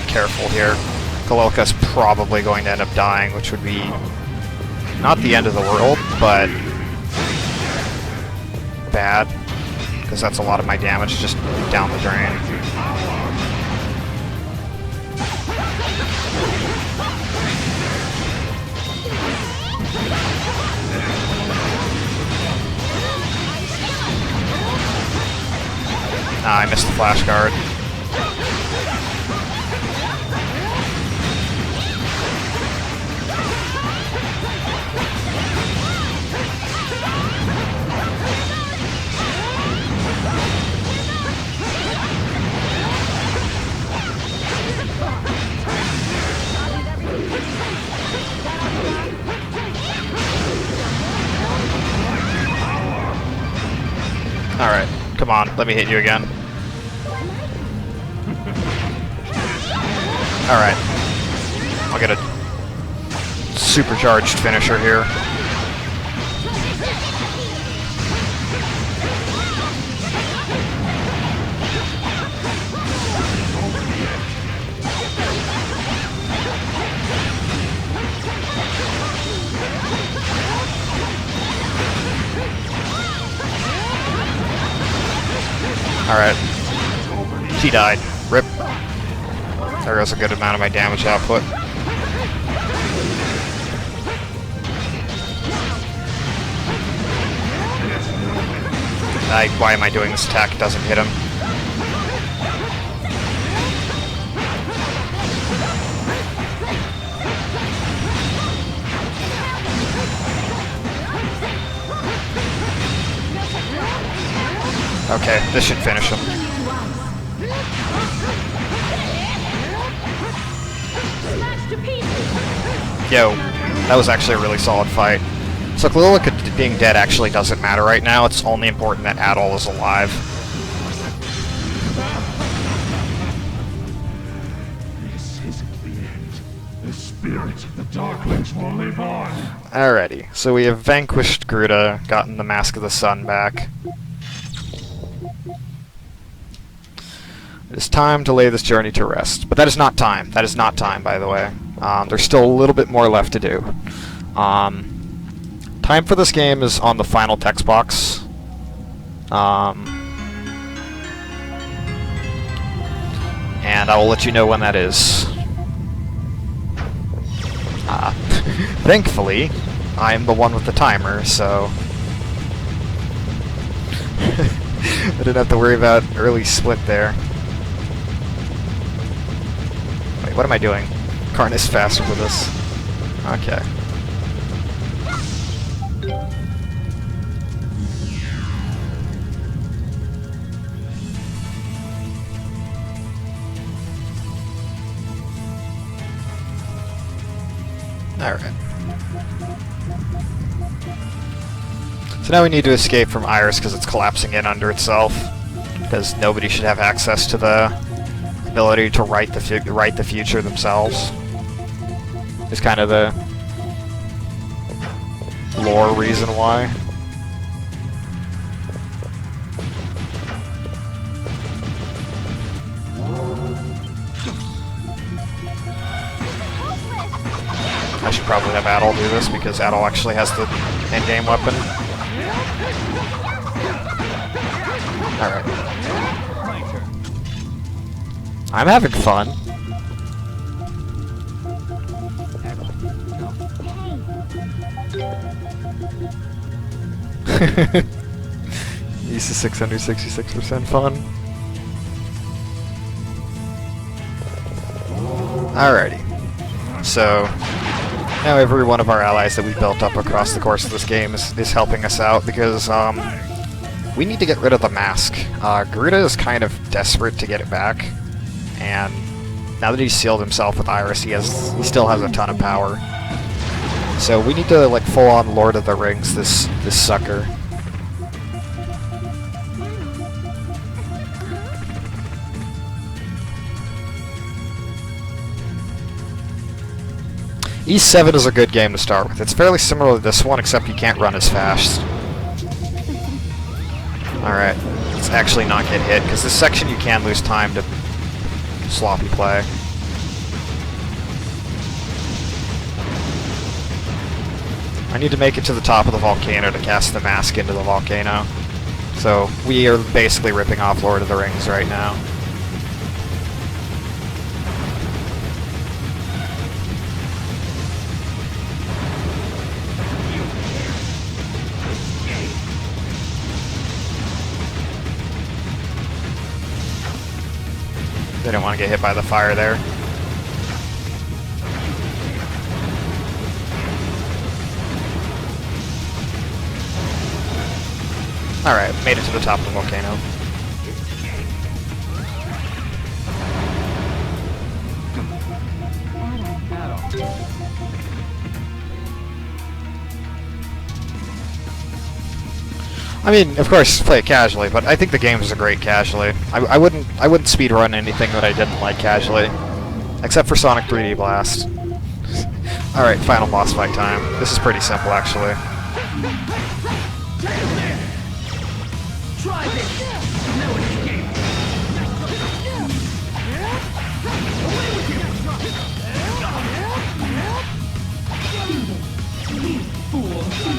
S1: Careful here. Kalilka's probably going to end up dying, which would be not the end of the world, but bad, because that's a lot of my damage just down the drain. Ah, I missed the flash guard. Alright, come on, let me hit you again. Alright. I'll get a supercharged finisher here. Alright. She died. Rip. There goes a good amount of my damage output. Why am I doing this attack? It doesn't hit him. Okay, this should finish him. Yo, that was actually a really solid fight. So Kalilka being dead actually doesn't matter right now. It's only important that Adol is alive.
S2: This isn't the end. The spirits of the Darklings will live on.
S1: Alrighty, so we have vanquished Gruta, gotten the Mask of the Sun back. It is time to lay this journey to rest. But that is not time. That is not time, by the way. There's still a little bit more left to do. Time for this game is on the final text box. And I will let you know when that is. Thankfully, I'm the one with the timer, so I didn't have to worry about early split there. Wait, what am I doing? Karn is faster with this. Okay. Alright. So now we need to escape from Iris because it's collapsing in under itself. Because nobody should have access to the ability to write the future themselves. Is kind of the lore reason why. I should probably have Adol do this because Adol actually has the endgame weapon. Alright. I'm having fun. Use the 666% fun. Alrighty. So, now every one of our allies that we've built up across the course of this game is helping us out because, we need to get rid of the mask. Garuda is kind of desperate to get it back, and now that he's sealed himself with Iris, he still has a ton of power. So we need to, like, full-on Lord of the Rings this sucker. E7 is a good game to start with. It's fairly similar to this one, except you can't run as fast. Alright, let's actually not get hit, because this section you can lose time to sloppy play. I need to make it to the top of the volcano to cast the mask into the volcano. So we are basically ripping off Lord of the Rings right now. They don't want to get hit by the fire there. Alright, made it to the top of the volcano. I mean, of course, play it casually, but I think the game is a great casually. I wouldn't speedrun anything that I didn't like casually, except for Sonic 3D Blast. Alright, final boss fight time. This is pretty simple, actually.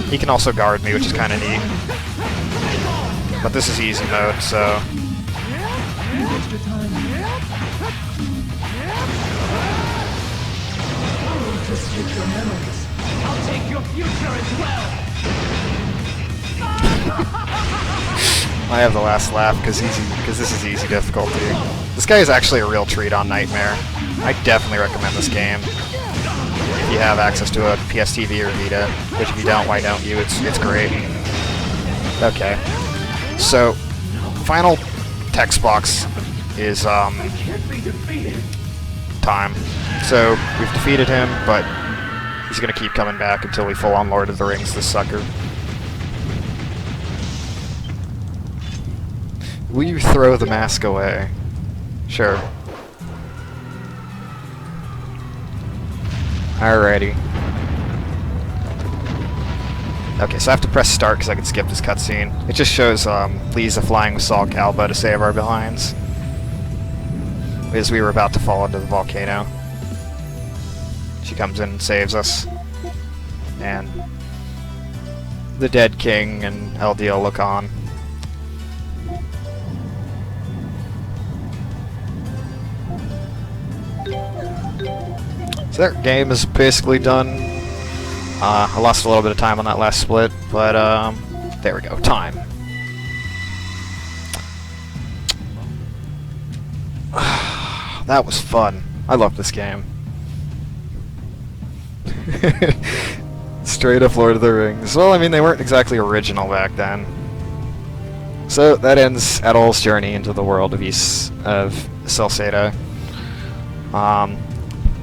S1: He can also guard me, which is kind of neat. But this is easy mode, so...
S4: I'll take your future as well.
S1: I have the last laugh because this is easy difficulty. This guy is actually a real treat on Nightmare. I definitely recommend this game if you have access to a PS TV or Vita, which if you don't, why don't you? It's great. Okay, so final text box is time. So we've defeated him, but he's gonna keep coming back until we full on Lord of the Rings this sucker. Will you throw the mask away? Sure. Alrighty. Okay, so I have to press start because I can skip this cutscene. It just shows Lisa flying with Saul Calba to save our behinds, because we were about to fall into the volcano. She comes in and saves us. And the dead king and LDL look on. So that game is basically done. I lost a little bit of time on that last split, but there we go, time. That was fun. I love this game. Straight up Lord of the Rings. Well, I mean, they weren't exactly original back then. So that ends Adol's journey into the world of Celceta.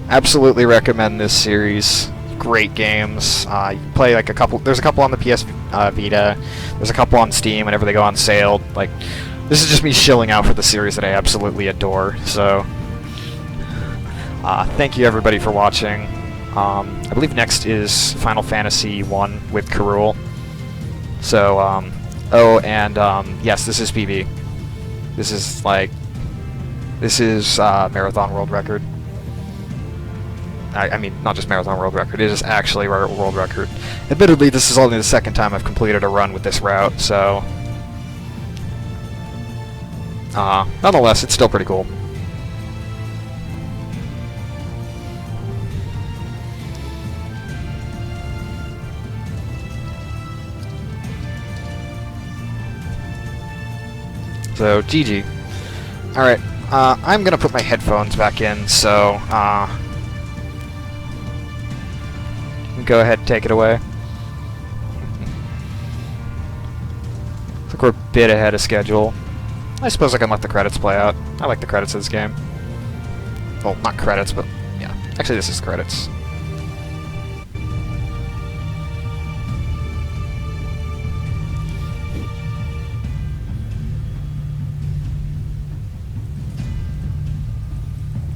S1: Absolutely recommend this series. great games. You can play like a couple. There's a couple on the PS Vita. There's a couple on Steam whenever they go on sale. Like, this is just me shilling out for the series that I absolutely adore. So, thank you everybody for watching. I believe next is Final Fantasy 1 with Karul. So, oh, and yes, this is PB. This is Marathon World Record. I mean, not just Marathon World Record, it is actually World Record. Admittedly, this is only the second time I've completed a run with this route, so... nonetheless, it's still pretty cool. So, GG. Alright, I'm gonna put my headphones back in, so, go ahead and take it away. Looks like we're a bit ahead of schedule. I suppose I can let the credits play out. I like the credits of this game. Well, not credits, but yeah. Actually, this is credits.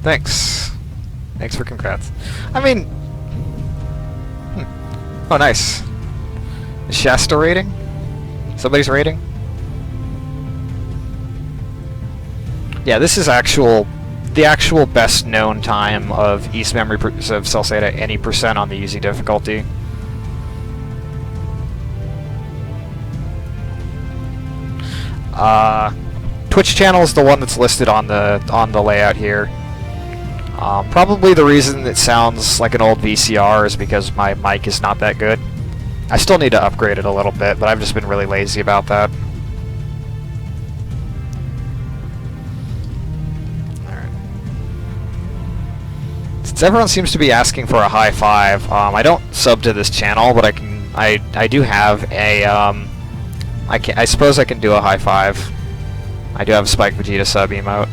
S1: Thanks. Thanks for congrats. I mean... Oh, nice. Is Shasta rating? Somebody's rating? Yeah, this is the actual best known time of East Memory of Celceta, any percent on the easy difficulty. Twitch channel is the one that's listed on the layout here. Probably the reason it sounds like an old VCR is because my mic is not that good. I still need to upgrade it a little bit, but I've just been really lazy about that. Alright. Since everyone seems to be asking for a high five, I don't sub to this channel, but I do have a, I suppose I can do a high five. I do have a Spike Vegeta sub emote.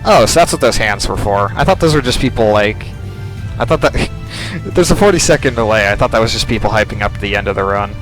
S1: Oh, so that's what those hands were for. I thought those were just people, like... I thought that... There's a 40-second delay. I thought that was just people hyping up the end of the run.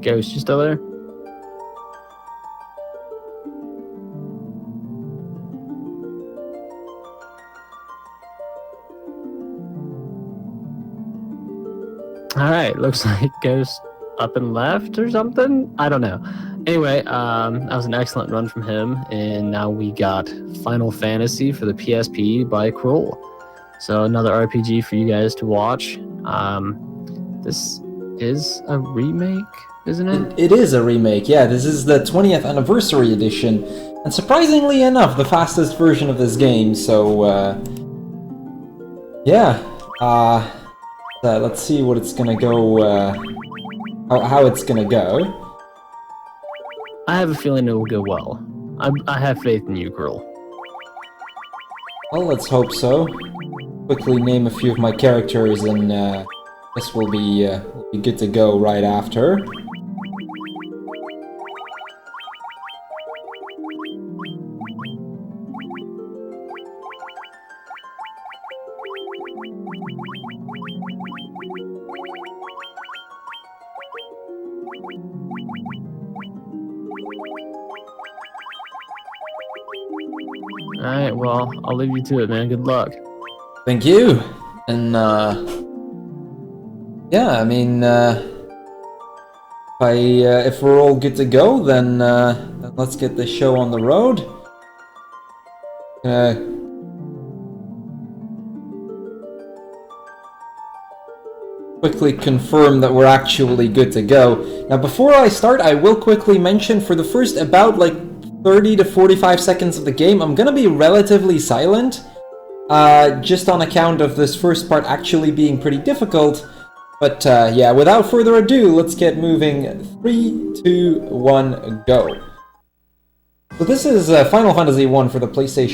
S5: Ghost, you still there? Alright, looks like Ghost up and left or something? I don't know. Anyway, that was an excellent run from him, and now we got Final Fantasy for the PSP by Kroll. So another RPG for you guys to watch. This is a remake, isn't it?
S6: It is a remake, yeah. This is the 20th anniversary edition, and surprisingly enough, the fastest version of this game, so, yeah. Let's see what it's gonna go, how it's gonna go.
S5: I have a feeling it will go well. I have faith in you, Kroll.
S6: Well, let's hope so. Quickly name a few of my characters, and this will be good to go right after.
S5: Alright, well, I'll leave you to it, man. Good luck.
S6: Thank you. And yeah, I mean, if we're all good to go, then let's get the show on the road. Quickly confirm that we're actually good to go. Now, before I start, I will quickly mention for the first about like 30 to 45 seconds of the game, I'm gonna be relatively silent, just on account of this first part actually being pretty difficult. But yeah, without further ado, let's get moving. 3, 2, 1, go. So this is Final Fantasy 1 for the PlayStation